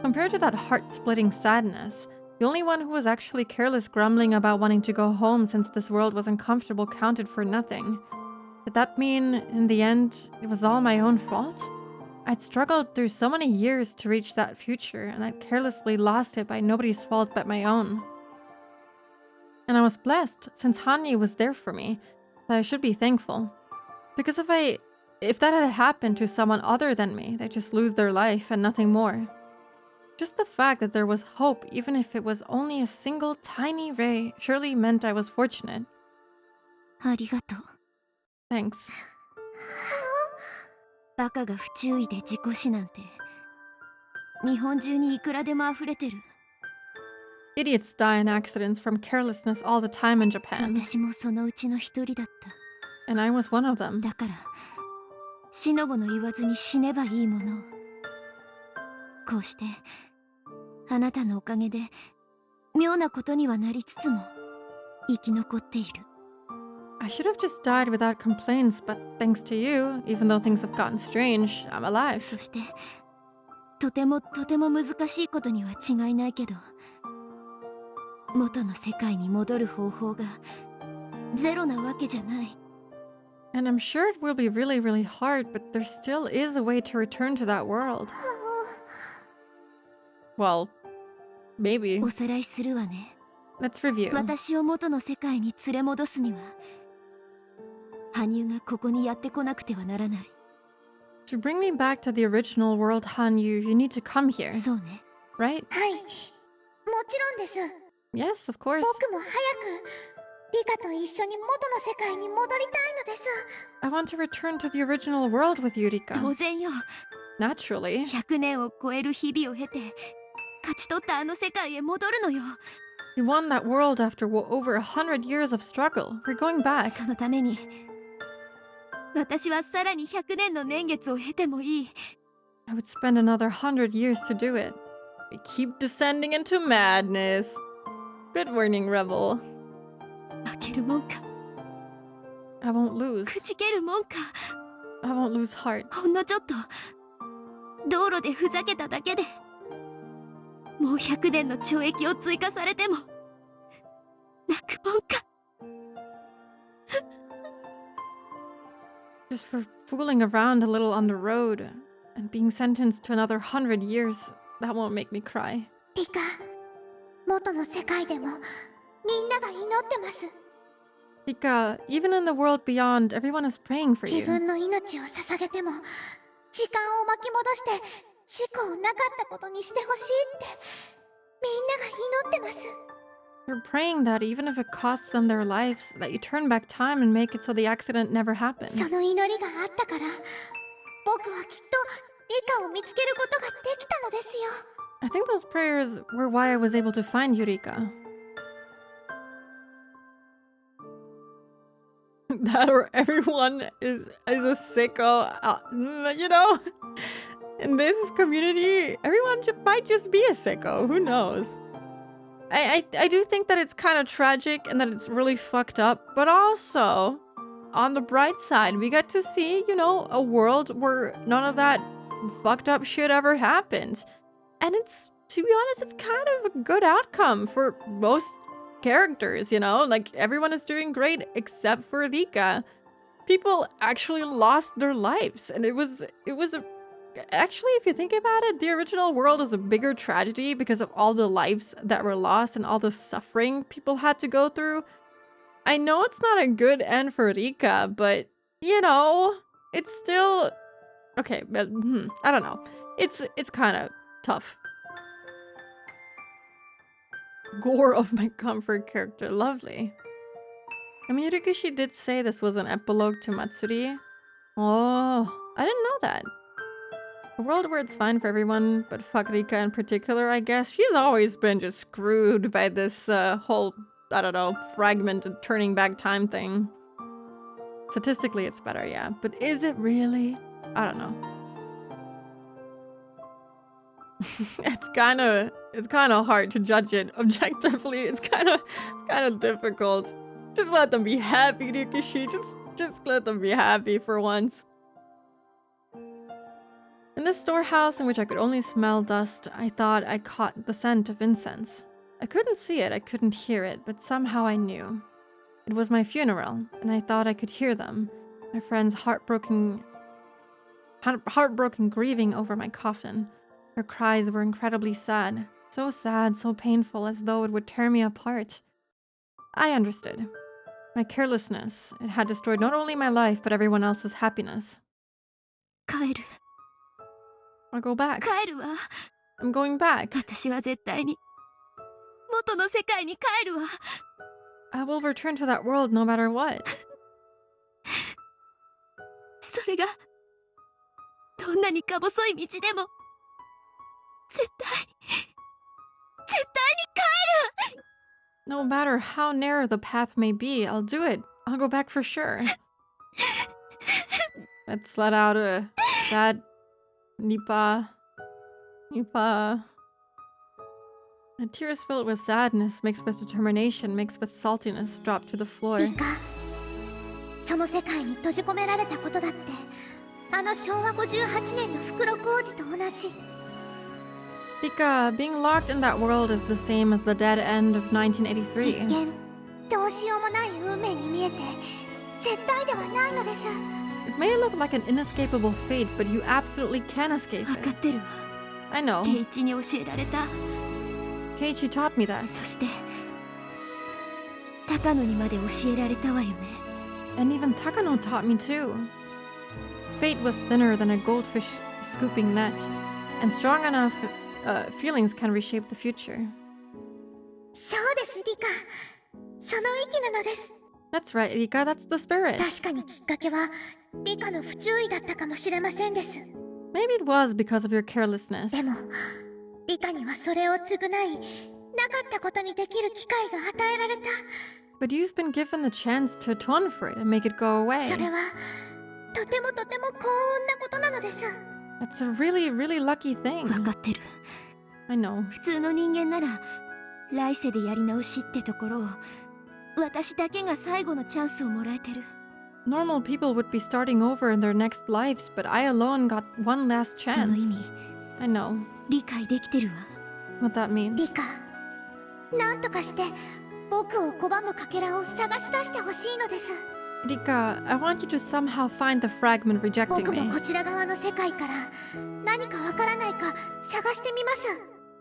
Compared to that heart-splitting sadness, the only one who was actually careless grumbling about wanting to go home since this world was uncomfortable counted for nothing. Did that mean, in the end, it was all my own fault? I'd struggled through so many years to reach that future, and I'd carelessly lost it by nobody's fault but my own. And I was blessed, since Hanyu was there for me, so I should be thankful. Because if that had happened to someone other than me, they'd just lose their life and nothing more. Just the fact that there was hope, even if it was only a single tiny ray, surely meant I was fortunate. ありがとう。 Thanks. バカが不注意で事故死なんて日本中にいくらでも溢れてる。 Idiots die in accidents from carelessness all the time in Japan, 私もそのうちの一人だった。 and I was one of them. だからしのごの言わずに死ねばいいものを。こうしてあなたのおかげで妙なことにはなりつつも生き残っている。 I should have just died without complaints, but thanks to you, even though things have gotten strange, I'm alive. そしてとても難しいことには違いないけど元の世界に戻る方法がゼロなわけじゃない。 And I'm sure it will be really, really hard, but there still is a way to return to that world. Well, maybe. おさらいするわね。 Let's review. 私を元の世界に連れ戻すには羽生がここにやってこなくてはならない。 To bring me back to the original world, Hanyu, you need to come here, そうね。 right? はい、もちろんです。 Yes, of course. 僕も早くリカと一緒に元の世界に戻りたいのです。 I want to return to the original world with you, 当 Rika. 然よ。 Naturally. 100年を超える日々を経て勝ち取ったあの世界へ戻るのよ。 You won that world after over 100 years of struggle. We're going back. そのために私はさらに100年の年月を経てもいい。 I would spend another 100 years to do it. We keep descending into madness. Good warning, Rebel. 負けるもんか I won't lose. くじけるもんか。 I won't lose heart. ほんのちょっと道路でふざけただけでもう100年の懲役を追加されても泣くもんか。 Just for fooling around a little on the road and being sentenced to another 100 years, that won't make me cry. リカ、元の世界でもみんなが祈ってます。 Rika, even in the world beyond, everyone is praying for 自 you. 分の命を捧げても時間を巻き戻して事故をなかったことにしてほしいってみんなが祈ってます。 They're praying that even if it costs them their lives, that you turn back time and make it so the accident never そ happened. の祈りがあったから僕はきっとリカを見つけることができたのですよ。 I think those prayers were why I was able to find Eureka. That or everyone is a sicko. You know, in this community, everyone might just be a sicko. Who knows? I do think that it's kind of tragic and that it's really fucked up, but also, on the bright side, we get to see, you know, a world where none of that fucked up shit ever happened. And it's, to be honest, it's kind of a good outcome for most characters, you know? Like, everyone is doing great except for Rika. People actually lost their lives, and it was a... Actually, if you think about it, the original world is a bigger tragedy because of all the lives that were lost and all the suffering people had to go through. I know it's not a good end for Rika, but, you know, it's still... Okay, but, I don't know. It's kind of tough. Gore of my comfort character. Lovely. I mean, Higurashi did say this was an epilogue to Matsuri. Oh, I didn't know that. A world where it's fine for everyone, but fuck Rika in particular, I guess. She's always been just screwed by this whole, I don't know, fragmented turning back time thing. Statistically, it's better, yeah. But is it really? I don't know. It's kind of hard to judge it objectively. It's kind of difficult. Just let them be happy, Higurashi. Just let them be happy for once. And In this storehouse in which I could only smell dust, I thought I caught the scent of incense. I couldn't see it, I couldn't hear it, but somehow I knew. It was my funeral, and I thought I could hear them, my friends heartbroken grieving over my coffin. Their cries were incredibly sad, so painful, as though it would tear me apart. I understood. My carelessness, it had destroyed not only my life, but everyone else's happiness. 帰る I'll go back. 帰るわ I'm going back. 私は絶対に元の世界に帰るわ I will return to that world no matter what. それがどんなにか細い道でも絶対に帰る No matter how narrow the path may be, I'll do it. I'll go back for sure. Let's let out a sad Nipa. A tears filled with sadness, mixed with determination, mixed with saltiness, dropped to the floor. いいか、その世界に閉じ込められたことだってあの昭和58年の袋小路と同じ。 Pika, being locked in that world is the same as the dead end of 一 1983. 見どうしようもない運命に見えて絶対ではないのです。 It may look like an inescapable fate, but you absolutely can escape 分か it. ってるわ I know. 圭一に教えられた Keiichi taught me that. そして高野にまで教えられたわよね And even Takano taught me too. Fate was thinner than a goldfish scooping net, and strong enough feelings can reshape the future. そうですリカ、その息なのです。 That's right, Rika, that's the spirit. 確かにきっかけはリカの不注意だったかもしれませんです。 Maybe it was because of your carelessness. でもリカにはそれを償いなかったことにできる機会が与えられた。 But you've been given the chance to atone for it and make it go away. それはとても幸運なことなのです。 That's a really, really lucky 分 thing. かってる I know. 普通の人間なら来世でやり直しってところを私だけが最後のチャンスをもらえてる Normal people would be starting over in their next lives, but I alone got one last その chance. 意味 I know 理解できてるわ what that リ means. カ、なんとかして僕を拒むかけらを探し出してほしいのです。 Rika, I want you to somehow find the fragment rejecting 僕 me. もこちら側の世界から何かわからないか探してみます。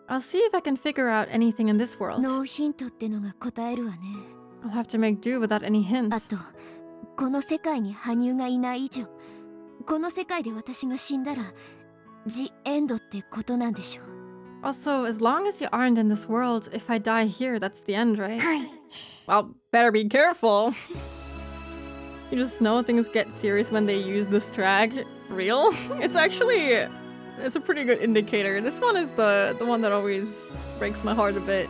I'll see if I can figure out anything in this world. ノーヒントってのが答えるわね I'll have to make do without any あ hints. とこの世界に羽生がいない以上この世界で私が死んだらジ・エンドってことなんでしょう Also, as long as you aren't in this world, if I die here, that's the end, right? はい。 Well, better be careful. You just know things get serious when they use this track. Real? It's actually... It's a pretty good indicator. This one is the one that always breaks my heart a bit.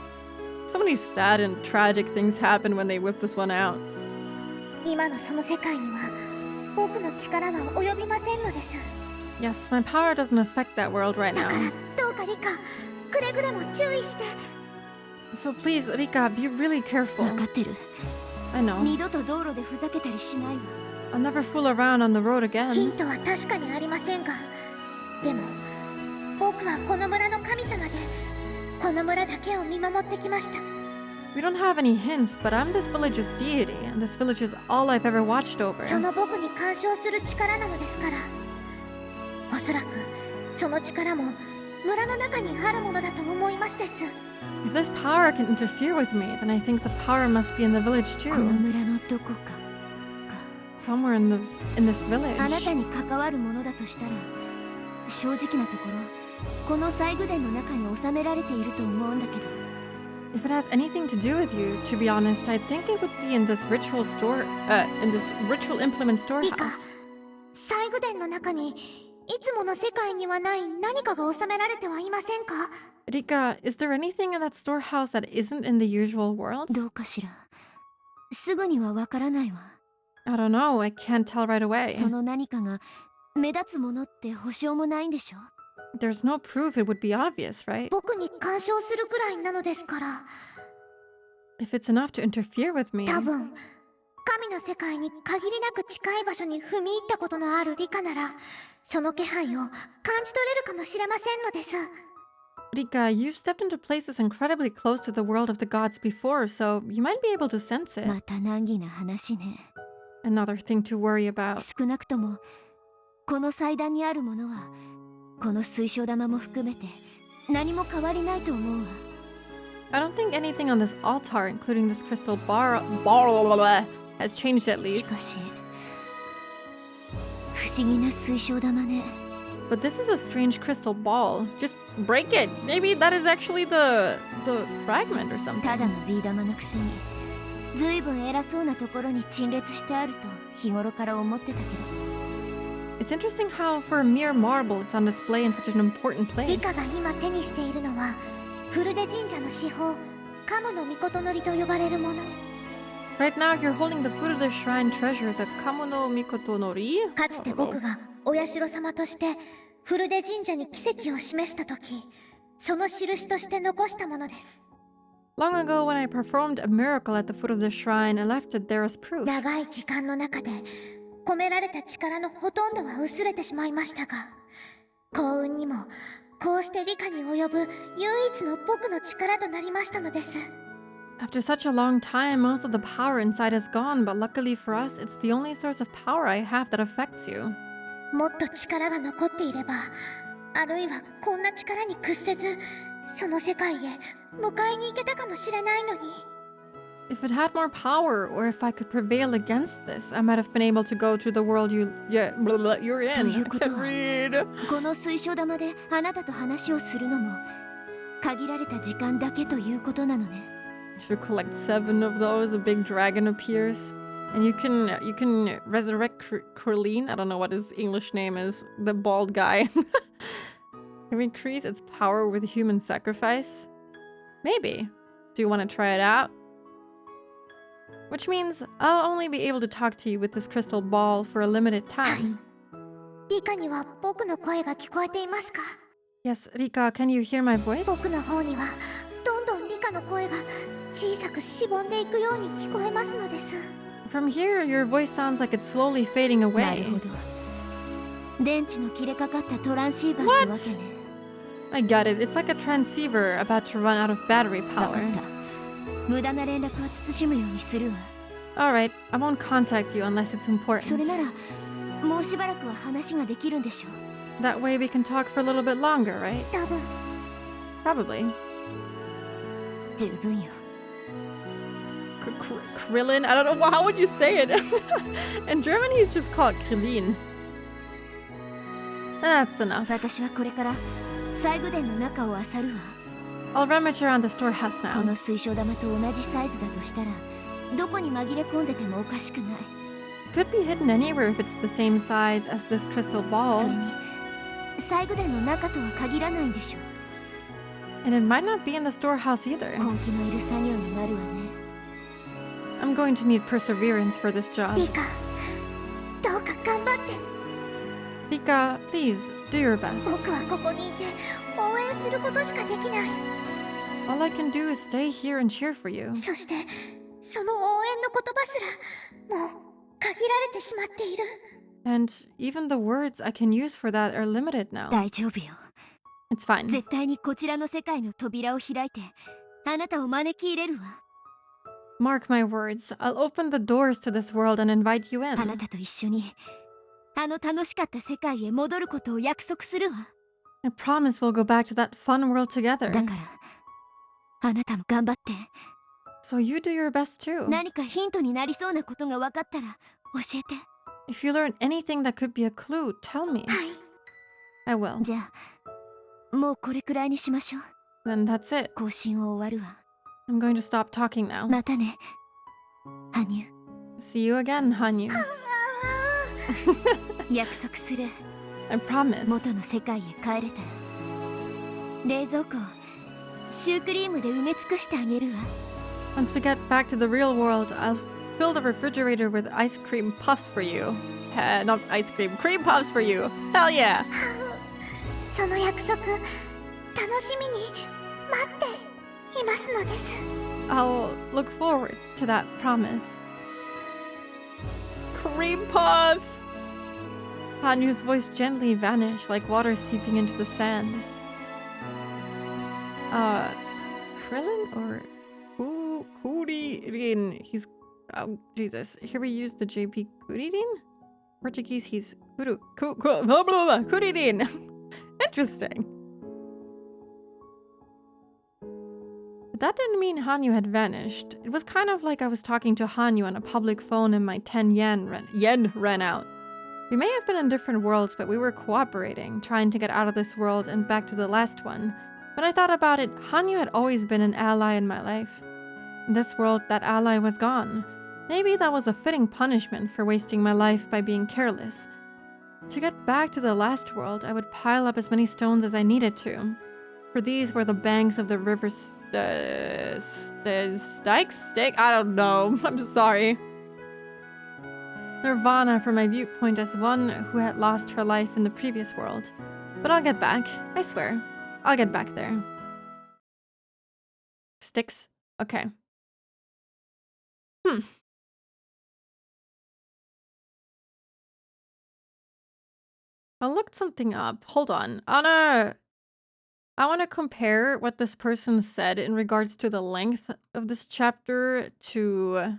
So many sad and tragic things happen when they whip this one out. 今のその世界には僕の力は及びませんのです。 Yes, my power doesn't affect that world right だから now. どうかリカ、くれぐれも注意して。 So please, Rika, be really 分 careful. かってる I know. 二度と道路でふざけたりしないわ I'll never fool around on the road ヒン again. トは確かにありませんが、でも僕はこの村の神様でこの村だけを見守ってきました。 We don't have any hints, but I'm this village's deity, and this village is all I've ever watched over. その僕に干渉する力なのですから、おそらくその力も村の中にあるものだと思いますです。 If this power can interfere with me, then I think the power must be in the village この too. 村のどこか Somewhere in this village. あなたに関わるものだとしたら正直なところこの細具殿の中に収められていると思うんだけど If it has anything to do with you, to be honest, I think it would be in this ritual implement storehouse. 細具殿の中にいつもの世界にはない何かが収められてはいませんか？ Rika, is there anything in that storehouse that isn't in the usual worlds? どうかしらすぐにはわからないわ I don't know, I can't tell right away. その何かが目立つものって保証もないんでしょ There's no proof it would be obvious, right? 僕に干渉するくらいなのですから、 If it's enough to interfere with me, 多分神の世界に限りなく近い場所に踏み入ったことのあるリカなら、その気配を感じ取れるかもしれませんのです。Rika, you've stepped into places incredibly close to the world of the gods before, so you might be able to sense it. また難儀な話ね。 Another thing to worry about. 少なくともこの祭壇にあるものはこの水晶玉も含めて何も変わりないと思うわ。 I don't think anything on this altar, including this crystal bar, has changed at しか least. し不思議な水晶玉ね。 But this is a strange crystal ball. Just break it. Maybe that is actually the fragment or た something. だのビー玉のくせにずいぶん偉そうなところに陳列してあると日頃から思ってたけど。 It's interesting how for a mere marble it's on display in such an important リ place. カが今手にしているのは、フルデ神社の至宝、カムの御のりと呼ばれるもの。 Right now you're holding the foot of the shrine treasure, the Kamo no Mikoto no Ri. かつて僕がお社様としてフルデ神社に奇跡を示したとき、その印として残したものです。 Long ago when I performed a miracle at the foot of the shrine, I left it there as proof. 長い時間の中で込められた力のほとんどは薄れてしまいましたが、幸運にもこうして理科に及ぶ唯一の僕の力となりましたのです。 After such a long time, most of the power inside is gone, but luckily for us, it's the only source of power I have that affects you. もっと力が残っていれば、あるいはこんな力に屈せず、その世界へ迎えに行けたかもしれないのに。 If it had more power, or if I could prevail against this, I might have been able to go to the world you're in. I can't read. この水晶玉であなたと話をするのも限られた時間だけということなのね。 If you collect 7 of those, a big dragon appears. And you can resurrect Krillin. I don't know what his English name is. The bald guy. Can we increase its power with human sacrifice? Maybe. Do you want to try it out? Which means I'll only be able to talk to you with this crystal ball for a limited time. 理科には僕の声が聞こえていますか？ Yes, Rika, can you hear my voice? 僕の方にはどんどん理科の声が小さくしぼんでいくように聞こえますのです。 From here, your voice sounds like it's slowly fading なる away. ほど。電池の切れかかったトランシーバーってわけね。 I got it. It's like a transceiver about to run out of battery わか power. った。無駄な連絡は慎むようにするわ。 Alright, I won't contact you unless it's それ important. ならもうしばらくは話ができるんでしょう。 That way we can talk for a little bit longer, right? 多分 Probably. 十分よ。 Krillin? I don't know. How would you say it? In German, he's just called Krillin. That's enough. 私はこれから西宮殿の中を漁るわ。 I'll rummage around the storehouse こ now. の水晶玉と同じサイズだとしたらどこに紛れ込んでてもおかしくない。 Could be hidden anywhere if it's the same size as this crystal そ ball. れに西宮殿の中とは限らないんでしょう。 And it might not be in the storehouse either. 根気のいる作業になるわね。 I'm going to need perseverance for this job. 理科、どうか頑張って。 Rika, please, do your best. 僕はここにいて応援することしかできない。 All I can do is stay here and cheer for you. そしてその応援の言葉すらもう限られてしまっている。 And even the words I can use for that are limited now. 大丈夫よ。 It's fine. 絶対にこちらの世界の扉を開いてあなたを招き入れるわ。 Mark my words, I'll open the doors to this world and invite you あな in. たと一緒にあの楽しかった世界へ戻ることを約束するわ。 I promise we'll go back to that fun world together. だからあなたも頑張って。 So you do your best too. 何かヒントになりそうなことが分かったら教えて。 If you learn anything that could be a clue, tell me. はい。 I will. じゃあもうこれくらいにしましょう。 Then that's it. 更新を終わるわ。 I'm going to stop talking now. またね、羽生。 See you again, Hanyu. 約束する。 I promise. 元の世界へ帰れたら冷蔵庫をシュークリームで埋め尽くしてあげるわ。 Once we get back to the real world, I'll fill the refrigerator with ice cream puffs for you. Not ice cream, cream puffs for you. Hell yeah! その約束楽しみに待っていますのです。 I'll look forward to that promise. Ream puffs! Hanyu's voice gently vanished like water seeping into the sand. Krillin or Kuririn? He's... Oh, Jesus. Here we use the JP Kuririn? Portuguese, he's Kuririn. Interesting. But that didn't mean Hanyu had vanished. It was kind of like I was talking to Hanyu on a public phone and my 10 yen ran out. We may have been in different worlds, but we were cooperating, trying to get out of this world and back to the last one. When I thought about it, Hanyu had always been an ally in my life. In this world, that ally was gone. Maybe that was a fitting punishment for wasting my life by being careless. To get back to the last world, I would pile up as many stones as I needed to. For these were the banks of the river Styx? I don't know. I'm sorry. Nirvana from my viewpoint as one who had lost her life in the previous world. But I'll get back. I swear. I'll get back there. Styx? Okay. I looked something up. Hold on. I want to compare what this person said in regards to the length of this chapter to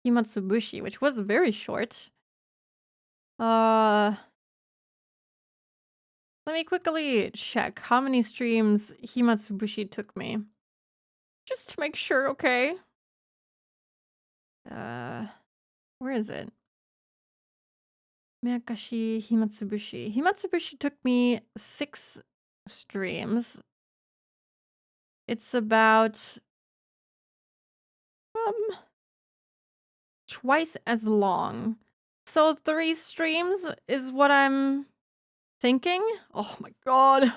Himatsubushi, which was very short. Let me quickly check how many streams Himatsubushi took me. Just to make sure, okay? Where is it? Miyakashi Himatsubushi. Himatsubushi took me 6 streams. It's about twice as long. So 3 streams is what I'm thinking. Oh my god.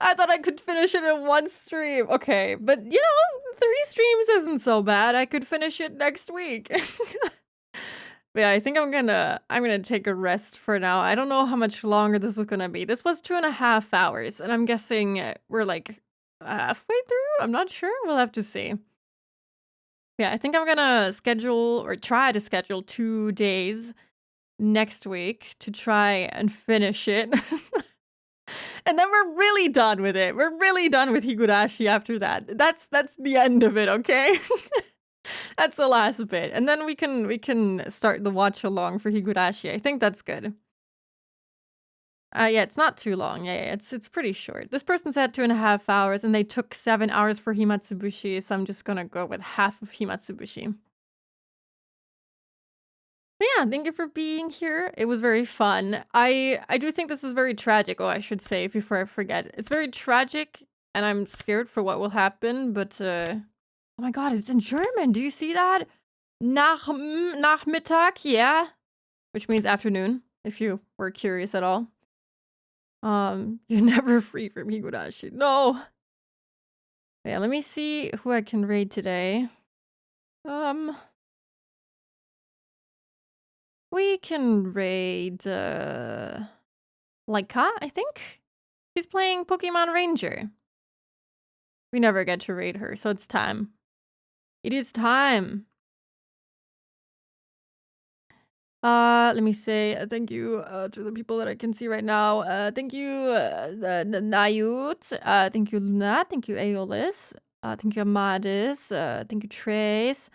I thought I could finish it in 1 stream. Okay, but you know, 3 streams isn't so bad. I could finish it next week. But yeah, I think I'm gonna take a rest for now. I don't know how much longer this is gonna be. This was 2.5 hours, and I'm guessing we're like halfway through? I'm not sure. We'll have to see. Yeah, I think I'm gonna schedule or try to schedule 2 days next week to try and finish it. And then we're really done with it. We're really done with Higurashi after that. That's the end of it, okay? That's the last bit. And then we can start the watch along for Higurashi. I think that's good. Yeah, it's not too long. Yeah, it's pretty short. This person said 2.5 hours, and they took 7 hours for Himatsubushi, so I'm just gonna go with half of Himatsubushi. But yeah, thank you for being here. It was very fun. I do think this is very tragic. Oh, I should say before I forget. It's very tragic, and I'm scared for what will happen, but oh my god, it's in German. Do you see that? Nachmittag, yeah. Which means afternoon, if you were curious at all. You're never free from Higurashi. No. Yeah, let me see who I can raid today. We can raid Laika, I think. She's playing Pokemon Ranger. We never get to raid her, so it's time. It is time. Let me say thank you to the people that I can see right now. Thank you, Nayut. Thank you, Luna. Thank you, Aeolus. Thank you, Amadis. Thank you, Trace.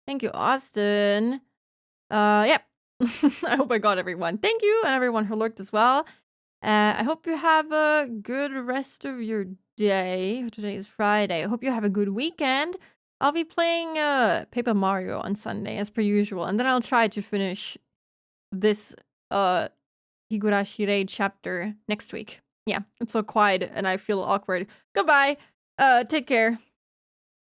Thank you, Austin. Yep. I hope I got everyone. Thank you, and everyone who lurked as well. I hope you have a good rest of your day. Today is Friday. I hope you have a good weekend. I'll be playing Paper Mario on Sunday, as per usual, and then I'll try to finish this Higurashi raid chapter next week. Yeah, it's so quiet and I feel awkward. Goodbye. Take care.